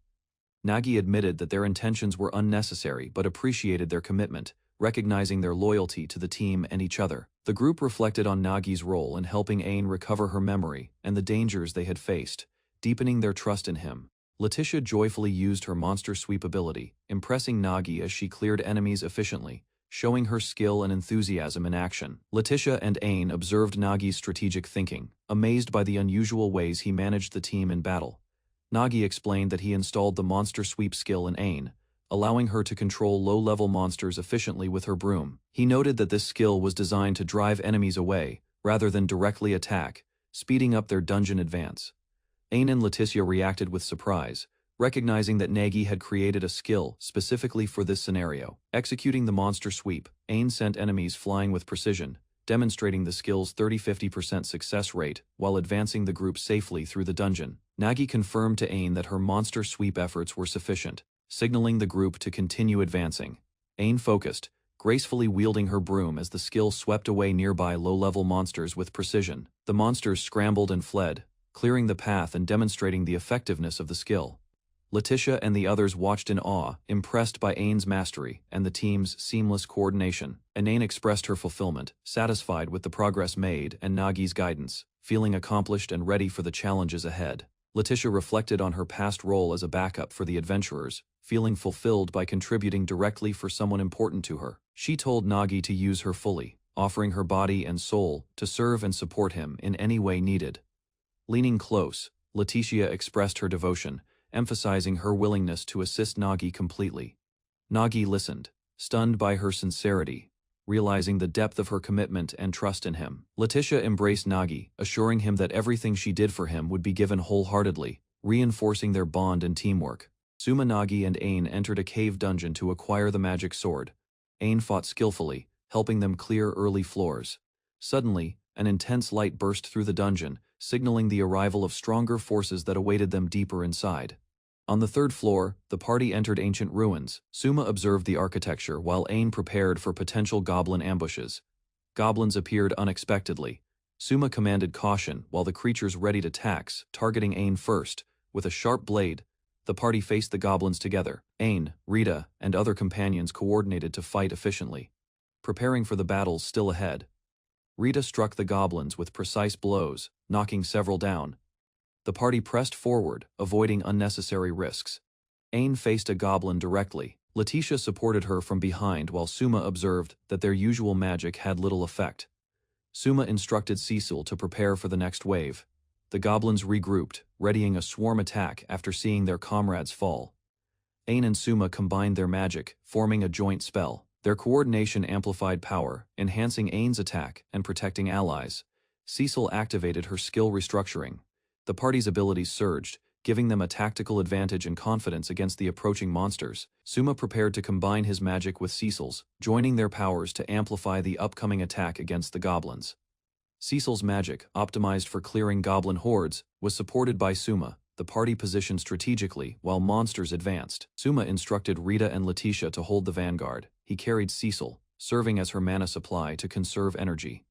Nagi admitted that their intentions were unnecessary but appreciated their commitment, recognizing their loyalty to the team and each other. The group reflected on Nagi's role in helping Aine recover her memory and the dangers they had faced, deepening their trust in him. Letitia joyfully used her monster sweep ability, impressing Nagi as she cleared enemies efficiently, showing her skill and enthusiasm in action. Letitia and Aine observed Nagi's strategic thinking, amazed by the unusual ways he managed the team in battle. Nagi explained that he installed the monster sweep skill in Aine, allowing her to control low-level monsters efficiently with her broom. He noted that this skill was designed to drive enemies away, rather than directly attack, speeding up their dungeon advance. Aine and Letitia reacted with surprise, recognizing that Nagi had created a skill specifically for this scenario. Executing the monster sweep, Aine sent enemies flying with precision, demonstrating the skill's 30–50% success rate while advancing the group safely through the dungeon. Nagi confirmed to Aine that her monster sweep efforts were sufficient, signaling the group to continue advancing. Aine focused, gracefully wielding her broom as the skill swept away nearby low-level monsters with precision. The monsters scrambled and fled, clearing the path and demonstrating the effectiveness of the skill. Letitia and the others watched in awe, impressed by Aine's mastery and the team's seamless coordination. Aine expressed her fulfillment, satisfied with the progress made and Nagi's guidance, feeling accomplished and ready for the challenges ahead. Letitia reflected on her past role as a backup for the adventurers, feeling fulfilled by contributing directly for someone important to her. She told Nagi to use her fully, offering her body and soul to serve and support him in any way needed. Leaning close, Letitia expressed her devotion, emphasizing her willingness to assist Nagi completely. Nagi listened, stunned by her sincerity, realizing the depth of her commitment and trust in him. Letitia embraced Nagi, assuring him that everything she did for him would be given wholeheartedly, reinforcing their bond and teamwork. Suma, Nagi and Aine entered a cave dungeon to acquire the magic sword. Aine fought skillfully, helping them clear early floors. Suddenly, an intense light burst through the dungeon, signaling the arrival of stronger forces that awaited them deeper inside. On the third floor, the party entered ancient ruins. Suma observed the architecture while Aine prepared for potential goblin ambushes. Goblins appeared unexpectedly. Suma commanded caution while the creatures readied attacks, targeting Aine first. With a sharp blade, the party faced the goblins together. Aine, Rita, and other companions coordinated to fight efficiently, preparing for the battles still ahead. Rita struck the goblins with precise blows, knocking several down. The party pressed forward, avoiding unnecessary risks. Aine faced a goblin directly. Letitia supported her from behind while Suma observed that their usual magic had little effect. Suma instructed Cecil to prepare for the next wave. The goblins regrouped, readying a swarm attack after seeing their comrades fall. Aine and Suma combined their magic, forming a joint spell. Their coordination amplified power, enhancing Aine's attack and protecting allies. Cecil activated her skill restructuring. The party's abilities surged, giving them a tactical advantage and confidence against the approaching monsters. Suma prepared to combine his magic with Cecil's, joining their powers to amplify the upcoming attack against the goblins. Cecil's magic, optimized for clearing goblin hordes, was supported by Suma. The party positioned strategically while monsters advanced. Suma instructed Rita and Letitia to hold the vanguard. He carried Cecil, serving as her mana supply to conserve energy.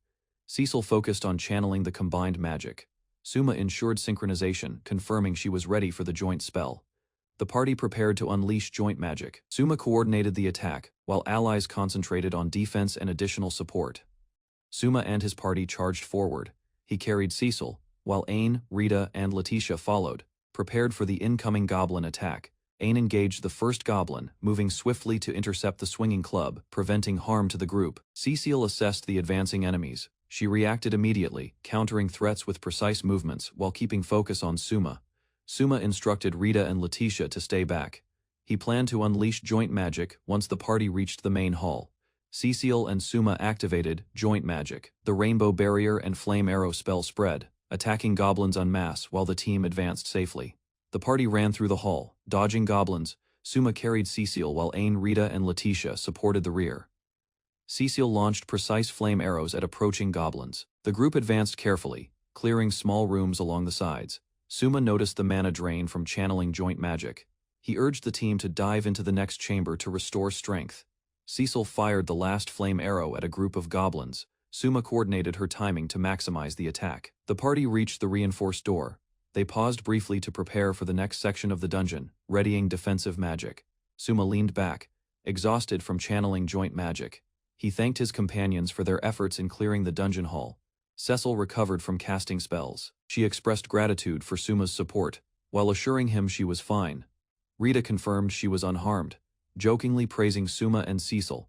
Cecil focused on channeling the combined magic. Suma ensured synchronization, confirming she was ready for the joint spell. The party prepared to unleash joint magic. Suma coordinated the attack, while allies concentrated on defense and additional support. Suma and his party charged forward. He carried Cecil, while Aine, Rita, and Letitia followed, prepared for the incoming goblin attack. Aine engaged the first goblin, moving swiftly to intercept the swinging club, preventing harm to the group. Cecil assessed the advancing enemies. She reacted immediately, countering threats with precise movements while keeping focus on Suma. Suma instructed Rita and Letitia to stay back. He planned to unleash joint magic once the party reached the main hall. Cecil and Suma activated joint magic. The rainbow barrier and flame arrow spell spread, attacking goblins en masse while the team advanced safely. The party ran through the hall, dodging goblins. Suma carried Cecil while Aine, Rita, and Letitia supported the rear. Cecile launched precise flame arrows at approaching goblins. The group advanced carefully, clearing small rooms along the sides. Suma noticed the mana drain from channeling joint magic. He urged the team to dive into the next chamber to restore strength. Cecile fired the last flame arrow at a group of goblins. Suma coordinated her timing to maximize the attack. The party reached the reinforced door. They paused briefly to prepare for the next section of the dungeon, readying defensive magic. Suma leaned back, exhausted from channeling joint magic. He thanked his companions for their efforts in clearing the dungeon hall. Cecile recovered from casting spells. She expressed gratitude for Suma's support, while assuring him she was fine. Rita confirmed she was unharmed, jokingly praising Suma and Cecile.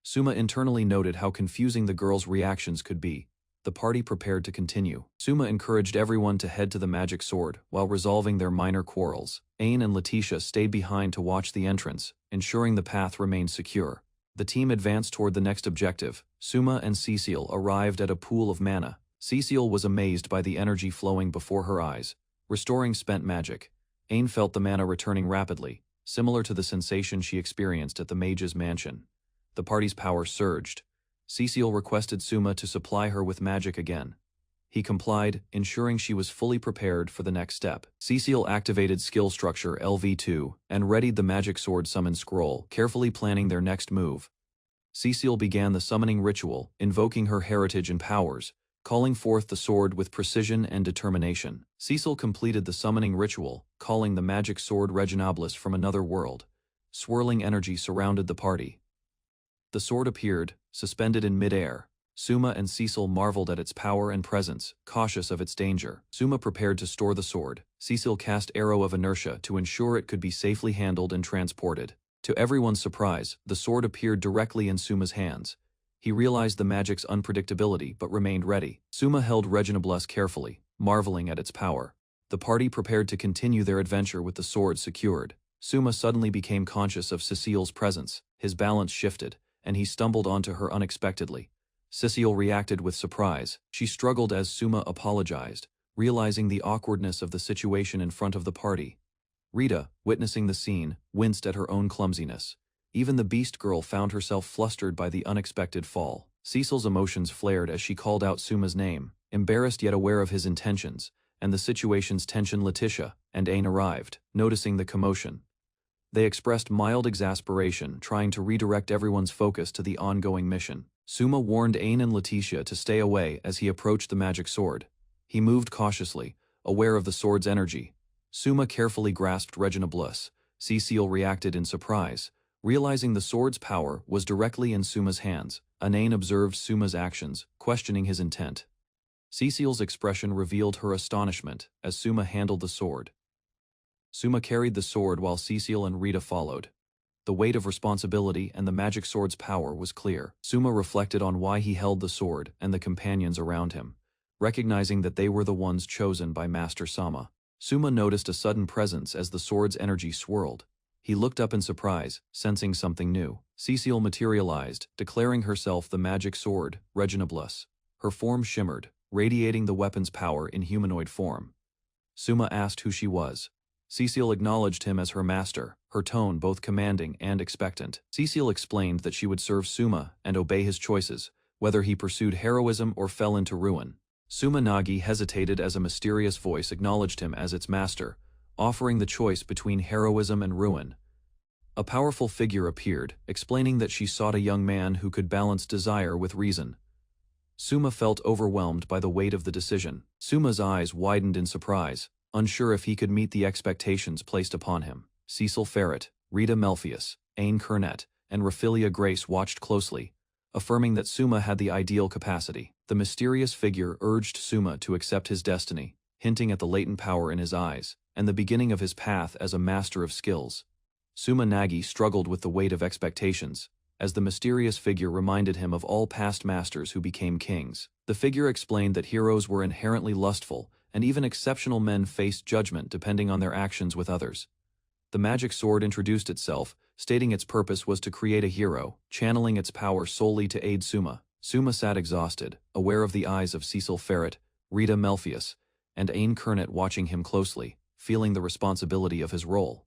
Suma internally noted how confusing the girls' reactions could be. The party prepared to continue. Suma encouraged everyone to head to the magic sword while resolving their minor quarrels. Ain and Letitia stayed behind to watch the entrance, ensuring the path remained secure. The team advanced toward the next objective. Suma and Cecile arrived at a pool of mana. Cecile was amazed by the energy flowing before her eyes, restoring spent magic. Ain felt the mana returning rapidly, similar to the sensation she experienced at the mage's mansion. The party's power surged. Cecile requested Suma to supply her with magic again. He complied, ensuring she was fully prepared for the next step. Cecile activated skill structure LV2 and readied the magic sword summon scroll, carefully planning their next move. Cecile began the summoning ritual, invoking her heritage and powers, calling forth the sword with precision and determination. Cecile completed the summoning ritual, calling the magic sword Reginables from another world. Swirling energy surrounded the party. The sword appeared, suspended in mid-air. Suma and Cecile marveled at its power and presence, cautious of its danger. Suma prepared to store the sword. Cecile cast Arrow of Inertia to ensure it could be safely handled and transported. To everyone's surprise, the sword appeared directly in Suma's hands. He realized the magic's unpredictability but remained ready. Suma held Reginables carefully, marveling at its power. The party prepared to continue their adventure with the sword secured. Suma suddenly became conscious of Cecile's presence. His balance shifted, and he stumbled onto her unexpectedly. Cecile reacted with surprise. She struggled as Suma apologized, realizing the awkwardness of the situation in front of the party. Rita, witnessing the scene, winced at her own clumsiness. Even the Beast Girl found herself flustered by the unexpected fall. Cecile's emotions flared as she called out Suma's name, embarrassed yet aware of his intentions, and the situation's tension. Letitia and Ain arrived, noticing the commotion. They expressed mild exasperation, trying to redirect everyone's focus to the ongoing mission. Suma warned Ain and Letitia to stay away as he approached the magic sword. He moved cautiously, aware of the sword's energy. Suma carefully grasped Reginables. Cecile reacted in surprise, realizing the sword's power was directly in Suma's hands. Ain observed Suma's actions, questioning his intent. Cecile's expression revealed her astonishment as Suma handled the sword. Suma carried the sword while Cecile and Rita followed. The weight of responsibility and the magic sword's power was clear. Suma reflected on why he held the sword and the companions around him, recognizing that they were the ones chosen by Master Sama. Suma noticed a sudden presence as the sword's energy swirled. He looked up in surprise, sensing something new. Cecile materialized, declaring herself the magic sword, Reginables. Her form shimmered, radiating the weapon's power in humanoid form. Suma asked who she was. Cecile acknowledged him as her master, her tone both commanding and expectant. Cecile explained that she would serve Suma and obey his choices, whether he pursued heroism or fell into ruin. Suma Nagi hesitated as a mysterious voice acknowledged him as its master, offering the choice between heroism and ruin. A powerful figure appeared, explaining that she sought a young man who could balance desire with reason. Suma felt overwhelmed by the weight of the decision. Suma's eyes widened in surprise, unsure if he could meet the expectations placed upon him. Cecil Ferret, Rita Melfius, Ain Kernet, and Raphilia Grace watched closely, affirming that Suma had the ideal capacity. The mysterious figure urged Suma to accept his destiny, hinting at the latent power in his eyes, and the beginning of his path as a master of skills. Suma Nagi struggled with the weight of expectations, as the mysterious figure reminded him of all past masters who became kings. The figure explained that heroes were inherently lustful, and even exceptional men faced judgment depending on their actions with others. The magic sword introduced itself, stating its purpose was to create a hero, channeling its power solely to aid Suma. Suma sat exhausted, aware of the eyes of Cecil Ferret, Rita Melfius, and Ain Kernet watching him closely, feeling the responsibility of his role.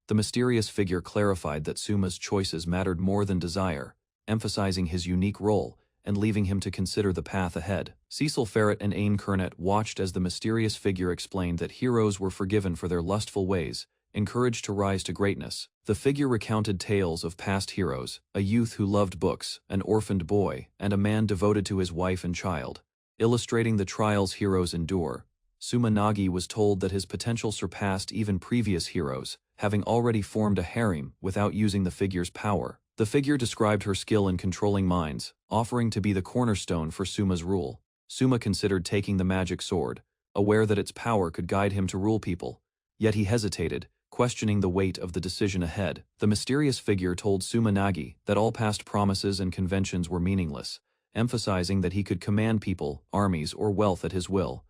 The mysterious figure clarified that Suma's choices mattered more than desire, emphasizing his unique role and leaving him to consider the path ahead. Cecil Ferret and Ain Kernet watched as the mysterious figure explained that heroes were forgiven for their lustful ways, encouraged to rise to greatness. The figure recounted tales of past heroes, a youth who loved books, an orphaned boy, and a man devoted to his wife and child. Illustrating the trials heroes endure, Suma Nagi was told that his potential surpassed even previous heroes, having already formed a harem without using the figure's power. The figure described her skill in controlling minds, offering to be the cornerstone for Suma's rule. Suma considered taking the magic sword, aware that its power could guide him to rule people. Yet he hesitated, questioning the weight of the decision ahead. The mysterious figure told Suma Nagi that all past promises and conventions were meaningless, emphasizing that he could command people, armies, or wealth at his will.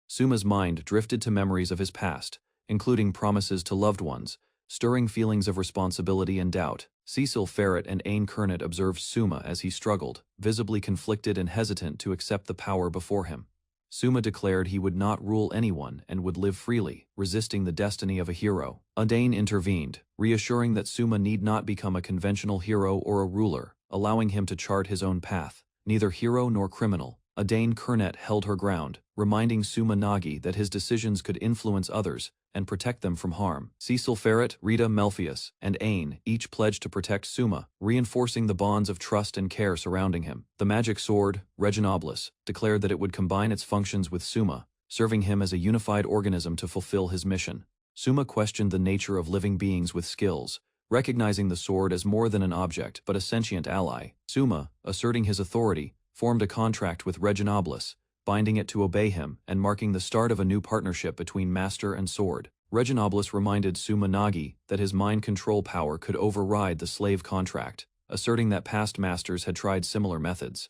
Suma's mind drifted to memories of his past, including promises to loved ones, stirring feelings of responsibility and doubt. Cecil Ferret and Ain Kernet observed Suma as he struggled, visibly conflicted and hesitant to accept the power before him. Suma declared he would not rule anyone and would live freely, resisting the destiny of a hero. Adain intervened, reassuring that Suma need not become a conventional hero or a ruler, allowing him to chart his own path. Neither hero nor criminal, Adain Kernet held her ground, reminding Suma Nagi that his decisions could influence others and protect them from harm. Cecil Ferret, Rita Melpheus, and Ain each pledged to protect Suma, reinforcing the bonds of trust and care surrounding him. The magic sword, Reginoblus, declared that it would combine its functions with Suma, serving him as a unified organism to fulfill his mission. Suma questioned the nature of living beings with skills, recognizing the sword as more than an object but a sentient ally. Suma, asserting his authority, formed a contract with Reginoblus, binding it to obey him and marking the start of a new partnership between master and sword. Reginoblus reminded Suma Nagi that his mind control power could override the slave contract, asserting that past masters had tried similar methods.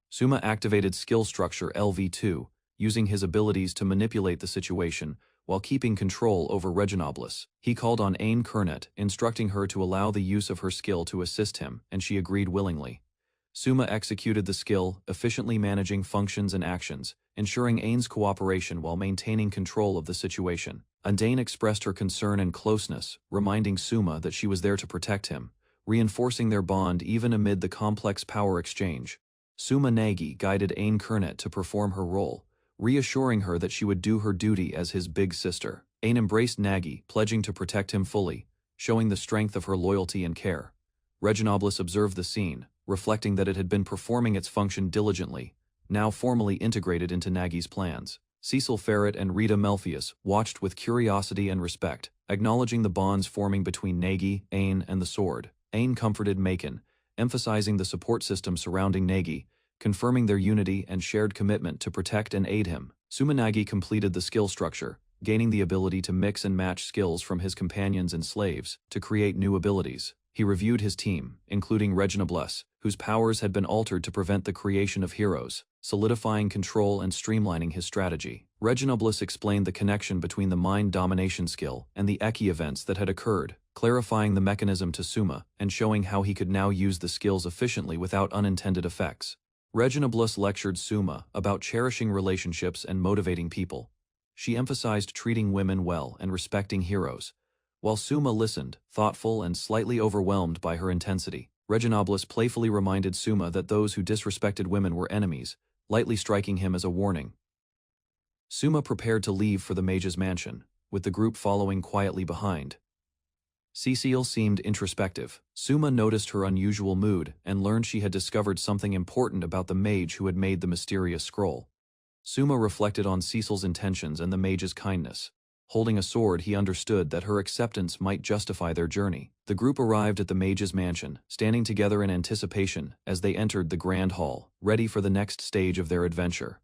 Suma activated skill structure LV2, using his abilities to manipulate the situation while keeping control over Reginoblus. He called on Ain Kernet, instructing her to allow the use of her skill to assist him, and she agreed willingly. Suma executed the skill, efficiently managing functions and actions, ensuring Ain's cooperation while maintaining control of the situation. Adain expressed her concern and closeness, reminding Suma that she was there to protect him, reinforcing their bond even amid the complex power exchange. Suma Nagi guided Ain Kernet to perform her role, reassuring her that she would do her duty as his big sister. Ain embraced Nagi, pledging to protect him fully, showing the strength of her loyalty and care. Reginoblus observed the scene, reflecting that it had been performing its function diligently, now formally integrated into Nagi's plans. Cecil Ferret and Rita Melpheus watched with curiosity and respect, acknowledging the bonds forming between Nagi, Ain, and the sword. Ain comforted Maken, emphasizing the support system surrounding Nagi, confirming their unity and shared commitment to protect and aid him. Suma Nagi completed the skill structure, gaining the ability to mix and match skills from his companions and slaves to create new abilities. He reviewed his team, including Reginoblus, whose powers had been altered to prevent the creation of heroes, solidifying control and streamlining his strategy. Reginoblus explained the connection between the mind domination skill and the Eki events that had occurred, clarifying the mechanism to Suma and showing how he could now use the skills efficiently without unintended effects. Reginoblus lectured Suma about cherishing relationships and motivating people. She emphasized treating women well and respecting heroes, while Suma listened, thoughtful and slightly overwhelmed by her intensity. Reginoblus playfully reminded Suma that those who disrespected women were enemies, lightly striking him as a warning. Suma prepared to leave for the mage's mansion, with the group following quietly behind. Cecile seemed introspective. Suma noticed her unusual mood and learned she had discovered something important about the mage who had made the mysterious scroll. Suma reflected on Cecile's intentions and the mage's kindness. Holding a sword, he understood that her acceptance might justify their journey. The group arrived at the mage's mansion, standing together in anticipation as they entered the grand hall, ready for the next stage of their adventure.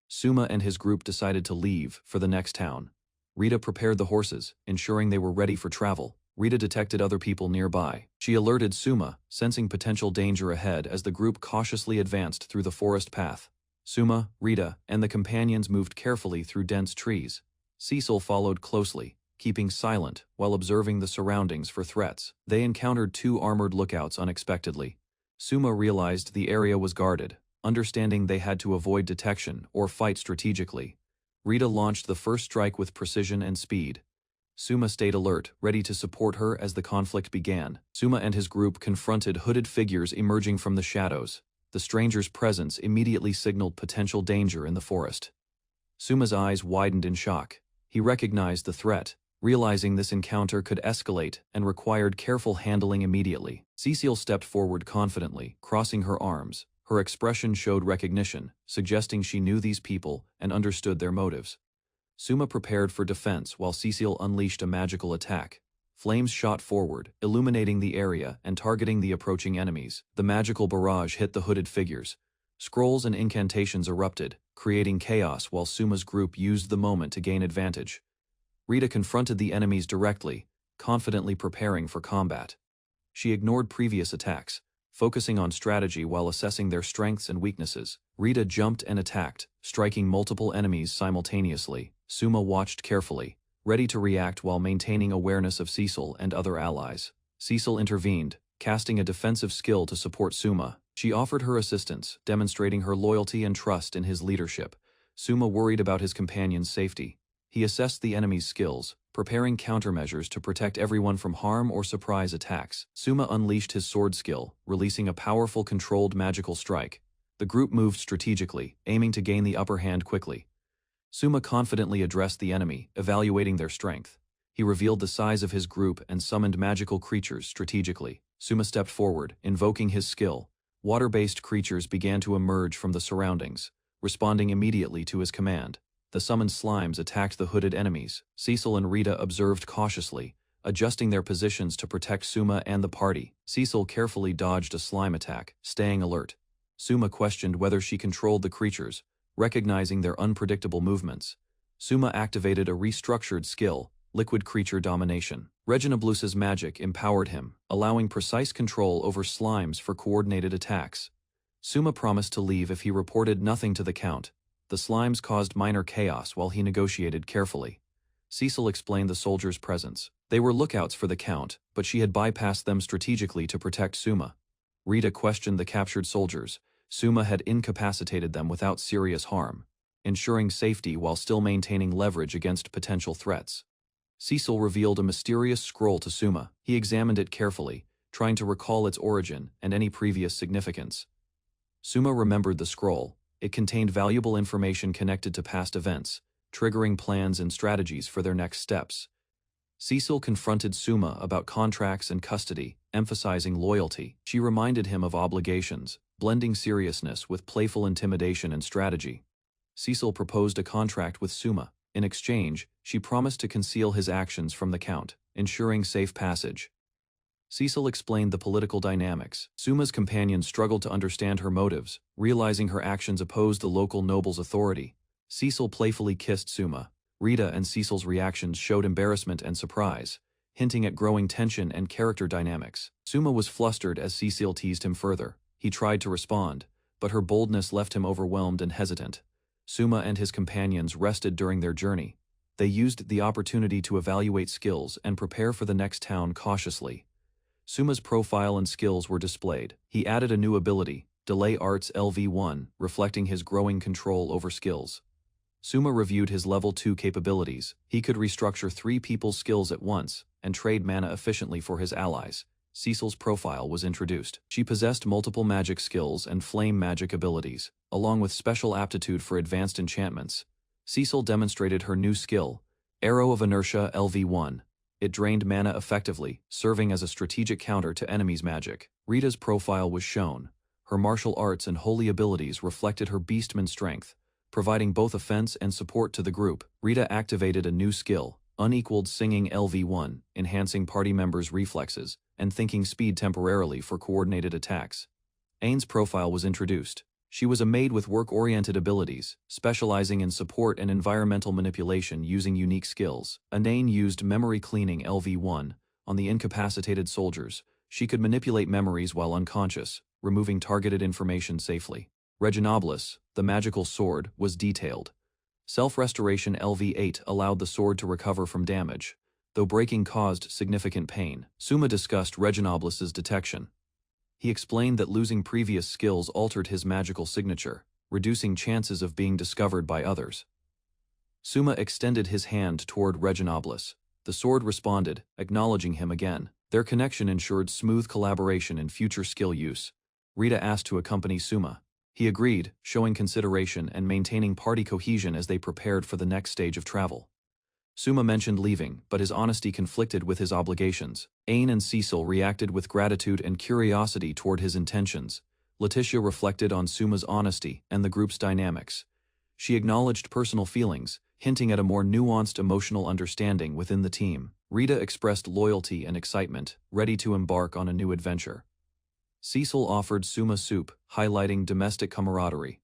Suma and his group decided to leave for the next town. Rita prepared the horses, ensuring they were ready for travel. Rita detected other people nearby. She alerted Suma, sensing potential danger ahead as the group cautiously advanced through the forest path. Suma, Rita, and the companions moved carefully through dense trees. Cecil followed closely, keeping silent while observing the surroundings for threats. They encountered two armored lookouts unexpectedly. Suma realized the area was guarded, understanding they had to avoid detection or fight strategically. Rita launched the first strike with precision and speed. Suma stayed alert, ready to support her as the conflict began. Suma and his group confronted hooded figures emerging from the shadows. The stranger's presence immediately signaled potential danger in the forest. Suma's eyes widened in shock. He recognized the threat, realizing this encounter could escalate and required careful handling immediately. Cecile stepped forward confidently, crossing her arms. Her expression showed recognition, suggesting she knew these people and understood their motives. Suma prepared for defense while Cecile unleashed a magical attack. Flames shot forward, illuminating the area and targeting the approaching enemies. The magical barrage hit the hooded figures. Scrolls and incantations erupted, creating chaos while Suma's group used the moment to gain advantage. Rita confronted the enemies directly, confidently preparing for combat. She ignored previous attacks, focusing on strategy while assessing their strengths and weaknesses. Rita jumped and attacked, striking multiple enemies simultaneously. Suma watched carefully, ready to react while maintaining awareness of Cecile and other allies. Cecile intervened, casting a defensive skill to support Suma. She offered her assistance, demonstrating her loyalty and trust in his leadership. Suma worried about his companion's safety. He assessed the enemy's skills, preparing countermeasures to protect everyone from harm or surprise attacks. Suma unleashed his sword skill, releasing a powerful controlled magical strike. The group moved strategically, aiming to gain the upper hand quickly. Suma confidently addressed the enemy, evaluating their strength. He revealed the size of his group and summoned magical creatures strategically. Suma stepped forward, invoking his skill. Water-based creatures began to emerge from the surroundings, responding immediately to his command. The summoned slimes attacked the hooded enemies. Cecile and Rita observed cautiously, adjusting their positions to protect Suma and the party. Cecile carefully dodged a slime attack, staying alert. Suma questioned whether she controlled the creatures, recognizing their unpredictable movements. Suma activated a restructured skill, Liquid Creature Domination. Reginoblus's magic empowered him, allowing precise control over slimes for coordinated attacks. Suma promised to leave if he reported nothing to the Count. The slimes caused minor chaos while he negotiated carefully. Cecile explained the soldiers' presence. They were lookouts for the Count, but she had bypassed them strategically to protect Suma. Rita questioned the captured soldiers. Suma had incapacitated them without serious harm, ensuring safety while still maintaining leverage against potential threats. Cecile revealed a mysterious scroll to Suma. He examined it carefully, trying to recall its origin and any previous significance. Suma remembered the scroll. It contained valuable information connected to past events, triggering plans and strategies for their next steps. Cecile confronted Suma about contracts and custody, emphasizing loyalty. She reminded him of obligations, blending seriousness with playful intimidation and strategy. Cecile proposed a contract with Suma. In exchange, she promised to conceal his actions from the Count, ensuring safe passage. Cecile explained the political dynamics. Suma's companion struggled to understand her motives, realizing her actions opposed the local noble's authority. Cecile playfully kissed Suma. Rita and Cecile's reactions showed embarrassment and surprise, hinting at growing tension and character dynamics. Suma was flustered as Cecile teased him further. He tried to respond, but her boldness left him overwhelmed and hesitant. Suma and his companions rested during their journey. They used the opportunity to evaluate skills and prepare for the next town cautiously. Suma's profile and skills were displayed. He added a new ability, Delay Arts LV1, reflecting his growing control over skills. Suma reviewed his level 2 capabilities. He could restructure 3 people's skills at once and trade mana efficiently for his allies. Cecile's profile was introduced. She possessed multiple magic skills and flame magic abilities, along with special aptitude for advanced enchantments. Cecile demonstrated her new skill, Arrow of Inertia LV1. It drained mana effectively, serving as a strategic counter to enemies' magic. Rita's profile was shown. Her martial arts and holy abilities reflected her beastman strength, providing both offense and support to the group. Rita activated a new skill, Unequaled Singing LV1, enhancing party members' reflexes and thinking speed temporarily for coordinated attacks. Ain's profile was introduced. She was a maid with work-oriented abilities, specializing in support and environmental manipulation using unique skills. Anain used Memory Cleaning LV1 on the incapacitated soldiers. She could manipulate memories while unconscious, removing targeted information safely. Reginobulus, the magical sword, was detailed. Self-Restoration LV8 allowed the sword to recover from damage, though breaking caused significant pain. Suma discussed Reginobulus's detection. He explained that losing previous skills altered his magical signature, reducing chances of being discovered by others. Suma extended his hand toward Reginobulus. The The sword responded, acknowledging him again. Their connection ensured smooth collaboration in future skill use. Rita asked to accompany Suma. He agreed, showing consideration and maintaining party cohesion as they prepared for the next stage of travel. Suma mentioned leaving, but his honesty conflicted with his obligations. Ain and Cecil reacted with gratitude and curiosity toward his intentions. Letitia reflected on Suma's honesty and the group's dynamics. She acknowledged personal feelings, hinting at a more nuanced emotional understanding within the team. Rita expressed loyalty and excitement, ready to embark on a new adventure. Cecil offered Suma soup, highlighting domestic camaraderie.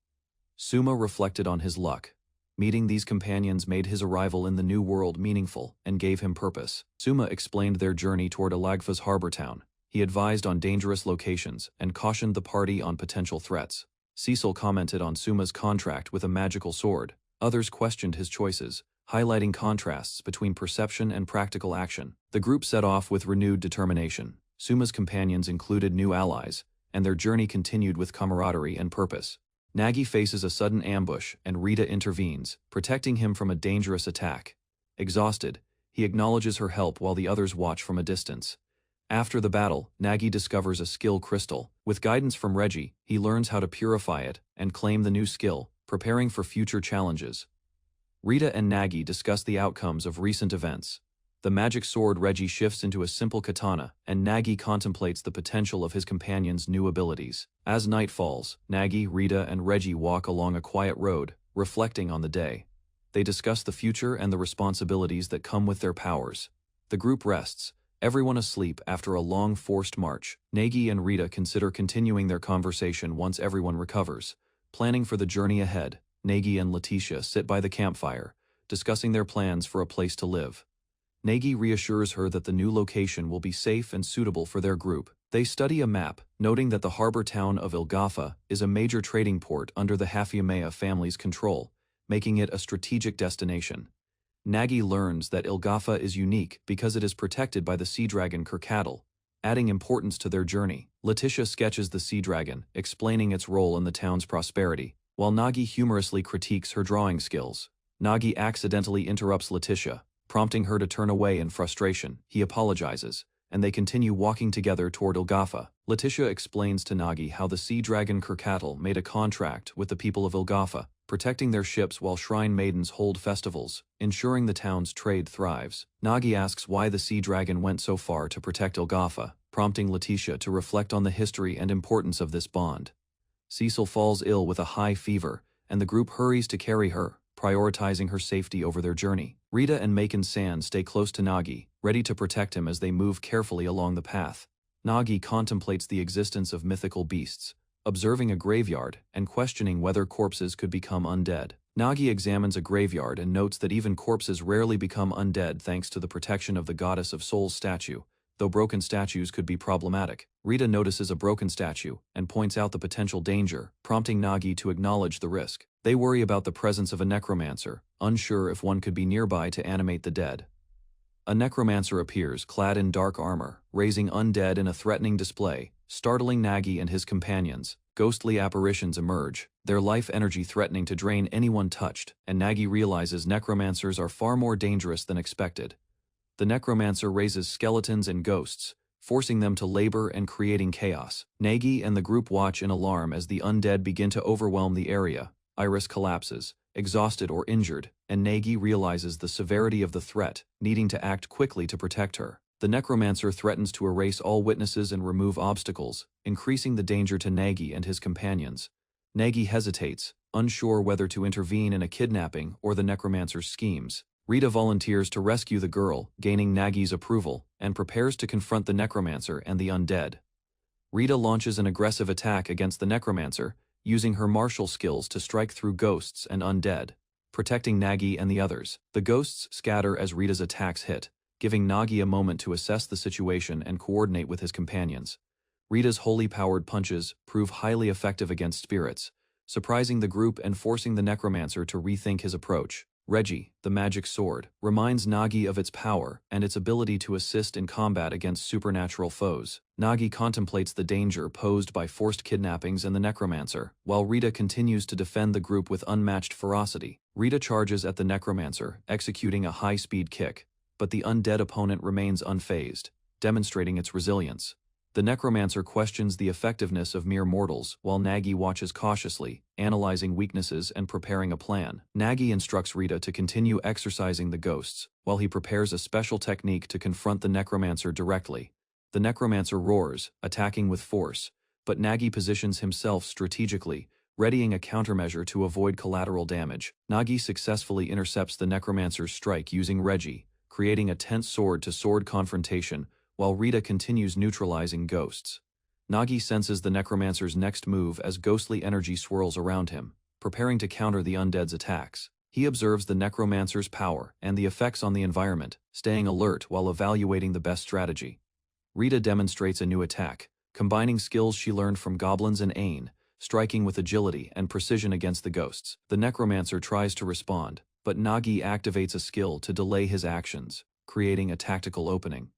Suma reflected on his luck. Meeting these companions made his arrival in the new world meaningful and gave him purpose. Suma explained their journey toward Alagfa's harbor town. He advised on dangerous locations and cautioned the party on potential threats. Cecil commented on Suma's contract with a magical sword. Others questioned his choices, highlighting contrasts between perception and practical action. The group set off with renewed determination. Suma's companions included new allies, and their journey continued with camaraderie and purpose. Nagi faces a sudden ambush, and Rita intervenes, protecting him from a dangerous attack. Exhausted, he acknowledges her help while the others watch from a distance. After the battle, Nagi discovers a skill crystal. With guidance from Reggie, he learns how to purify it and claim the new skill, preparing for future challenges. Rita and Nagi discuss the outcomes of recent events. The magic sword Reggie shifts into a simple katana, and Nagi contemplates the potential of his companion's new abilities. As night falls, Nagi, Rita, and Reggie walk along a quiet road, reflecting on the day. They discuss the future and the responsibilities that come with their powers. The group rests, everyone asleep after a long forced march. Nagi and Rita consider continuing their conversation once everyone recovers. Planning for the journey ahead, Nagi and Letitia sit by the campfire, discussing their plans for a place to live. Nagi reassures her that the new location will be safe and suitable for their group. They study a map, noting that the harbor town of Ilgafa is a major trading port under the Hafyamea family's control, making it a strategic destination. Nagi learns that Ilgafa is unique because it is protected by the sea dragon Kirkattle, adding importance to their journey. Letitia sketches the sea dragon, explaining its role in the town's prosperity, while Nagi humorously critiques her drawing skills. Nagi accidentally interrupts Letitia, prompting her to turn away in frustration. He apologizes, and they continue walking together toward Ilgafa. Letitia explains to Nagi how the sea dragon Kirkattle made a contract with the people of Ilgafa, protecting their ships while shrine maidens hold festivals, ensuring the town's trade thrives. Nagi asks why the sea dragon went so far to protect Ilgafa, prompting Letitia to reflect on the history and importance of this bond. Cecil falls ill with a high fever, and the group hurries to carry her, prioritizing her safety over their journey. Rita and Maken San stay close to Nagi, ready to protect him as they move carefully along the path. Nagi contemplates the existence of mythical beasts, observing a graveyard and questioning whether corpses could become undead. Nagi examines a graveyard and notes that even corpses rarely become undead thanks to the protection of the Goddess of Souls statue, though broken statues could be problematic. Rita notices a broken statue and points out the potential danger, prompting Nagi to acknowledge the risk. They worry about the presence of a necromancer, unsure if one could be nearby to animate the dead. A necromancer appears, clad in dark armor, raising undead in a threatening display, startling Nagi and his companions. Ghostly apparitions emerge, their life energy threatening to drain anyone touched, and Nagi realizes necromancers are far more dangerous than expected. The necromancer raises skeletons and ghosts, forcing them to labor and creating chaos. Nagi and the group watch in alarm as the undead begin to overwhelm the area. Iris collapses, exhausted or injured, and Nagi realizes the severity of the threat, needing to act quickly to protect her. The necromancer threatens to erase all witnesses and remove obstacles, increasing the danger to Nagi and his companions. Nagi hesitates, unsure whether to intervene in a kidnapping or the necromancer's schemes. Rita volunteers to rescue the girl, gaining Nagi's approval, and prepares to confront the necromancer and the undead. Rita launches an aggressive attack against the necromancer, using her martial skills to strike through ghosts and undead, protecting Nagi and the others. The ghosts scatter as Rita's attacks hit, giving Nagi a moment to assess the situation and coordinate with his companions. Rita's holy-powered punches prove highly effective against spirits, surprising the group and forcing the necromancer to rethink his approach. Reggie, the magic sword, reminds Nagi of its power and its ability to assist in combat against supernatural foes. Nagi contemplates the danger posed by forced kidnappings and the necromancer, while Rita continues to defend the group with unmatched ferocity. Rita charges at the necromancer, executing a high-speed kick. but the undead opponent remains unfazed, demonstrating its resilience. The necromancer questions the effectiveness of mere mortals, while Nagi watches cautiously, analyzing weaknesses and preparing a plan. Nagi instructs Rita to continue exorcising the ghosts, while he prepares a special technique to confront the necromancer directly. The necromancer roars, attacking with force, but Nagi positions himself strategically, readying a countermeasure to avoid collateral damage. Nagi successfully intercepts the necromancer's strike using Reggie, creating a tense sword-to-sword confrontation, while Rita continues neutralizing ghosts. Nagi senses the necromancer's next move as ghostly energy swirls around him, preparing to counter the undead's attacks. He observes the necromancer's power and the effects on the environment, staying alert while evaluating the best strategy. Rita demonstrates a new attack, combining skills she learned from goblins and Ain, striking with agility and precision against the ghosts. The necromancer tries to respond, but Nagi activates a skill to delay his actions, creating a tactical opening.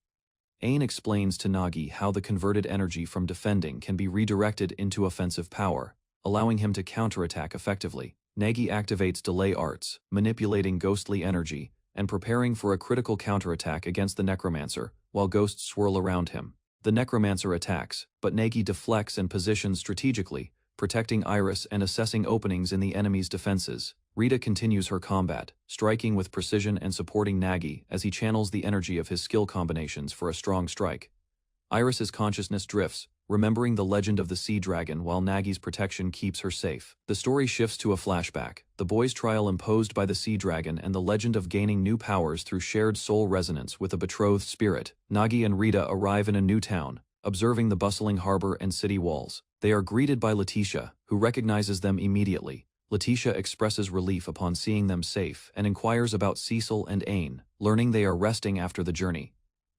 Ain explains to Nagi how the converted energy from defending can be redirected into offensive power, allowing him to counterattack effectively. Nagi activates delay arts, manipulating ghostly energy, and preparing for a critical counterattack against the necromancer, while ghosts swirl around him. The necromancer attacks, but Nagi deflects and positions strategically, protecting Iris and assessing openings in the enemy's defenses. Rita continues her combat, striking with precision and supporting Nagi as he channels the energy of his skill combinations for a strong strike. Iris's consciousness drifts, remembering the legend of the sea dragon while Nagi's protection keeps her safe. The story shifts to a flashback, the boys' trial imposed by the sea dragon and the legend of gaining new powers through shared soul resonance with a betrothed spirit. Nagi and Rita arrive in a new town, observing the bustling harbor and city walls. They are greeted by Letitia, who recognizes them immediately. Letitia expresses relief upon seeing them safe and inquires about Cecil and Ain, learning they are resting after the journey.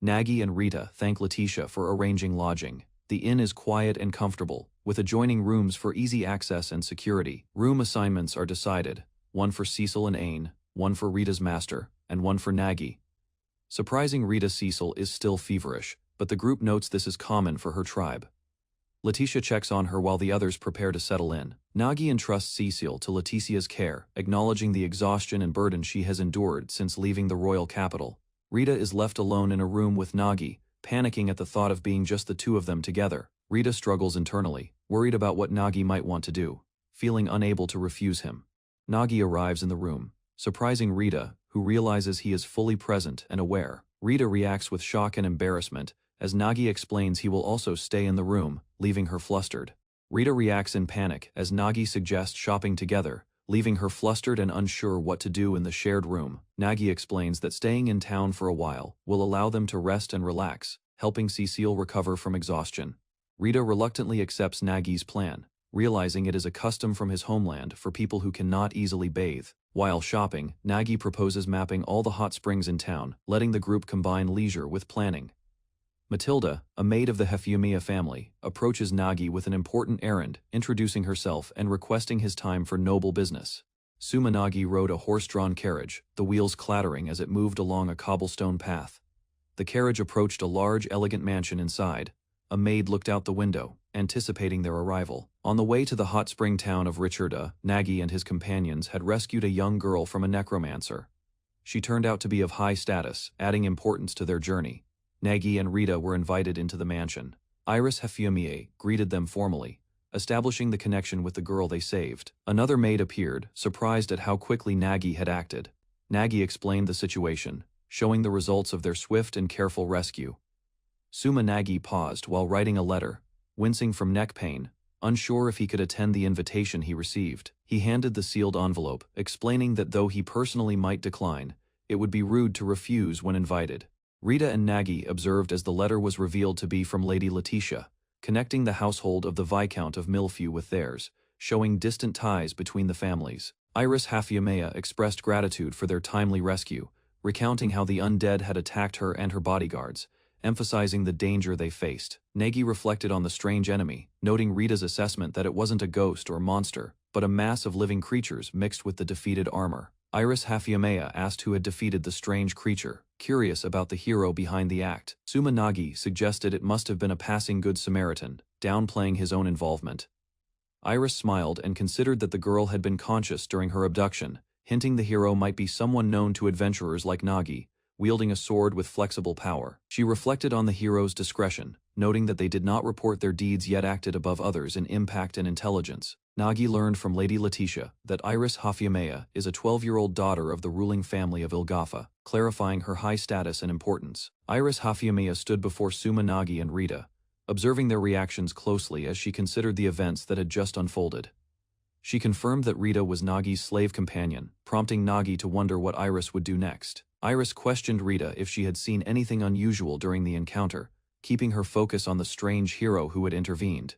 Nagi and Rita thank Letitia for arranging lodging. The inn is quiet and comfortable, with adjoining rooms for easy access and security. Room assignments are decided, one for Cecil and Ain, one for Rita's master, and one for Nagi. Surprising Rita, Cecil is still feverish, but the group notes this is common for her tribe. Letitia checks on her while the others prepare to settle in. Nagi entrusts Cecil to Letitia's care, acknowledging the exhaustion and burden she has endured since leaving the royal capital. Rita is left alone in a room with Nagi, panicking at the thought of being just the two of them together. Rita struggles internally, worried about what Nagi might want to do, feeling unable to refuse him. Nagi arrives in the room, surprising Rita, who realizes he is fully present and aware. Rita reacts with shock and embarrassment, as Nagi explains he will also stay in the room, leaving her flustered. Rita reacts in panic as Nagi suggests shopping together, leaving her flustered and unsure what to do in the shared room. Nagi explains that staying in town for a while will allow them to rest and relax, helping Cecile recover from exhaustion. Rita reluctantly accepts Nagi's plan, realizing it is a custom from his homeland for people who cannot easily bathe. While shopping, Nagi proposes mapping all the hot springs in town, letting the group combine leisure with planning. Matilda, a maid of the Hefeumiya family, approaches Nagi with an important errand, introducing herself and requesting his time for noble business. Sumanagi rode a horse-drawn carriage, the wheels clattering as it moved along a cobblestone path. The carriage approached a large, elegant mansion inside. A maid looked out the window, anticipating their arrival. On the way to the hot spring town of Richarda, Nagi and his companions had rescued a young girl from a necromancer. She turned out to be of high status, adding importance to their journey. Nagi and Rita were invited into the mansion. Iris Hefeumiya greeted them formally, establishing the connection with the girl they saved. Another maid appeared, surprised at how quickly Nagi had acted. Nagi explained the situation, showing the results of their swift and careful rescue. Sumanagi paused while writing a letter, wincing from neck pain, unsure if he could attend the invitation he received. He handed the sealed envelope, explaining that though he personally might decline, it would be rude to refuse when invited. Rita and Nagi observed as the letter was revealed to be from Lady Letitia, connecting the household of the Viscount of Millview with theirs, showing distant ties between the families. Iris Hefeumiya expressed gratitude for their timely rescue, recounting how the undead had attacked her and her bodyguards, emphasizing the danger they faced. Nagi reflected on the strange enemy, noting Rita's assessment that it wasn't a ghost or monster, but a mass of living creatures mixed with the defeated armor. Iris Hefeumiya asked who had defeated the strange creature, curious about the hero behind the act. Sumanagi suggested it must have been a passing good Samaritan, downplaying his own involvement. Iris smiled and considered that the girl had been conscious during her abduction, hinting the hero might be someone known to adventurers like Nagi, wielding a sword with flexible power. She reflected on the hero's discretion, noting that they did not report their deeds yet acted above others in impact and intelligence. Nagi learned from Lady Letitia that Iris Hafyamea is a 12-year-old daughter of the ruling family of Ilgafa, clarifying her high status and importance. Iris Hafyamea stood before Suma Nagi and Rita, observing their reactions closely as she considered the events that had just unfolded. She confirmed that Rita was Nagi's slave companion, prompting Nagi to wonder what Iris would do next. Iris questioned Rita if she had seen anything unusual during the encounter, keeping her focus on the strange hero who had intervened.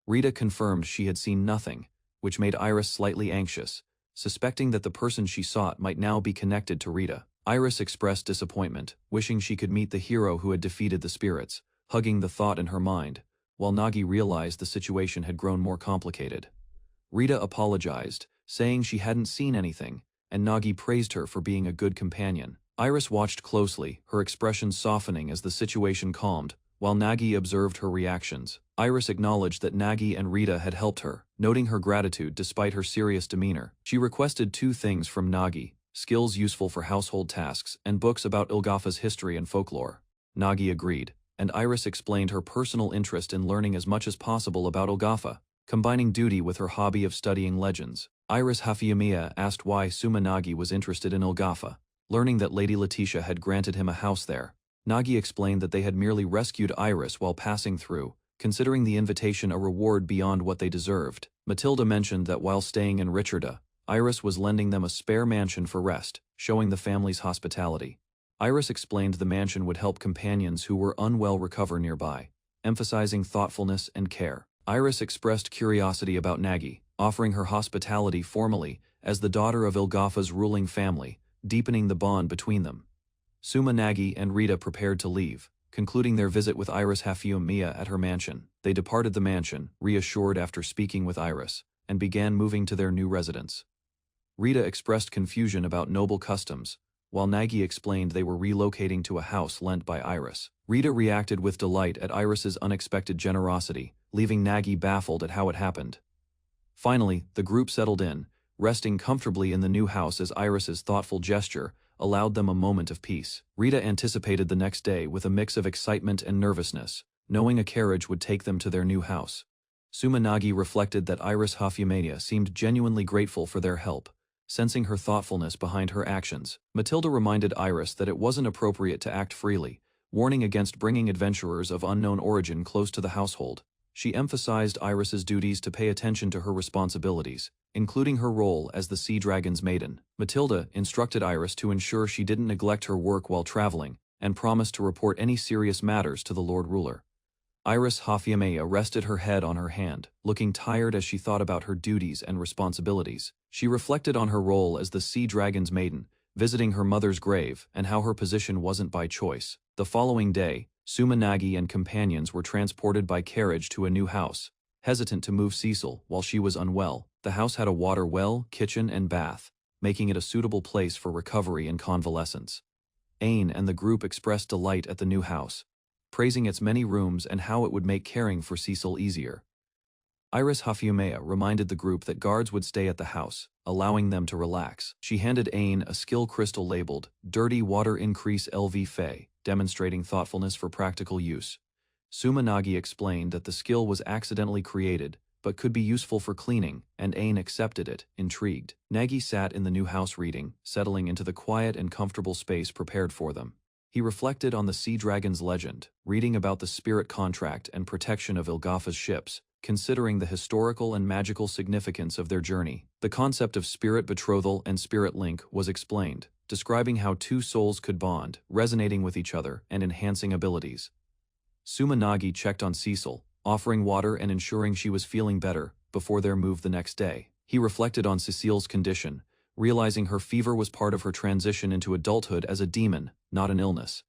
Rita confirmed she had seen nothing, which made Iris slightly anxious, suspecting that the person she sought might now be connected to Rita. Iris expressed disappointment, wishing she could meet the hero who had defeated the spirits, hugging the thought in her mind, while Nagi realized the situation had grown more complicated. Rita apologized, saying she hadn't seen anything, and Nagi praised her for being a good companion. Iris watched closely, her expression softening as the situation calmed, while Nagi observed her reactions. Iris acknowledged that Nagi and Rita had helped her, noting her gratitude despite her serious demeanor. She requested two things from Nagi: skills useful for household tasks and books about Ilgafa's history and folklore. Nagi agreed, and Iris explained her personal interest in learning as much as possible about Ilgafa, combining duty with her hobby of studying legends. Iris Hafyamea asked why Suma Nagi was interested in Ilgafa, learning that Lady Letitia had granted him a house there. Nagi explained that they had merely rescued Iris while passing through, considering the invitation a reward beyond what they deserved. Matilda mentioned that while staying in Richarda, Iris was lending them a spare mansion for rest, showing the family's hospitality. Iris explained the mansion would help companions who were unwell recover nearby, emphasizing thoughtfulness and care. Iris expressed curiosity about Nagi, offering her hospitality formally as the daughter of Ilgafa's ruling family, deepening the bond between them. Suma Nagi and Rita prepared to leave, concluding their visit with Iris Hafyamea at her mansion. They departed the mansion, reassured after speaking with Iris, and began moving to their new residence. Rita expressed confusion about noble customs, while Nagi explained they were relocating to a house lent by Iris. Rita reacted with delight at Iris's unexpected generosity, leaving Nagi baffled at how it happened. Finally, the group settled in, resting comfortably in the new house as Iris's thoughtful gesture allowed them a moment of peace. Rita anticipated the next day with a mix of excitement and nervousness, knowing a carriage would take them to their new house. Suma Nagi reflected that Iris Hafyamea seemed genuinely grateful for their help, sensing her thoughtfulness behind her actions. Matilda reminded Iris that it wasn't appropriate to act freely, warning against bringing adventurers of unknown origin close to the household. She emphasized Iris's duties to pay attention to her responsibilities, including her role as the Sea Dragon's maiden. Matilda instructed Iris to ensure she didn't neglect her work while traveling, and promised to report any serious matters to the Lord Ruler. Iris Hafyamea rested her head on her hand, looking tired as she thought about her duties and responsibilities. She reflected on her role as the Sea Dragon's maiden, visiting her mother's grave, and how her position wasn't by choice. The following day, Suma Nagi and companions were transported by carriage to a new house. Hesitant to move Cecil while she was unwell, the house had a water well, kitchen, and bath, making it a suitable place for recovery and convalescence. Ain and the group expressed delight at the new house, praising its many rooms and how it would make caring for Cecil easier. Iris Hafyamea reminded the group that guards would stay at the house, allowing them to relax. She handed Ain a skill crystal labeled, Dirty Water Increase LV Fey, demonstrating thoughtfulness for practical use. Suma Nagi explained that the skill was accidentally created, but could be useful for cleaning, and Ain accepted it, intrigued. Nagi sat in the new house reading, settling into the quiet and comfortable space prepared for them. He reflected on the Sea Dragon's legend, reading about the spirit contract and protection of Ilgafa's ships, considering the historical and magical significance of their journey. The concept of spirit betrothal and spirit link was explained, describing how two souls could bond, resonating with each other and enhancing abilities. Suma Nagi checked on Cecil, offering water and ensuring she was feeling better before their move the next day. He reflected on Cecile's condition, realizing her fever was part of her transition into adulthood as a demon, not an illness.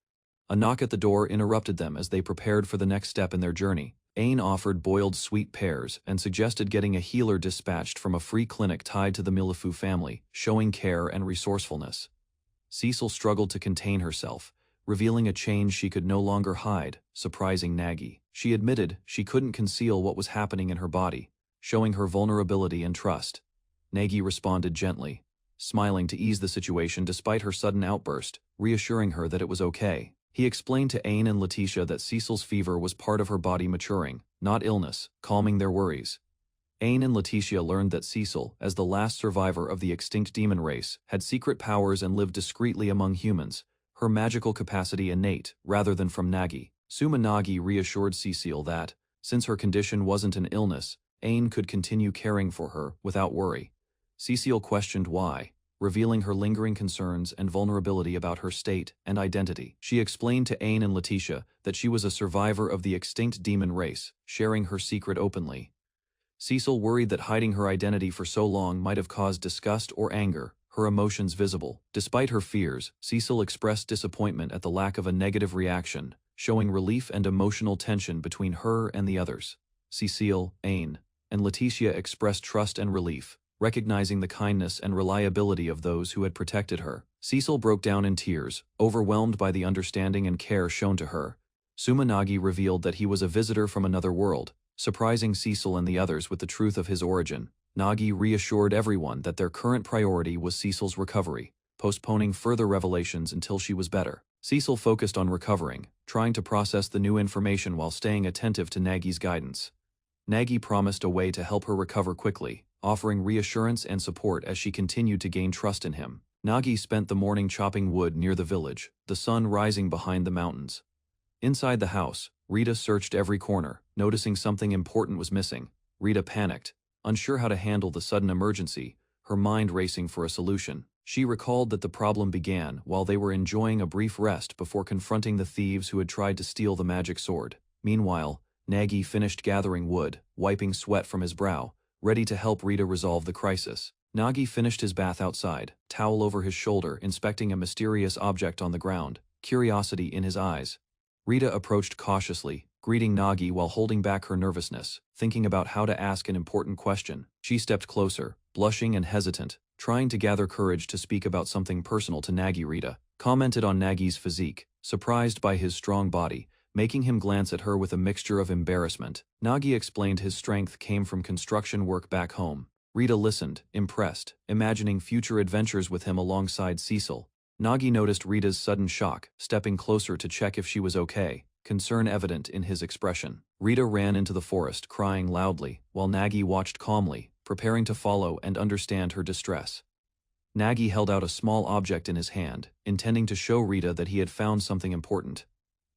A knock at the door interrupted them as they prepared for the next step in their journey. Ain offered boiled sweet pears and suggested getting a healer dispatched from a free clinic tied to the Milifu family, showing care and resourcefulness. Cecil struggled to contain herself, revealing a change she could no longer hide, surprising Nagi. She admitted she couldn't conceal what was happening in her body, showing her vulnerability and trust. Nagi responded gently, smiling to ease the situation despite her sudden outburst, reassuring her that it was okay. He explained to Ain and Letitia that Cecil's fever was part of her body maturing, not illness, calming their worries. Ain and Letitia learned that Cecil, as the last survivor of the extinct demon race, had secret powers and lived discreetly among humans, her magical capacity innate, rather than from Nagi. Nagi reassured Cecil that, since her condition wasn't an illness, Ain could continue caring for her without worry. Cecil questioned why, revealing her lingering concerns and vulnerability about her state and identity. She explained to Ain and Letitia that she was a survivor of the extinct demon race, sharing her secret openly. Cecil worried that hiding her identity for so long might have caused disgust or anger, her emotions visible. Despite her fears, Cecil expressed disappointment at the lack of a negative reaction, showing relief and emotional tension between her and the others. Cecil, Ain, and Letitia expressed trust and relief, recognizing the kindness and reliability of those who had protected her. Cecil broke down in tears, overwhelmed by the understanding and care shown to her. Nagi revealed that he was a visitor from another world, surprising Cecil and the others with the truth of his origin. Nagi reassured everyone that their current priority was Cecil's recovery, postponing further revelations until she was better. Cecil focused on recovering, trying to process the new information while staying attentive to Nagi's guidance. Nagi promised a way to help her recover quickly, offering reassurance and support as she continued to gain trust in him. Nagi spent the morning chopping wood near the village, the sun rising behind the mountains. Inside the house, Rita searched every corner, noticing something important was missing. Rita panicked, unsure how to handle the sudden emergency, her mind racing for a solution. She recalled that the problem began while they were enjoying a brief rest before confronting the thieves who had tried to steal the magic sword. Meanwhile, Nagi finished gathering wood, wiping sweat from his brow, ready to help Rita resolve the crisis. Nagi finished his bath outside, towel over his shoulder, inspecting a mysterious object on the ground, curiosity in his eyes. Rita approached cautiously, greeting Nagi while holding back her nervousness, thinking about how to ask an important question. She stepped closer, blushing and hesitant, trying to gather courage to speak about something personal to Nagi. Rita commented on Nagi's physique, surprised by his strong body, making him glance at her with a mixture of embarrassment. Nagi explained his strength came from construction work back home. Rita listened, impressed, imagining future adventures with him alongside Cecil. Nagi noticed Rita's sudden shock, stepping closer to check if she was okay, concern evident in his expression. Rita ran into the forest, crying loudly, while Nagi watched calmly, preparing to follow and understand her distress. Nagi held out a small object in his hand, intending to show Rita that he had found something important.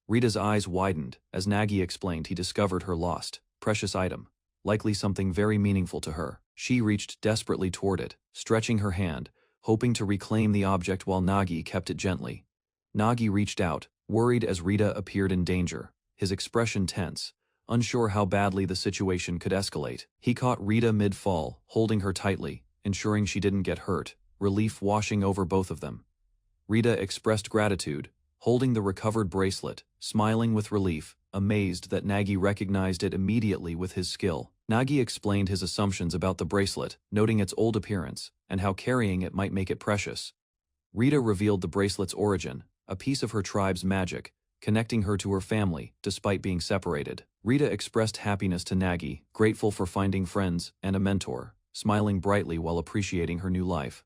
Rita's eyes widened as Nagi explained he discovered her lost, precious item, likely something very meaningful to her. She reached desperately toward it, stretching her hand, hoping to reclaim the object while Nagi kept it gently. Nagi reached out, worried as Rita appeared in danger, his expression tense, unsure how badly the situation could escalate. He caught Rita mid-fall, holding her tightly, ensuring she didn't get hurt, relief washing over both of them. Rita expressed gratitude, holding the recovered bracelet, smiling with relief, amazed that Nagi recognized it immediately with his skill. Nagi explained his assumptions about the bracelet, noting its old appearance, and how carrying it might make it precious. Rita revealed the bracelet's origin, a piece of her tribe's magic, connecting her to her family, despite being separated. Rita expressed happiness to Nagi, grateful for finding friends and a mentor, smiling brightly while appreciating her new life.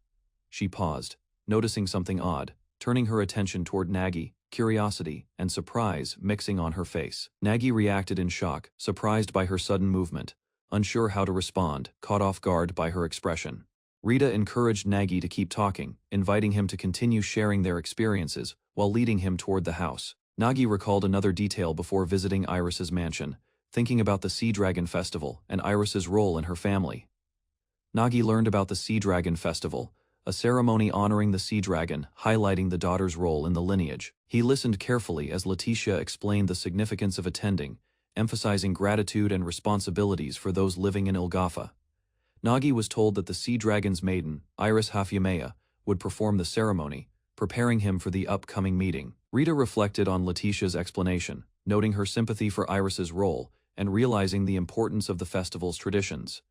She paused, noticing something odd, turning her attention toward Nagi, curiosity and surprise mixing on her face. Nagi reacted in shock, surprised by her sudden movement, unsure how to respond, caught off guard by her expression. Rita encouraged Nagi to keep talking, inviting him to continue sharing their experiences while leading him toward the house. Nagi recalled another detail before visiting Iris's mansion, thinking about the Sea Dragon Festival and Iris's role in her family. Nagi learned about the Sea Dragon Festival, a ceremony honoring the sea dragon, highlighting the daughter's role in the lineage. He listened carefully as Letitia explained the significance of attending, emphasizing gratitude and responsibilities for those living in Ilgafa. Nagi was told that the sea dragon's maiden, Iris Hafyamea, would perform the ceremony, preparing him for the upcoming meeting. Rita reflected on Letitia's explanation, noting her sympathy for Iris's role and realizing the importance of the festival's traditions.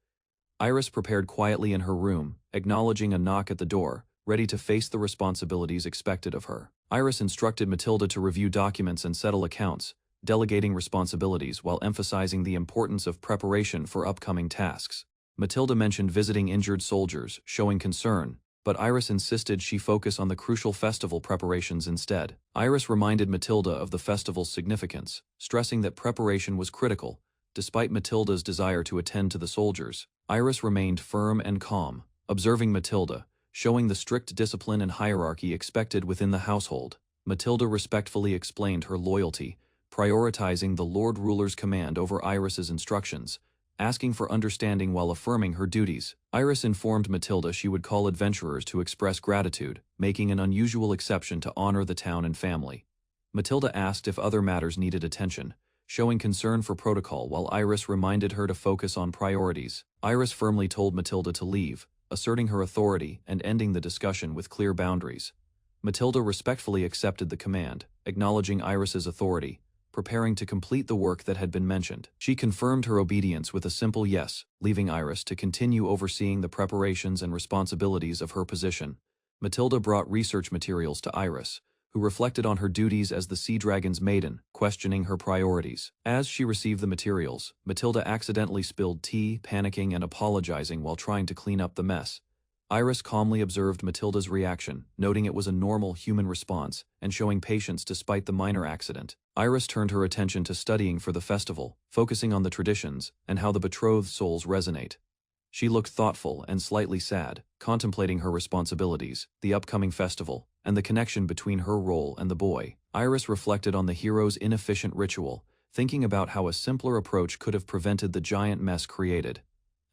Iris prepared quietly in her room, acknowledging a knock at the door, ready to face the responsibilities expected of her. Iris instructed Matilda to review documents and settle accounts, delegating responsibilities while emphasizing the importance of preparation for upcoming tasks. Matilda mentioned visiting injured soldiers, showing concern, but Iris insisted she focus on the crucial festival preparations instead. Iris reminded Matilda of the festival's significance, stressing that preparation was critical. Despite Matilda's desire to attend to the soldiers, Iris remained firm and calm, observing Matilda, showing the strict discipline and hierarchy expected within the household. Matilda respectfully explained her loyalty, prioritizing the Lord Ruler's command over Iris's instructions, asking for understanding while affirming her duties. Iris informed Matilda she would call adventurers to express gratitude, making an unusual exception to honor the town and family. Matilda asked if other matters needed attention, showing concern for protocol while Iris reminded her to focus on priorities. Iris firmly told Matilda to leave, asserting her authority and ending the discussion with clear boundaries. Matilda respectfully accepted the command, acknowledging Iris's authority, preparing to complete the work that had been mentioned. She confirmed her obedience with a simple yes, leaving Iris to continue overseeing the preparations and responsibilities of her position. Matilda brought research materials to Iris, who reflected on her duties as the Sea Dragon's maiden, questioning her priorities. As she received the materials, Matilda accidentally spilled tea, panicking and apologizing while trying to clean up the mess. Iris calmly observed Matilda's reaction, noting it was a normal human response, and showing patience despite the minor accident. Iris turned her attention to studying for the festival, focusing on the traditions and how the betrothed souls resonate. She looked thoughtful and slightly sad, contemplating her responsibilities, the upcoming festival, and the connection between her role and the boy. Iris reflected on the hero's inefficient ritual, thinking about how a simpler approach could have prevented the giant mess created.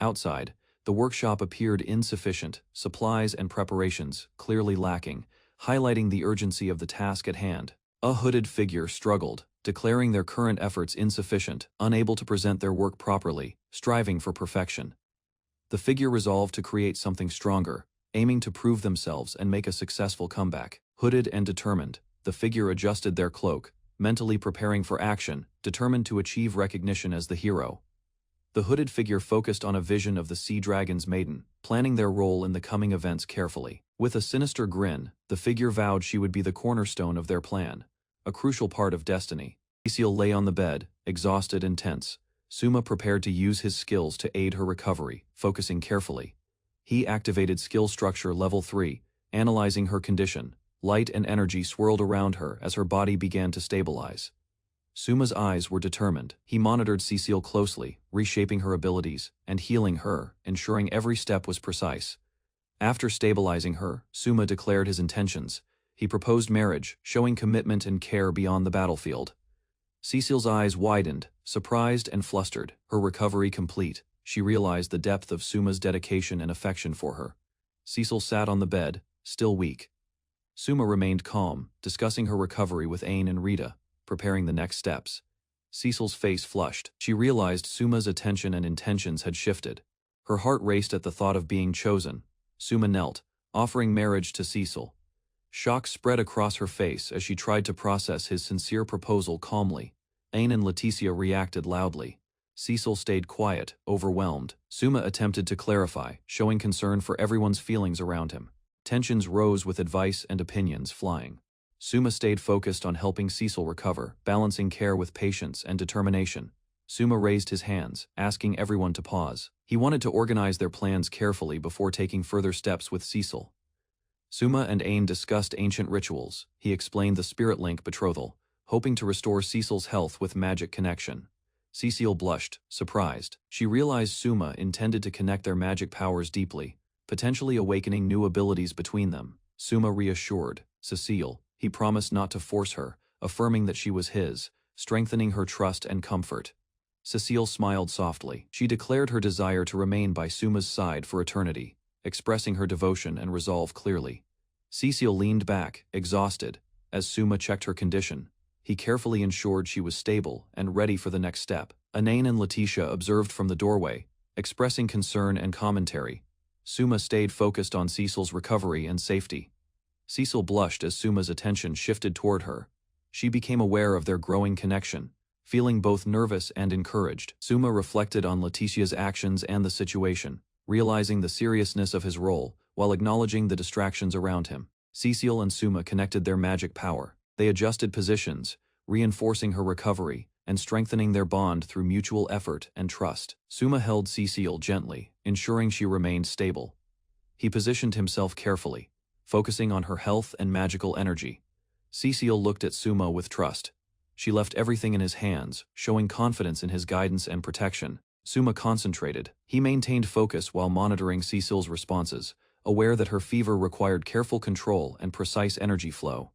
Outside, the workshop appeared insufficient, supplies and preparations clearly lacking, highlighting the urgency of the task at hand. A hooded figure struggled, declaring their current efforts insufficient, unable to present their work properly, striving for perfection. The figure resolved to create something stronger, aiming to prove themselves and make a successful comeback. Hooded and determined, the figure adjusted their cloak, mentally preparing for action, determined to achieve recognition as the hero. The hooded figure focused on a vision of the Sea Dragon's maiden, planning their role in the coming events carefully. With a sinister grin, the figure vowed she would be the cornerstone of their plan, a crucial part of destiny. Cecile lay on the bed, exhausted and tense. Suma prepared to use his skills to aid her recovery, focusing carefully. He activated skill structure level 3, analyzing her condition. Light and energy swirled around her as her body began to stabilize. Suma's eyes were determined. He monitored Cecile closely, reshaping her abilities and healing her, ensuring every step was precise. After stabilizing her, Suma declared his intentions. He proposed marriage, showing commitment and care beyond the battlefield. Cecile's eyes widened, surprised and flustered. Her recovery complete, she realized the depth of Suma's dedication and affection for her. Cecile sat on the bed, still weak. Suma remained calm, discussing her recovery with Ain and Rita, preparing the next steps. Cecile's face flushed. She realized Suma's attention and intentions had shifted. Her heart raced at the thought of being chosen. Suma knelt, offering marriage to Cecile. Shock spread across her face as she tried to process his sincere proposal calmly. Ain and Leticia reacted loudly. Cecile stayed quiet, overwhelmed. Suma attempted to clarify, showing concern for everyone's feelings around him. Tensions rose with advice and opinions flying. Suma stayed focused on helping Cecile recover, balancing care with patience and determination. Suma raised his hands, asking everyone to pause. He wanted to organize their plans carefully before taking further steps with Cecile. Suma and Ain discussed ancient rituals. He explained the spirit link betrothal, hoping to restore Cecile's health with magic connection. Cecile blushed, surprised. She realized Suma intended to connect their magic powers deeply, potentially awakening new abilities between them. Suma reassured Cecile. He promised not to force her, affirming that she was his, strengthening her trust and comfort. Cecile smiled softly. She declared her desire to remain by Suma's side for eternity, expressing her devotion and resolve clearly. Cecile leaned back, exhausted, as Suma checked her condition. He carefully ensured she was stable and ready for the next step. Ain and Leticia observed from the doorway, expressing concern and commentary. Suma stayed focused on Cecile's recovery and safety. Cecile blushed as Suma's attention shifted toward her. She became aware of their growing connection, feeling both nervous and encouraged. Suma reflected on Leticia's actions and the situation, realizing the seriousness of his role, while acknowledging the distractions around him. Cecile and Suma connected their magic power. They adjusted positions, reinforcing her recovery, and strengthening their bond through mutual effort and trust. Suma held Cecile gently, ensuring she remained stable. He positioned himself carefully, focusing on her health and magical energy. Cecile looked at Suma with trust. She left everything in his hands, showing confidence in his guidance and protection. Suma concentrated. He maintained focus while monitoring Cecile's responses, aware that her fever required careful control and precise energy flow.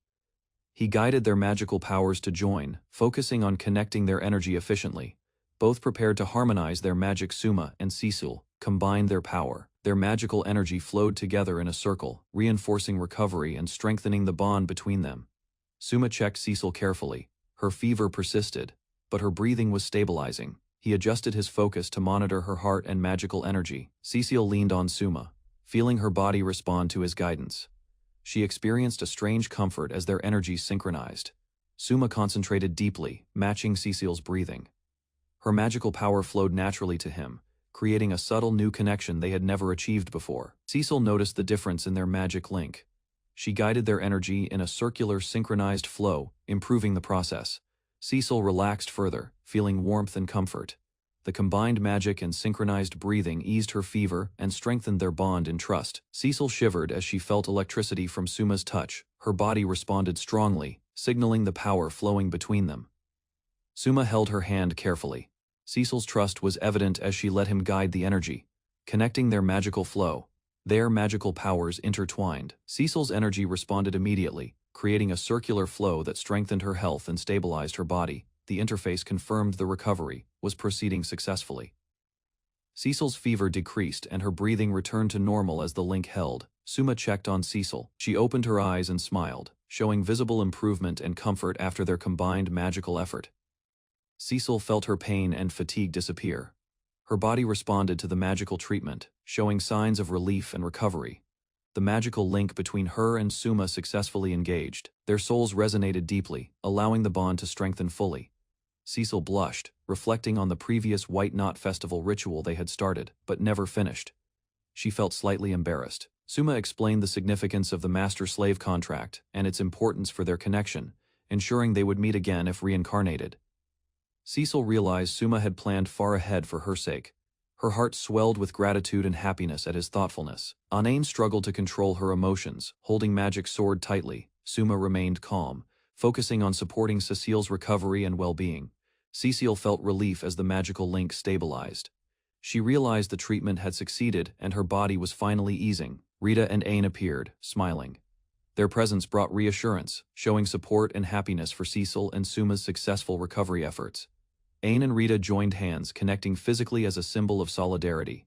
He guided their magical powers to join, focusing on connecting their energy efficiently. Both prepared to harmonize their magic. Suma and Cecile combined their power. Their magical energy flowed together in a circle, reinforcing recovery and strengthening the bond between them. Suma checked Cecile carefully. Her fever persisted, but her breathing was stabilizing. He adjusted his focus to monitor her heart and magical energy. Cecile leaned on Suma, feeling her body respond to his guidance. She experienced a strange comfort as their energies synchronized. Suma concentrated deeply, matching Cecile's breathing. Her magical power flowed naturally to him, creating a subtle new connection they had never achieved before. Cecile noticed the difference in their magic link. She guided their energy in a circular, synchronized flow, improving the process. Cecile relaxed further, feeling warmth and comfort. The combined magic and synchronized breathing eased her fever and strengthened their bond in trust. Cecile shivered as she felt electricity from Suma's touch. Her body responded strongly, signaling the power flowing between them. Suma held her hand carefully. Cecile's trust was evident as she let him guide the energy, connecting their magical flow. Their magical powers intertwined. Cecile's energy responded immediately, creating a circular flow that strengthened her health and stabilized her body. The interface confirmed the recovery was proceeding successfully. Cecile's fever decreased and her breathing returned to normal as the link held. Suma checked on Cecile. She opened her eyes and smiled, showing visible improvement and comfort after their combined magical effort. Cecile felt her pain and fatigue disappear. Her body responded to the magical treatment, showing signs of relief and recovery. The magical link between her and Suma successfully engaged. Their souls resonated deeply, allowing the bond to strengthen fully. Cecile blushed, reflecting on the previous White Knot Festival ritual they had started, but never finished. She felt slightly embarrassed. Suma explained the significance of the master-slave contract and its importance for their connection, ensuring they would meet again if reincarnated. Cecile realized Suma had planned far ahead for her sake. Her heart swelled with gratitude and happiness at his thoughtfulness. Anaine struggled to control her emotions, holding magic sword tightly. Suma remained calm, focusing on supporting Cecile's recovery and well-being. Cecile felt relief as the magical link stabilized. She realized the treatment had succeeded and her body was finally easing. Rita and Aine appeared, smiling. Their presence brought reassurance, showing support and happiness for Cecile and Suma's successful recovery efforts. Aine and Rita joined hands, connecting physically as a symbol of solidarity.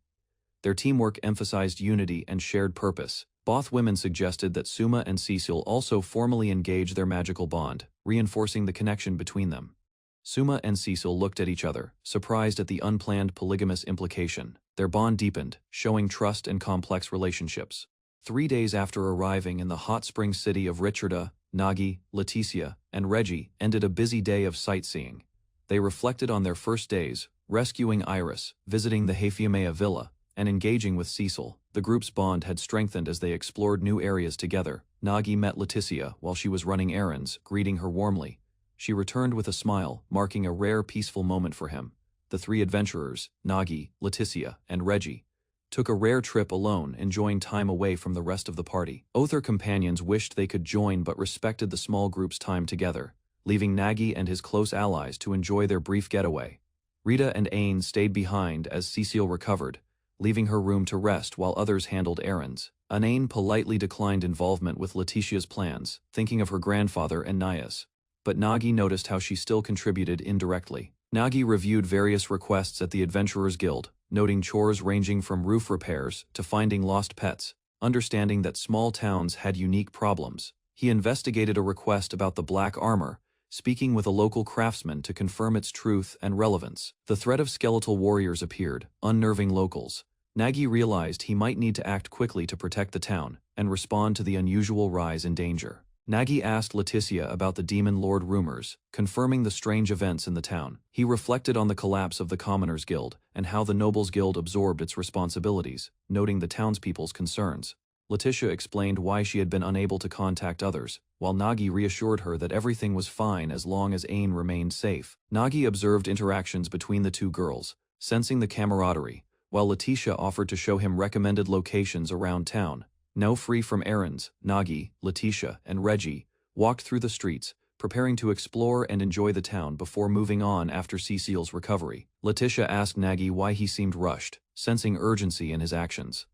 Their teamwork emphasized unity and shared purpose. Both women suggested that Suma and Cecile also formally engage their magical bond, reinforcing the connection between them. Suma and Cecile looked at each other, surprised at the unplanned polygamous implication. Their bond deepened, showing trust and complex relationships. 3 days after arriving in the hot spring city of Richarda, Nagi, Leticia, and Reggie ended a busy day of sightseeing. They reflected on their first days, rescuing Iris, visiting the Hafeomea villa, and engaging with Cecile. The group's bond had strengthened as they explored new areas together. Nagi met Leticia while she was running errands, greeting her warmly. She returned with a smile, marking a rare peaceful moment for him. The three adventurers, Nagi, Leticia, and Reggie, took a rare trip alone, enjoying time away from the rest of the party. Other companions wished they could join but respected the small group's time together, leaving Nagi and his close allies to enjoy their brief getaway. Rita and Aine stayed behind as Cecile recovered, leaving her room to rest while others handled errands. Anaine politely declined involvement with Letitia's plans, thinking of her grandfather and Naya's. But Nagi noticed how she still contributed indirectly. Nagi reviewed various requests at the Adventurers Guild, noting chores ranging from roof repairs to finding lost pets. Understanding that small towns had unique problems, he investigated a request about the black armor, speaking with a local craftsman to confirm its truth and relevance. The threat of skeletal warriors appeared, unnerving locals. Nagi realized he might need to act quickly to protect the town and respond to the unusual rise in danger. Nagi asked Leticia about the Demon Lord rumors, confirming the strange events in the town. He reflected on the collapse of the Commoners Guild and how the Nobles Guild absorbed its responsibilities, noting the townspeople's concerns. Leticia explained why she had been unable to contact others, while Nagi reassured her that everything was fine as long as Aine remained safe. Nagi observed interactions between the two girls, sensing the camaraderie, while Letitia offered to show him recommended locations around town. Now free from errands, Nagi, Letitia, and Reggie walked through the streets, preparing to explore and enjoy the town before moving on after Cecile's recovery. Letitia asked Nagi why he seemed rushed, sensing urgency in his actions.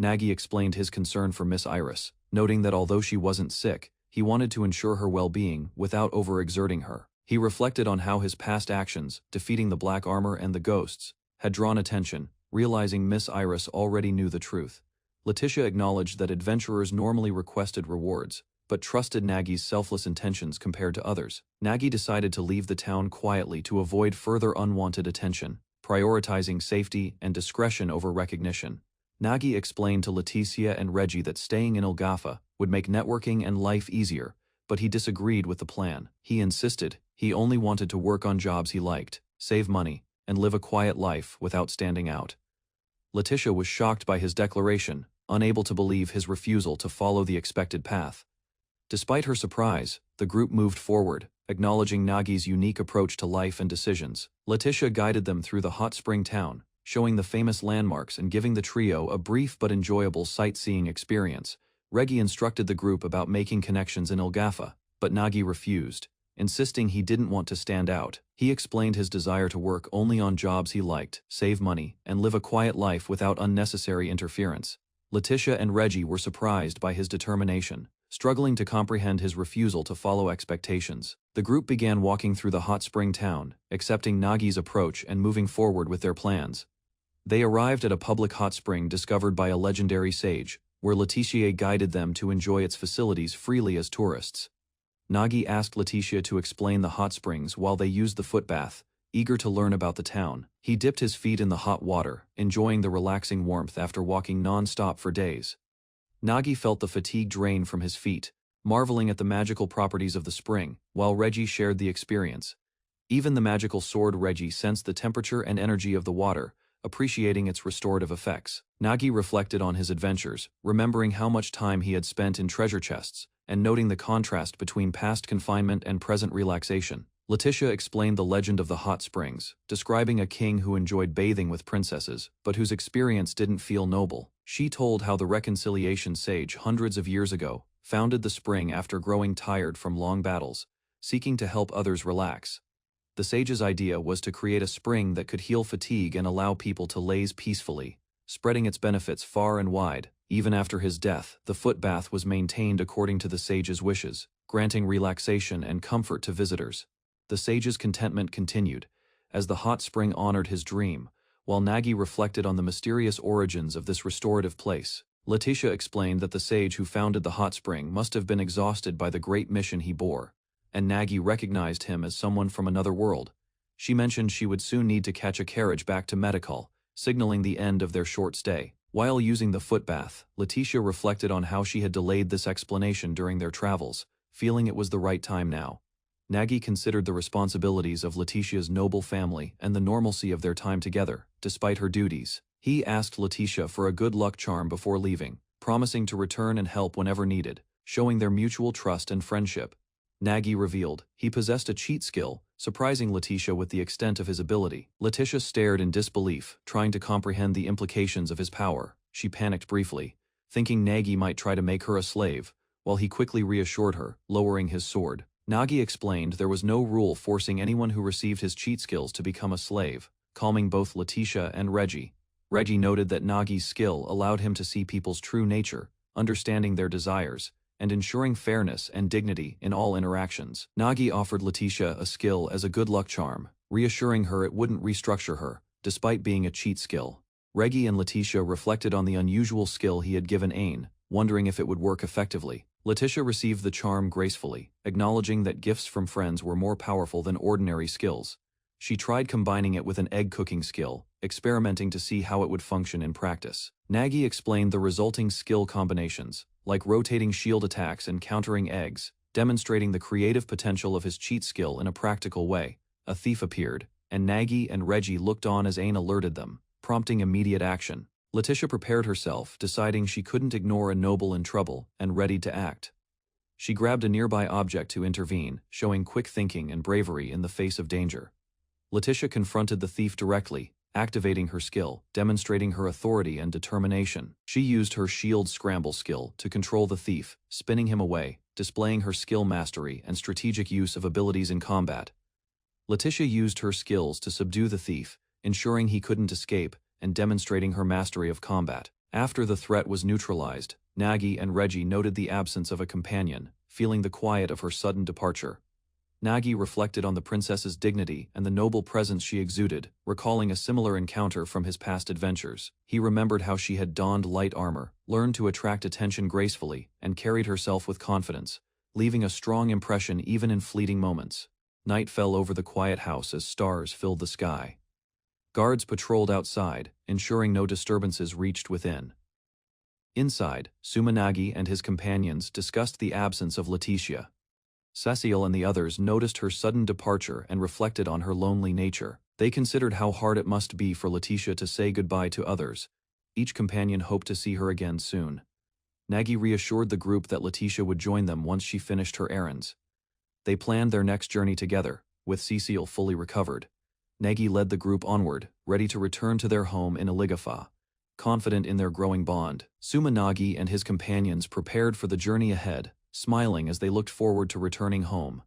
Nagi explained his concern for Miss Iris, noting that although she wasn't sick, he wanted to ensure her well-being without overexerting her. He reflected on how his past actions, defeating the Black Armor and the Ghosts, had drawn attention, realizing Miss Iris already knew the truth. Letitia acknowledged that adventurers normally requested rewards, but trusted Nagi's selfless intentions compared to others. Nagi decided to leave the town quietly to avoid further unwanted attention, prioritizing safety and discretion over recognition. Nagi explained to Leticia and Reggie that staying in Ilgafa would make networking and life easier, but he disagreed with the plan. He insisted he only wanted to work on jobs he liked, save money, and live a quiet life without standing out. Letitia was shocked by his declaration, unable to believe his refusal to follow the expected path. Despite her surprise, the group moved forward, acknowledging Nagi's unique approach to life and decisions. Letitia guided them through the hot spring town, showing the famous landmarks and giving the trio a brief but enjoyable sightseeing experience. Reggie instructed the group about making connections in Ilgafa, but Nagi refused, insisting he didn't want to stand out. He explained his desire to work only on jobs he liked, save money, and live a quiet life without unnecessary interference. Letitia and Reggie were surprised by his determination, struggling to comprehend his refusal to follow expectations. The group began walking through the hot spring town, accepting Nagi's approach and moving forward with their plans. They arrived at a public hot spring discovered by a legendary sage, where Letitia guided them to enjoy its facilities freely as tourists. Nagi asked Letitia to explain the hot springs while they used the footbath, eager to learn about the town. He dipped his feet in the hot water, enjoying the relaxing warmth after walking non-stop for days. Nagi felt the fatigue drain from his feet, marveling at the magical properties of the spring, while Reggie shared the experience. Even the magical sword Reggie sensed the temperature and energy of the water, appreciating its restorative effects. Nagi reflected on his adventures, remembering how much time he had spent in treasure chests, and noting the contrast between past confinement and present relaxation. Letitia explained the legend of the hot springs, describing a king who enjoyed bathing with princesses, but whose experience didn't feel noble. She told how the reconciliation sage hundreds of years ago founded the spring after growing tired from long battles, seeking to help others relax. The sage's idea was to create a spring that could heal fatigue and allow people to laze peacefully, spreading its benefits far and wide. Even after his death, the footbath was maintained according to the sage's wishes, granting relaxation and comfort to visitors. The sage's contentment continued, as the hot spring honored his dream, while Nagi reflected on the mysterious origins of this restorative place. Letitia explained that the sage who founded the hot spring must have been exhausted by the great mission he bore, and Nagi recognized him as someone from another world. She mentioned she would soon need to catch a carriage back to Medical, signaling the end of their short stay. While using the footbath, Letitia reflected on how she had delayed this explanation during their travels, feeling it was the right time now. Nagi considered the responsibilities of Letitia's noble family and the normalcy of their time together, despite her duties. He asked Letitia for a good luck charm before leaving, promising to return and help whenever needed, showing their mutual trust and friendship. Nagi revealed he possessed a cheat skill, surprising Letitia with the extent of his ability. Letitia stared in disbelief, trying to comprehend the implications of his power. She panicked briefly, thinking Nagi might try to make her a slave, while he quickly reassured her, lowering his sword. Nagi explained there was no rule forcing anyone who received his cheat skills to become a slave, calming both Letitia and Reggie. Reggie noted that Nagi's skill allowed him to see people's true nature, understanding their desires, and ensuring fairness and dignity in all interactions. Nagi offered Letitia a skill as a good luck charm, reassuring her it wouldn't restructure her, despite being a cheat skill. Reggie and Letitia reflected on the unusual skill he had given Ain, wondering if it would work effectively. Letitia received the charm gracefully, acknowledging that gifts from friends were more powerful than ordinary skills. She tried combining it with an egg cooking skill, experimenting to see how it would function in practice. Nagi explained the resulting skill combinations, like rotating shield attacks and countering eggs, demonstrating the creative potential of his cheat skill in a practical way. A thief appeared, and Nagi and Reggie looked on as Ain alerted them, prompting immediate action. Letitia prepared herself, deciding she couldn't ignore a noble in trouble, and ready to act. She grabbed a nearby object to intervene, showing quick thinking and bravery in the face of danger. Letitia confronted the thief directly, activating her skill, demonstrating her authority and determination. She used her shield scramble skill to control the thief, spinning him away, displaying her skill mastery and strategic use of abilities in combat. Letitia used her skills to subdue the thief, ensuring he couldn't escape, and demonstrating her mastery of combat. After the threat was neutralized, Nagi and Reggie noted the absence of a companion, feeling the quiet of her sudden departure. Nagi reflected on the princess's dignity and the noble presence she exuded, recalling a similar encounter from his past adventures. He remembered how she had donned light armor, learned to attract attention gracefully, and carried herself with confidence, leaving a strong impression even in fleeting moments. Night fell over the quiet house as stars filled the sky. Guards patrolled outside, ensuring no disturbances reached within. Inside, Sumanagi and his companions discussed the absence of Letitia. Cecile and the others noticed her sudden departure and reflected on her lonely nature. They considered how hard it must be for Letitia to say goodbye to others. Each companion hoped to see her again soon. Nagi reassured the group that Letitia would join them once she finished her errands. They planned their next journey together, with Cecile fully recovered. Nagi led the group onward, ready to return to their home in Aligafa. Confident in their growing bond, Sumanagi and his companions prepared for the journey ahead, smiling as they looked forward to returning home.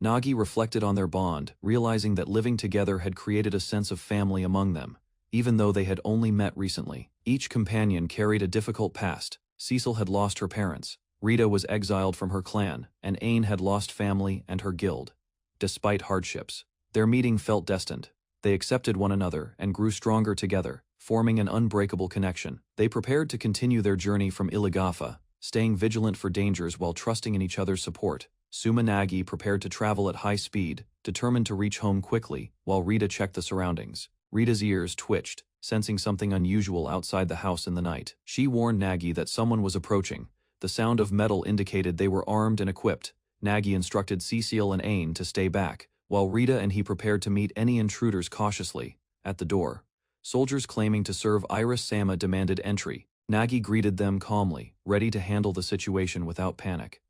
Nagi reflected on their bond, realizing that living together had created a sense of family among them, even though they had only met recently. Each companion carried a difficult past. Cecile had lost her parents, Rita was exiled from her clan, and Ain had lost family and her guild. Despite hardships, their meeting felt destined. They accepted one another and grew stronger together, forming an unbreakable connection. They prepared to continue their journey from Iligafa, staying vigilant for dangers while trusting in each other's support. Sumanagi prepared to travel at high speed, determined to reach home quickly, while Rita checked the surroundings. Rita's ears twitched, sensing something unusual outside the house in the night. She warned Nagi that someone was approaching. The sound of metal indicated they were armed and equipped. Nagi instructed Cecile and Ain to stay back, while Rita and he prepared to meet any intruders cautiously. At the door, soldiers claiming to serve Iris-sama demanded entry. Nagi greeted them calmly, ready to handle the situation without panic.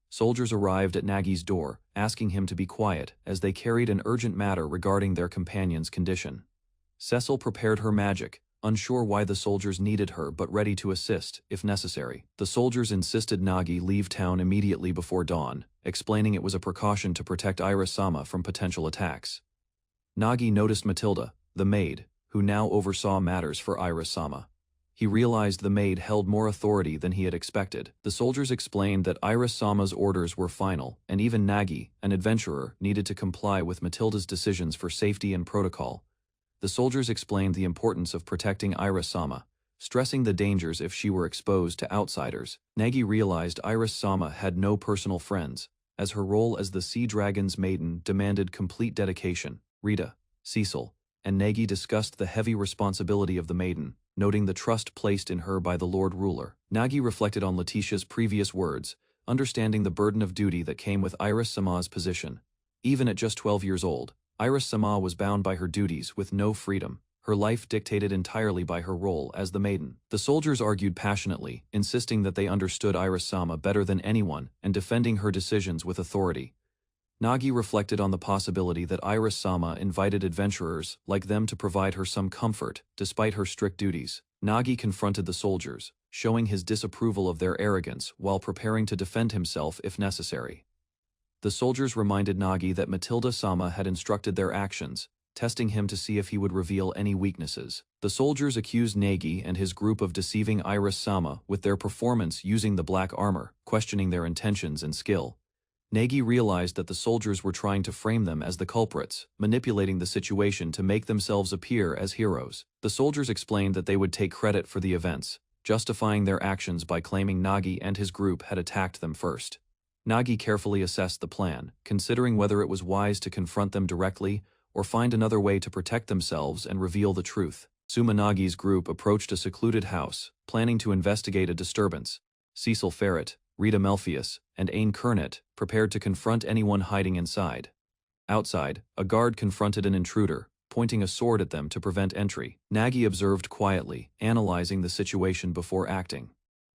Soldiers arrived at Nagi's door, asking him to be quiet as they carried an urgent matter regarding their companion's condition. Cecile prepared her magic, unsure why the soldiers needed her but ready to assist, if necessary. The soldiers insisted Nagi leave town immediately before dawn, explaining it was a precaution to protect Iris-sama from potential attacks. Nagi noticed Matilda, the maid, who now oversaw matters for Iris-sama. He realized the maid held more authority than he had expected. The soldiers explained that Iris-sama's orders were final, and even Nagi, an adventurer, needed to comply with Matilda's decisions for safety and protocol. The soldiers explained the importance of protecting Iris-sama, stressing the dangers if she were exposed to outsiders. Nagi realized Iris-sama had no personal friends, as her role as the Sea Dragon's maiden demanded complete dedication. Rita, Cecile, and Nagi discussed the heavy responsibility of the maiden, noting the trust placed in her by the Lord Ruler. Nagi reflected on Letitia's previous words, understanding the burden of duty that came with Iris-sama's position. Even at just 12 years old, Iris-sama was bound by her duties with no freedom, her life dictated entirely by her role as the maiden. The soldiers argued passionately, insisting that they understood Iris-sama better than anyone and defending her decisions with authority. Nagi reflected on the possibility that Iris-sama invited adventurers like them to provide her some comfort, despite her strict duties. Nagi confronted the soldiers, showing his disapproval of their arrogance while preparing to defend himself if necessary. The soldiers reminded Nagi that Matilda-sama had instructed their actions, testing him to see if he would reveal any weaknesses. The soldiers accused Nagi and his group of deceiving Iris-sama with their performance using the black armor, questioning their intentions and skill. Nagi realized that the soldiers were trying to frame them as the culprits, manipulating the situation to make themselves appear as heroes. The soldiers explained that they would take credit for the events, justifying their actions by claiming Nagi and his group had attacked them first. Nagi carefully assessed the plan, considering whether it was wise to confront them directly or find another way to protect themselves and reveal the truth. Sumanagi's group approached a secluded house, planning to investigate a disturbance. Cecil Ferret, Rita Melfius, and Ain Kernet prepared to confront anyone hiding inside. Outside, a guard confronted an intruder, pointing a sword at them to prevent entry. Nagi observed quietly, analyzing the situation before acting.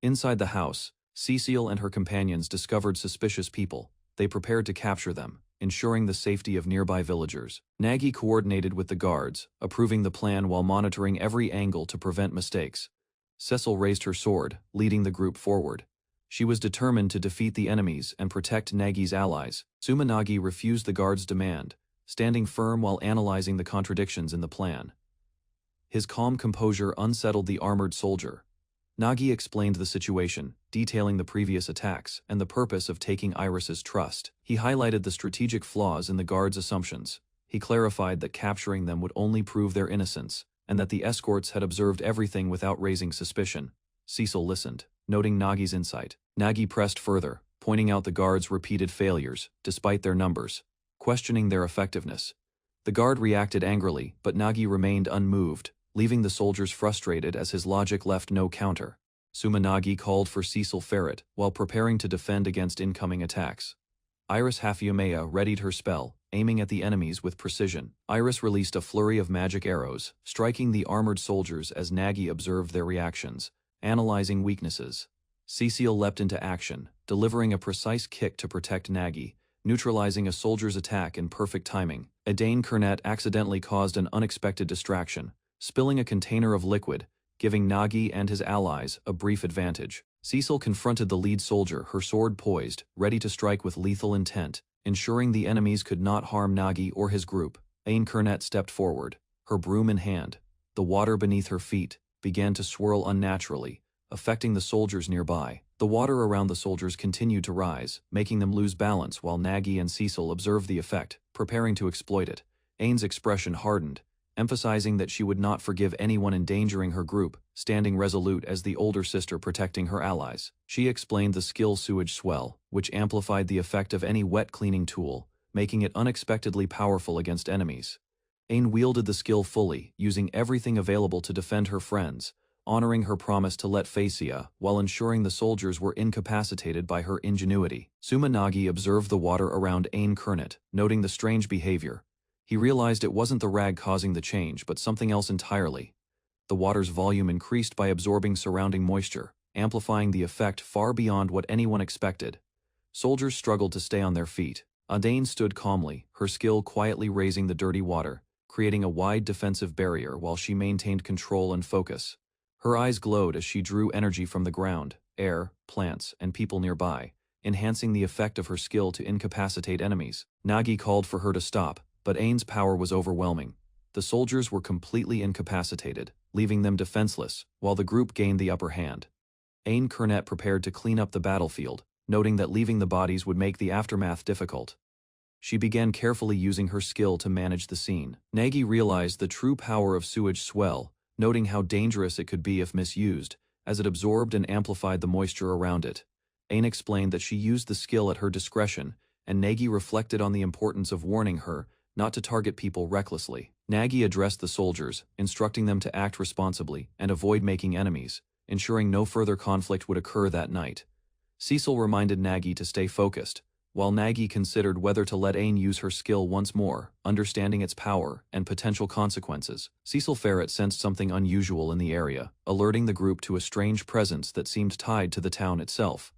Inside the house, Cecile and her companions discovered suspicious people. They prepared to capture them, ensuring the safety of nearby villagers. Nagi coordinated with the guards, approving the plan while monitoring every angle to prevent mistakes. Cecil raised her sword, leading the group forward. She was determined to defeat the enemies and protect Nagi's allies. Sumanagi refused the guards' demand, standing firm while analyzing the contradictions in the plan. His calm composure unsettled the armored soldier. Nagi explained the situation, detailing the previous attacks and the purpose of taking Iris's trust. He highlighted the strategic flaws in the guards' assumptions. He clarified that capturing them would only prove their innocence, and that the escorts had observed everything without raising suspicion. Cecil listened, noting Nagi's insight. Nagi pressed further, pointing out the guards' repeated failures, despite their numbers, questioning their effectiveness. The guard reacted angrily, but Nagi remained unmoved, leaving the soldiers frustrated as his logic left no counter. Sumanagi called for Cecil Ferret while preparing to defend against incoming attacks. Iris Hafiyamea readied her spell, aiming at the enemies with precision. Iris released a flurry of magic arrows, striking the armored soldiers as Nagi observed their reactions, analyzing weaknesses. Cecil leapt into action, delivering a precise kick to protect Nagi, neutralizing a soldier's attack in perfect timing. Adane Kernet accidentally caused an unexpected distraction, spilling a container of liquid, giving Nagi and his allies a brief advantage. Cecil confronted the lead soldier, her sword poised, ready to strike with lethal intent, ensuring the enemies could not harm Nagi or his group. Adane Kernet stepped forward, her broom in hand. The water beneath her feet began to swirl unnaturally, affecting the soldiers nearby. The water around the soldiers continued to rise, making them lose balance while Nagi and Cecil observed the effect, preparing to exploit it. Ane's expression hardened, emphasizing that she would not forgive anyone endangering her group, standing resolute as the older sister protecting her allies. She explained the skill sewage swell, which amplified the effect of any wet cleaning tool, making it unexpectedly powerful against enemies. Ane wielded the skill fully, using everything available to defend her friends, honoring her promise to let Facia, while ensuring the soldiers were incapacitated by her ingenuity. Sumanagi observed the water around Adane Kernet, noting the strange behavior. He realized it wasn't the rag causing the change, but something else entirely. The water's volume increased by absorbing surrounding moisture, amplifying the effect far beyond what anyone expected. Soldiers struggled to stay on their feet. Adane stood calmly, her skill quietly raising the dirty water, creating a wide defensive barrier while she maintained control and focus. Her eyes glowed as she drew energy from the ground, air, plants, and people nearby, enhancing the effect of her skill to incapacitate enemies. Nagi called for her to stop, but Ane's power was overwhelming. The soldiers were completely incapacitated, leaving them defenseless, while the group gained the upper hand. Adane Kernet prepared to clean up the battlefield, noting that leaving the bodies would make the aftermath difficult. She began carefully using her skill to manage the scene. Nagi realized the true power of sewage swell, noting how dangerous it could be if misused, as it absorbed and amplified the moisture around it. Ane explained that she used the skill at her discretion, and Nagi reflected on the importance of warning her not to target people recklessly. Nagi addressed the soldiers, instructing them to act responsibly and avoid making enemies, ensuring no further conflict would occur that night. Cecil reminded Nagi to stay focused, while Nagi considered whether to let Ane use her skill once more, understanding its power and potential consequences. Cecil Ferret sensed something unusual in the area, alerting the group to a strange presence that seemed tied to the town itself.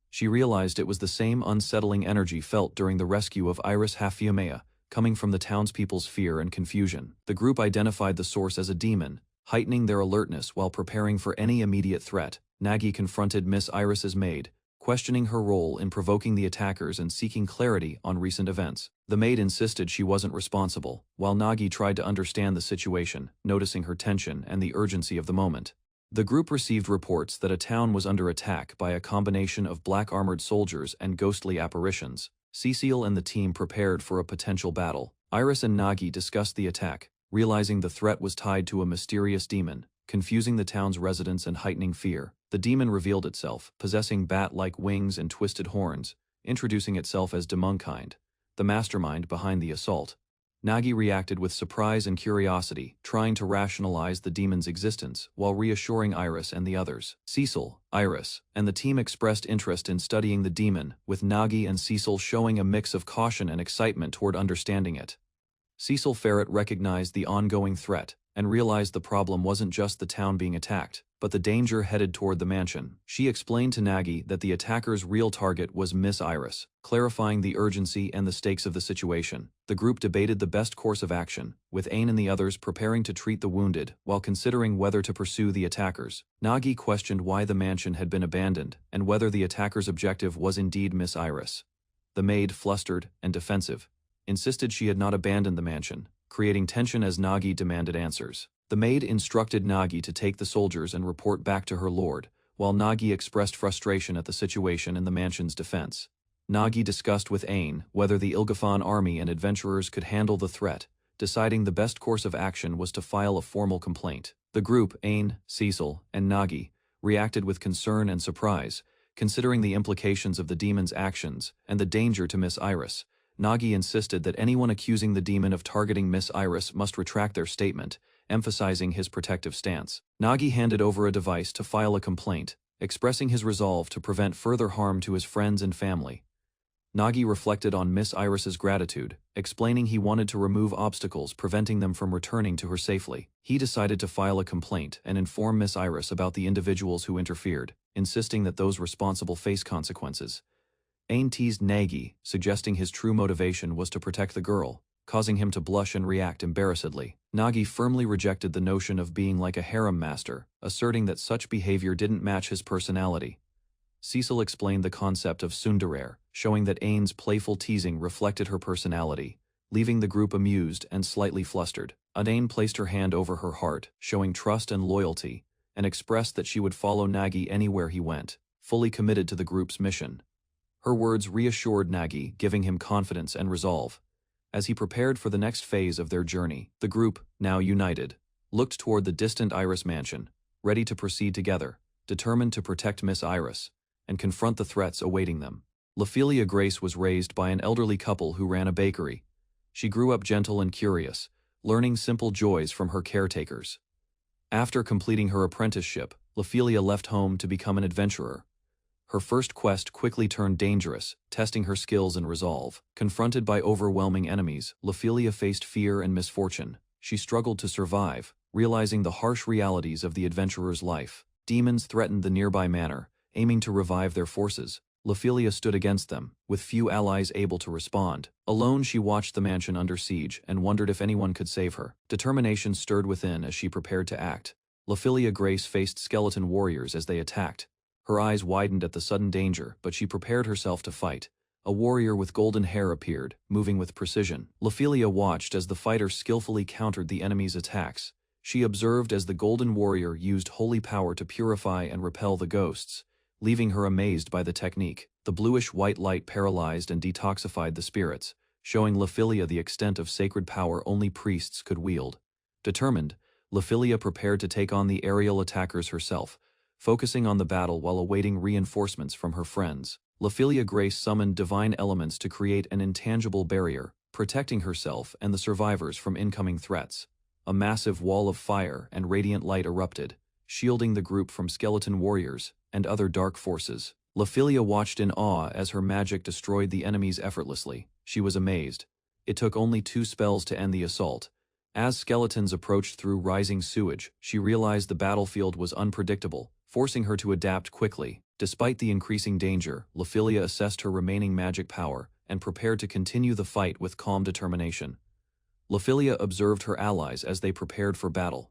She realized it was the same unsettling energy felt during the rescue of Iris Hafiyamea, coming from the townspeople's fear and confusion. The group identified the source as a demon, heightening their alertness while preparing for any immediate threat. Nagi confronted Miss Iris's maid, questioning her role in provoking the attackers and seeking clarity on recent events. The maid insisted she wasn't responsible, while Nagi tried to understand the situation, noticing her tension and the urgency of the moment. The group received reports that a town was under attack by a combination of black armored soldiers and ghostly apparitions. Cecil and the team prepared for a potential battle. Iris and Nagi discussed the attack, realizing the threat was tied to a mysterious demon, confusing the town's residents and heightening fear. The demon revealed itself, possessing bat-like wings and twisted horns, introducing itself as Demonkind, the mastermind behind the assault. Nagi reacted with surprise and curiosity, trying to rationalize the demon's existence while reassuring Iris and the others. Cecil, Iris, and the team expressed interest in studying the demon, with Nagi and Cecil showing a mix of caution and excitement toward understanding it. Cecil Ferret recognized the ongoing threat and realized the problem wasn't just the town being attacked, but the danger headed toward the mansion. She explained to Nagi that the attacker's real target was Miss Iris, clarifying the urgency and the stakes of the situation. The group debated the best course of action, with Ain and the others preparing to treat the wounded while considering whether to pursue the attackers. Nagi questioned why the mansion had been abandoned and whether the attacker's objective was indeed Miss Iris. The maid, flustered and defensive, insisted she had not abandoned the mansion, creating tension as Nagi demanded answers. The maid instructed Nagi to take the soldiers and report back to her lord, while Nagi expressed frustration at the situation in the mansion's defense. Nagi discussed with Ain whether the Ilgafan army and adventurers could handle the threat, deciding the best course of action was to file a formal complaint. The group, Ain, Cecil, and Nagi, reacted with concern and surprise, considering the implications of the demon's actions and the danger to Miss Iris. Nagi insisted that anyone accusing the demon of targeting Miss Iris must retract their statement, emphasizing his protective stance. Nagi handed over a device to file a complaint, expressing his resolve to prevent further harm to his friends and family. Nagi reflected on Miss Iris's gratitude, explaining he wanted to remove obstacles preventing them from returning to her safely. He decided to file a complaint and inform Miss Iris about the individuals who interfered, insisting that those responsible face consequences. Ain teased Nagi, suggesting his true motivation was to protect the girl, causing him to blush and react embarrassedly. Nagi firmly rejected the notion of being like a harem master, asserting that such behavior didn't match his personality. Cecil explained the concept of tsundere, showing that Ain's playful teasing reflected her personality, leaving the group amused and slightly flustered. Ain placed her hand over her heart, showing trust and loyalty, and expressed that she would follow Nagi anywhere he went, fully committed to the group's mission. Her words reassured Nagi, giving him confidence and resolve. As he prepared for the next phase of their journey, the group, now united, looked toward the distant Iris mansion, ready to proceed together, determined to protect Miss Iris, and confront the threats awaiting them. Ophelia Grace was raised by an elderly couple who ran a bakery. She grew up gentle and curious, learning simple joys from her caretakers. After completing her apprenticeship, Ophelia left home to become an adventurer. Her first quest quickly turned dangerous, testing her skills and resolve. Confronted by overwhelming enemies, Ophelia faced fear and misfortune. She struggled to survive, realizing the harsh realities of the adventurer's life. Demons threatened the nearby manor, aiming to revive their forces. Ophelia stood against them, with few allies able to respond. Alone, she watched the mansion under siege and wondered if anyone could save her. Determination stirred within as she prepared to act. Ophelia Grace faced skeleton warriors as they attacked. Her eyes widened at the sudden danger, but she prepared herself to fight. A warrior with golden hair appeared, moving with precision. Ophelia watched as the fighter skillfully countered the enemy's attacks. She observed as the golden warrior used holy power to purify and repel the ghosts, leaving her amazed by the technique. The bluish-white light paralyzed and detoxified the spirits, showing Ophelia the extent of sacred power only priests could wield. Determined, Ophelia prepared to take on the aerial attackers herself, focusing on the battle while awaiting reinforcements from her friends. Ophelia Grace summoned divine elements to create an intangible barrier, protecting herself and the survivors from incoming threats. A massive wall of fire and radiant light erupted, shielding the group from skeleton warriors and other dark forces. Ophelia watched in awe as her magic destroyed the enemies effortlessly. She was amazed. It took only 2 spells to end the assault. As skeletons approached through rising sewage, she realized the battlefield was unpredictable, forcing her to adapt quickly. Despite the increasing danger, Ophelia assessed her remaining magic power and prepared to continue the fight with calm determination. Ophelia observed her allies as they prepared for battle.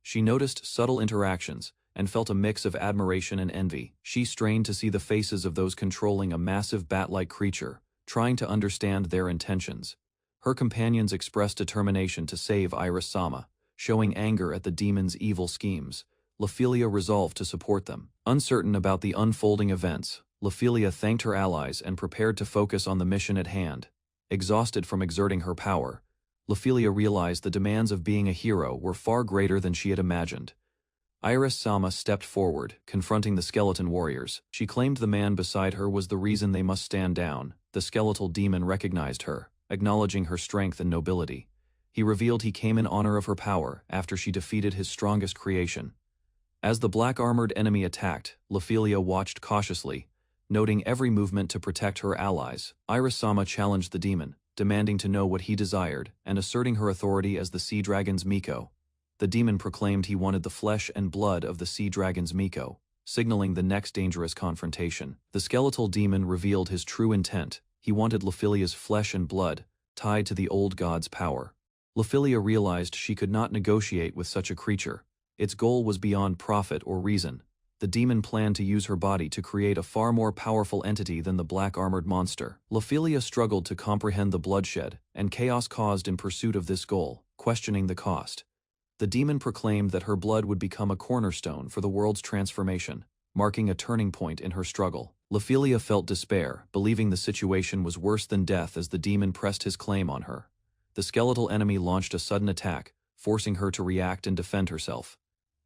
She noticed subtle interactions and felt a mix of admiration and envy. She strained to see the faces of those controlling a massive bat-like creature, trying to understand their intentions. Her companions expressed determination to save Iris-sama, showing anger at the demon's evil schemes. Ophelia resolved to support them. Uncertain about the unfolding events, Ophelia thanked her allies and prepared to focus on the mission at hand. Exhausted from exerting her power, Ophelia realized the demands of being a hero were far greater than she had imagined. Iris-sama stepped forward, confronting the skeleton warriors. She claimed the man beside her was the reason they must stand down. The skeletal demon recognized her, acknowledging her strength and nobility. He revealed he came in honor of her power after she defeated his strongest creation. As the black-armored enemy attacked, Ophelia watched cautiously, noting every movement to protect her allies. Iris-sama challenged the demon, demanding to know what he desired and asserting her authority as the sea dragon's Miko. The demon proclaimed he wanted the flesh and blood of the sea dragon's Miko, signaling the next dangerous confrontation. The skeletal demon revealed his true intent. He wanted Liphilia's flesh and blood, tied to the old god's power. Liphilia realized she could not negotiate with such a creature. Its goal was beyond profit or reason. The demon planned to use her body to create a far more powerful entity than the black-armored monster. Liphilia struggled to comprehend the bloodshed and chaos caused in pursuit of this goal, questioning the cost. The demon proclaimed that her blood would become a cornerstone for the world's transformation, marking a turning point in her struggle. Liphilia felt despair, believing the situation was worse than death as the demon pressed his claim on her. The skeletal enemy launched a sudden attack, forcing her to react and defend herself.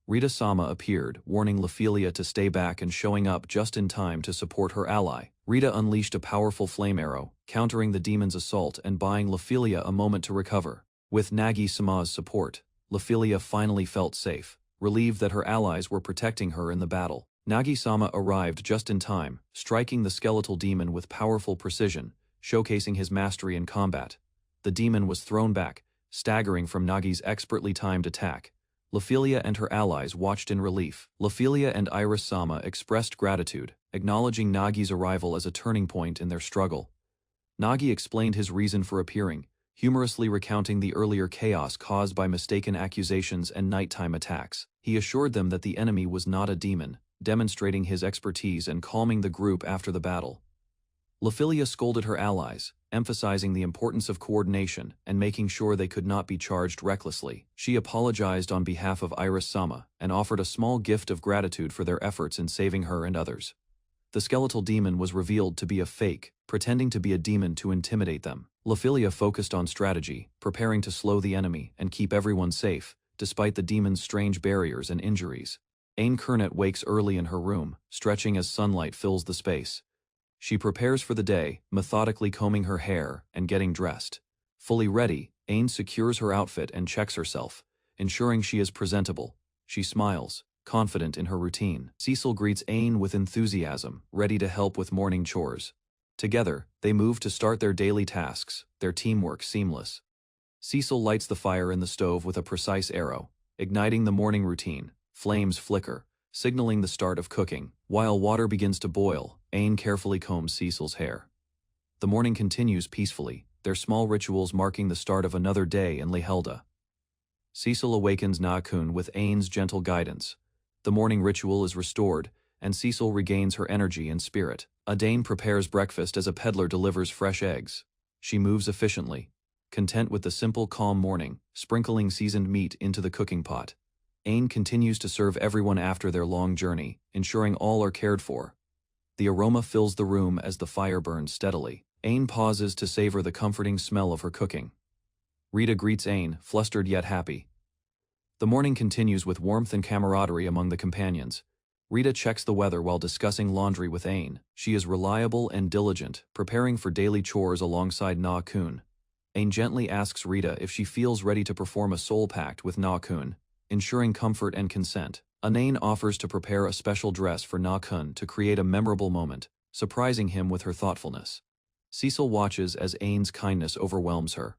Rita-sama appeared, warning Liphilia to stay back and showing up just in time to support her ally. Rita unleashed a powerful flame arrow, countering the demon's assault and buying Liphilia a moment to recover. With Nagi-sama's support, Liphilia finally felt safe, relieved that her allies were protecting her in the battle. Nagi-sama arrived just in time, striking the skeletal demon with powerful precision, showcasing his mastery in combat. The demon was thrown back, staggering from Nagi's expertly timed attack. Liphilia and her allies watched in relief. Liphilia and Iris-sama expressed gratitude, acknowledging Nagi's arrival as a turning point in their struggle. Nagi explained his reason for appearing, humorously recounting the earlier chaos caused by mistaken accusations and nighttime attacks. He assured them that the enemy was not a demon, demonstrating his expertise and calming the group after the battle. Liphilia scolded her allies, emphasizing the importance of coordination and making sure they could not be charged recklessly. She apologized on behalf of Iris-sama and offered a small gift of gratitude for their efforts in saving her and others. The skeletal demon was revealed to be a fake, pretending to be a demon to intimidate them. Liphilia focused on strategy, preparing to slow the enemy and keep everyone safe, despite the demon's strange barriers and injuries. Ain Kernet wakes early in her room, stretching as sunlight fills the space. She prepares for the day, methodically combing her hair and getting dressed. Fully ready, Ain secures her outfit and checks herself, ensuring she is presentable. She smiles, confident in her routine. Cecil greets Ain with enthusiasm, ready to help with morning chores. Together, they move to start their daily tasks, their teamwork seamless. Cecil lights the fire in the stove with a precise arrow, igniting the morning routine. Flames flicker, signaling the start of cooking. While water begins to boil, Ain carefully combs Cecil's hair. The morning continues peacefully, their small rituals marking the start of another day in Yahello. Cecil awakens Na-kun with Ain's gentle guidance. The morning ritual is restored, and Cecil regains her energy and spirit. Adain prepares breakfast as a peddler delivers fresh eggs. She moves efficiently, content with the simple, calm morning, sprinkling seasoned meat into the cooking pot. Ain continues to serve everyone after their long journey, ensuring all are cared for. The aroma fills the room as the fire burns steadily. Ain pauses to savor the comforting smell of her cooking. Rita greets Ain, flustered yet happy. The morning continues with warmth and camaraderie among the companions. Rita checks the weather while discussing laundry with Ain. She is reliable and diligent, preparing for daily chores alongside Na-kun. Ain gently asks Rita if she feels ready to perform a soul pact with Na-kun, ensuring comfort and consent. Anain offers to prepare a special dress for Na-kun to create a memorable moment, surprising him with her thoughtfulness. Cecil watches as Ain's kindness overwhelms her.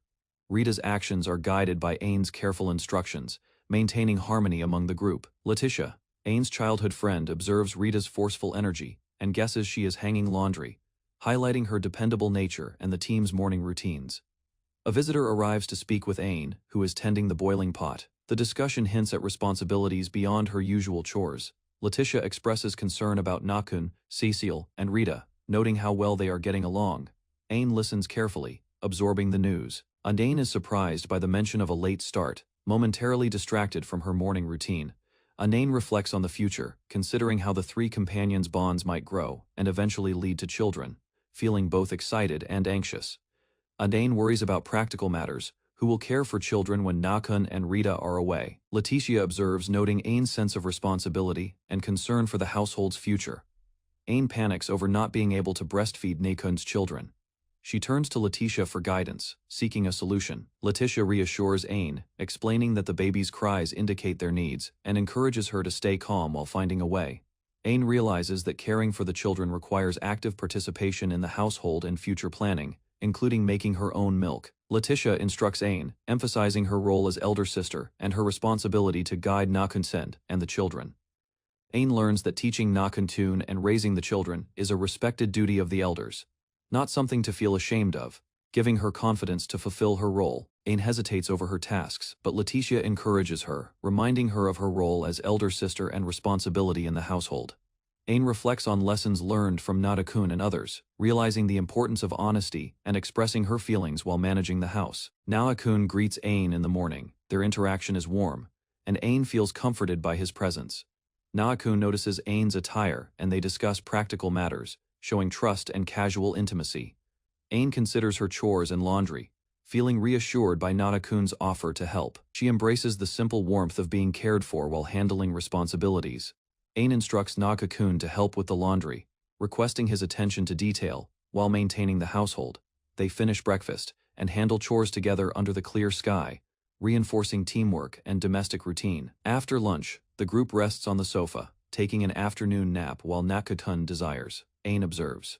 Rita's actions are guided by Ain's careful instructions, maintaining harmony among the group. Letitia, Ain's childhood friend, observes Rita's forceful energy and guesses she is hanging laundry, highlighting her dependable nature and the team's morning routines. A visitor arrives to speak with Ain, who is tending the boiling pot. The discussion hints at responsibilities beyond her usual chores. Letitia expresses concern about Na-kun, Cecil, and Rita, noting how well they are getting along. Ain listens carefully, absorbing the news. Adain is surprised by the mention of a late start, momentarily distracted from her morning routine. Anain reflects on the future, considering how the three companions' bonds might grow and eventually lead to children, feeling both excited and anxious. Adain worries about practical matters, who will care for children when Na-kun and Rita are away. Letitia observes, noting Ain's sense of responsibility and concern for the household's future. Ain panics over not being able to breastfeed Na-kun's children. She turns to Letitia for guidance, seeking a solution. Letitia reassures Ain, explaining that the baby's cries indicate their needs, and encourages her to stay calm while finding a way. Ain realizes that caring for the children requires active participation in the household and future planning, including making her own milk. Letitia instructs Ain, emphasizing her role as elder sister and her responsibility to guide Nakun and the children. Ain learns that teaching ActionToon and raising the children is a respected duty of the elders, not something to feel ashamed of. Giving her confidence to fulfill her role, Ain hesitates over her tasks, but Letitia encourages her, reminding her of her role as elder sister and responsibility in the household. Ain reflects on lessons learned from Nadakun and others, realizing the importance of honesty and expressing her feelings while managing the house. Naakun greets Ain in the morning. Their interaction is warm, and Ain feels comforted by his presence. Naakun notices Ain's attire and they discuss practical matters, showing trust and casual intimacy. Ain considers her chores and laundry, feeling reassured by Nadakun's offer to help. She embraces the simple warmth of being cared for while handling responsibilities. Ain instructs Nakakun to help with the laundry, requesting his attention to detail while maintaining the household. They finish breakfast and handle chores together under the clear sky, reinforcing teamwork and domestic routine. After lunch, the group rests on the sofa, taking an afternoon nap while Nakakun desires. Ain observes.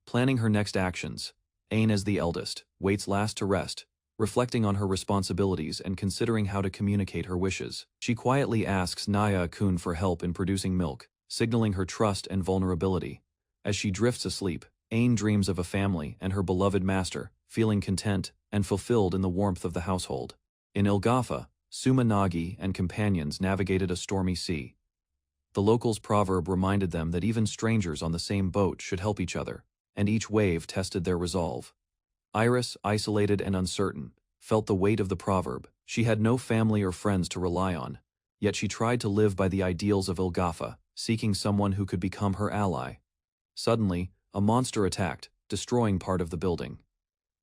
Planning her next actions, Ain, as the eldest, waits last to rest, reflecting on her responsibilities and considering how to communicate her wishes. She quietly asks Naya-kun for help in producing milk, signaling her trust and vulnerability. As she drifts asleep, Ain dreams of a family and her beloved master, feeling content and fulfilled in the warmth of the household. In Ilgafa, Sumanagi and companions navigated a stormy sea. The locals' proverb reminded them that even strangers on the same boat should help each other, and each wave tested their resolve. Iris, isolated and uncertain, felt the weight of the proverb. She had no family or friends to rely on, yet she tried to live by the ideals of Ilgafa, seeking someone who could become her ally. Suddenly, a monster attacked, destroying part of the building.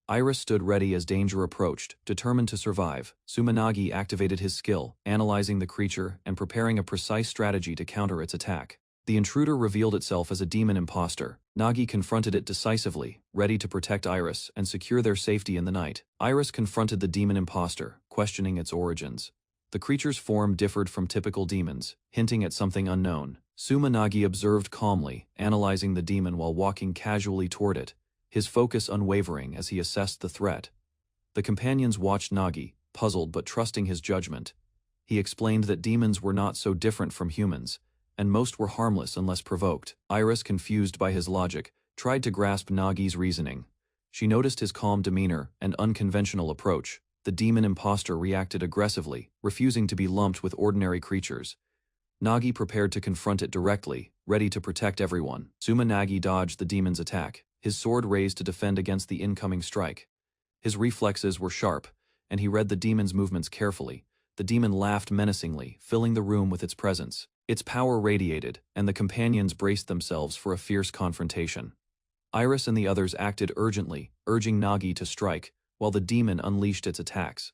Iris stood ready as danger approached, determined to survive. Sumanagi activated his skill, analyzing the creature and preparing a precise strategy to counter its attack. The intruder revealed itself as a demon imposter. Nagi confronted it decisively, ready to protect Iris and secure their safety in the night. Iris confronted the demon imposter, questioning its origins. The creature's form differed from typical demons, hinting at something unknown. Sumanagi observed calmly, analyzing the demon while walking casually toward it, his focus unwavering as he assessed the threat. The companions watched Nagi, puzzled but trusting his judgment. He explained that demons were not so different from humans, and most were harmless unless provoked. Iris, confused by his logic, tried to grasp Nagi's reasoning. She noticed his calm demeanor and unconventional approach. The demon imposter reacted aggressively, refusing to be lumped with ordinary creatures. Nagi prepared to confront it directly, ready to protect everyone. Sumanagi dodged the demon's attack, his sword raised to defend against the incoming strike. His reflexes were sharp, and he read the demon's movements carefully. The demon laughed menacingly, filling the room with its presence. Its power radiated, and the companions braced themselves for a fierce confrontation. Iris and the others acted urgently, urging Nagi to strike, while the demon unleashed its attacks.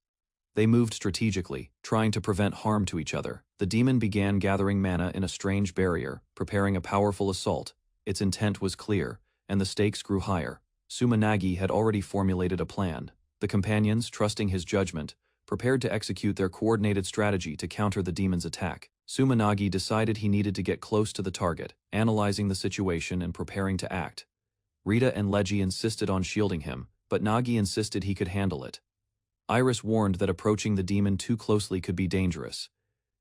They moved strategically, trying to prevent harm to each other. The demon began gathering mana in a strange barrier, preparing a powerful assault. Its intent was clear, and the stakes grew higher. Sumanagi had already formulated a plan. The companions, trusting his judgment, prepared to execute their coordinated strategy to counter the demon's attack. Sumanagi decided he needed to get close to the target, analyzing the situation and preparing to act. Rita and Leji insisted on shielding him, but Nagi insisted he could handle it. Iris warned that approaching the demon too closely could be dangerous.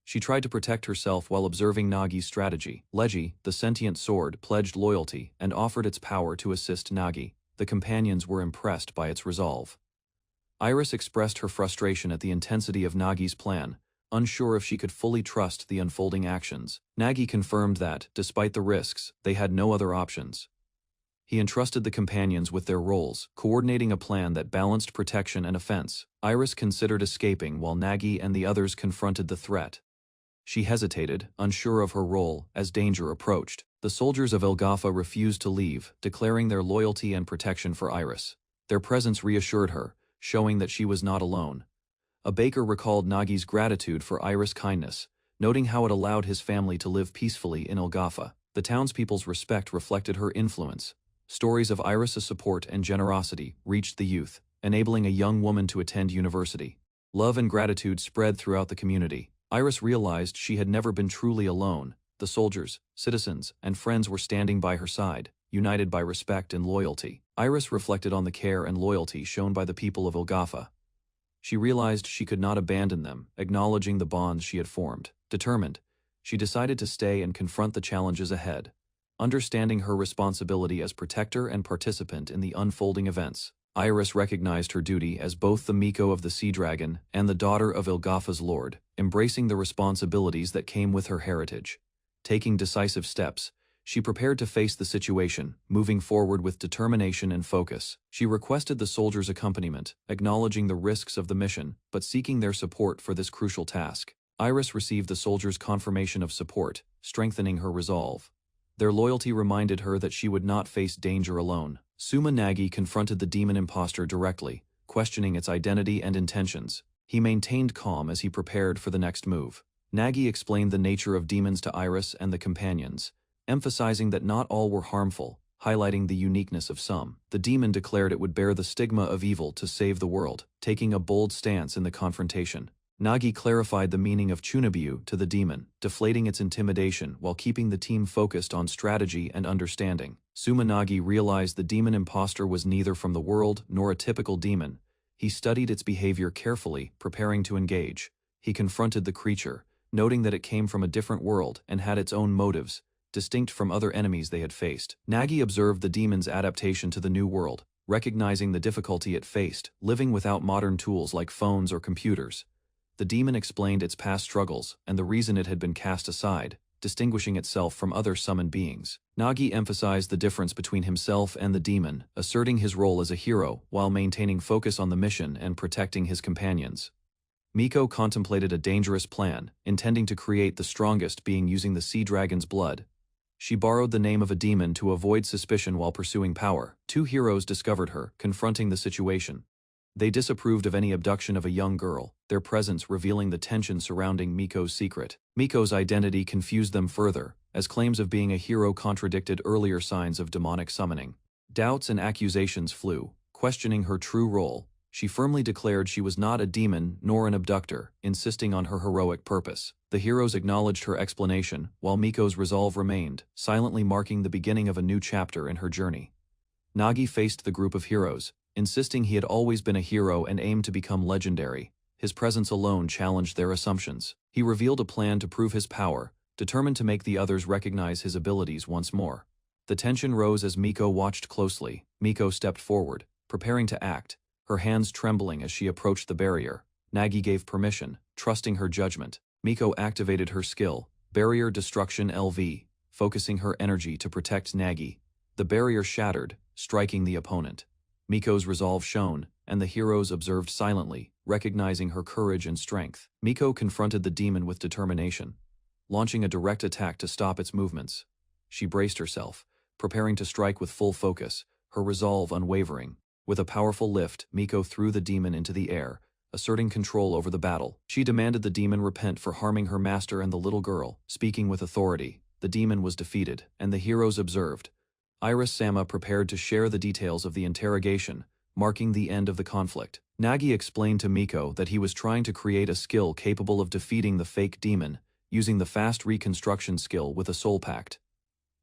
She tried to protect herself while observing Nagi's strategy. Leji, the sentient sword, pledged loyalty and offered its power to assist Nagi. The companions were impressed by its resolve. Iris expressed her frustration at the intensity of Nagi's plan, unsure if she could fully trust the unfolding actions. Nagi confirmed that, despite the risks, they had no other options. He entrusted the companions with their roles, coordinating a plan that balanced protection and offense. Iris considered escaping while Nagi and the others confronted the threat. She hesitated, unsure of her role, as danger approached. The soldiers of Ilgafa refused to leave, declaring their loyalty and protection for Iris. Their presence reassured her, showing that she was not alone. A baker recalled Nagi's gratitude for Iris' kindness, noting how it allowed his family to live peacefully in Ilgafa. The townspeople's respect reflected her influence. Stories of Iris' support and generosity reached the youth, enabling a young woman to attend university. Love and gratitude spread throughout the community. Iris realized she had never been truly alone. The soldiers, citizens, and friends were standing by her side, united by respect and loyalty. Iris reflected on the care and loyalty shown by the people of Ilgafa. She realized she could not abandon them, acknowledging the bonds she had formed. Determined, she decided to stay and confront the challenges ahead, understanding her responsibility as protector and participant in the unfolding events. Iris recognized her duty as both the Miko of the Sea Dragon and the daughter of Ilgafa's lord, embracing the responsibilities that came with her heritage. Taking decisive steps, she prepared to face the situation, moving forward with determination and focus. She requested the soldiers' accompaniment, acknowledging the risks of the mission, but seeking their support for this crucial task. Iris received the soldiers' confirmation of support, strengthening her resolve. Their loyalty reminded her that she would not face danger alone. Suma Nagi confronted the demon impostor directly, questioning its identity and intentions. He maintained calm as he prepared for the next move. Nagi explained the nature of demons to Iris and the companions, emphasizing that not all were harmful, highlighting the uniqueness of some. The demon declared it would bear the stigma of evil to save the world, taking a bold stance in the confrontation. Nagi clarified the meaning of Chunibyu to the demon, deflating its intimidation while keeping the team focused on strategy and understanding. Suma Nagi realized the demon impostor was neither from the world nor a typical demon. He studied its behavior carefully, preparing to engage. He confronted the creature, noting that it came from a different world and had its own motives, distinct from other enemies they had faced. Nagi observed the demon's adaptation to the new world, recognizing the difficulty it faced, living without modern tools like phones or computers. The demon explained its past struggles and the reason it had been cast aside, distinguishing itself from other summoned beings. Nagi emphasized the difference between himself and the demon, asserting his role as a hero while maintaining focus on the mission and protecting his companions. Miko contemplated a dangerous plan, intending to create the strongest being using the sea dragon's blood. She borrowed the name of a demon to avoid suspicion while pursuing power. Two heroes discovered her, confronting the situation. They disapproved of any abduction of a young girl, their presence revealing the tension surrounding Miko's secret. Miko's identity confused them further, as claims of being a hero contradicted earlier signs of demonic summoning. Doubts and accusations flew, questioning her true role. She firmly declared she was not a demon nor an abductor, insisting on her heroic purpose. The heroes acknowledged her explanation, while Miko's resolve remained, silently marking the beginning of a new chapter in her journey. Nagi faced the group of heroes, insisting he had always been a hero and aimed to become legendary. His presence alone challenged their assumptions. He revealed a plan to prove his power, determined to make the others recognize his abilities once more. The tension rose as Miko watched closely. Miko stepped forward, preparing to act, her hands trembling as she approached the barrier. Nagi gave permission, trusting her judgment. Miko activated her skill, Barrier Destruction LV, focusing her energy to protect Nagi. The barrier shattered, striking the opponent. Miko's resolve shone, and the heroes observed silently, recognizing her courage and strength. Miko confronted the demon with determination, launching a direct attack to stop its movements. She braced herself, preparing to strike with full focus, her resolve unwavering. With a powerful lift, Miko threw the demon into the air, asserting control over the battle. She demanded the demon repent for harming her master and the little girl. Speaking with authority, the demon was defeated, and the heroes observed. Iris-sama prepared to share the details of the interrogation, marking the end of the conflict. Nagi explained to Miko that he was trying to create a skill capable of defeating the fake demon, using the fast reconstruction skill with a soul pact.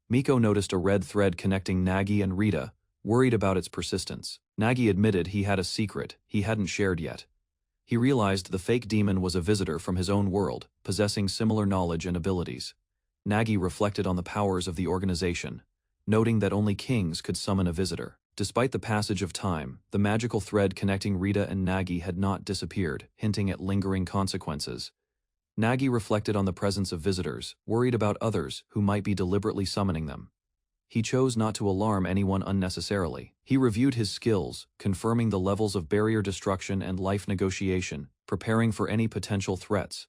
Miko noticed a red thread connecting Nagi and Rita, worried about its persistence. Nagi admitted he had a secret he hadn't shared yet. He realized the fake demon was a visitor from his own world, possessing similar knowledge and abilities. Nagi reflected on the powers of the organization, noting that only kings could summon a visitor. Despite the passage of time, the magical thread connecting Rita and Nagi had not disappeared, hinting at lingering consequences. Nagi reflected on the presence of visitors, worried about others who might be deliberately summoning them. He chose not to alarm anyone unnecessarily. He reviewed his skills, confirming the levels of barrier destruction and life negotiation, preparing for any potential threats.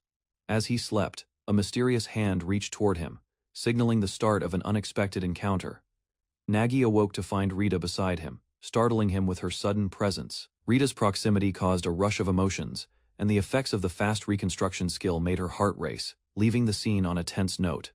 As he slept, a mysterious hand reached toward him, signaling the start of an unexpected encounter. Nagi awoke to find Rita beside him, startling him with her sudden presence. Rita's proximity caused a rush of emotions, and the effects of the fast reconstruction skill made her heart race, leaving the scene on a tense note.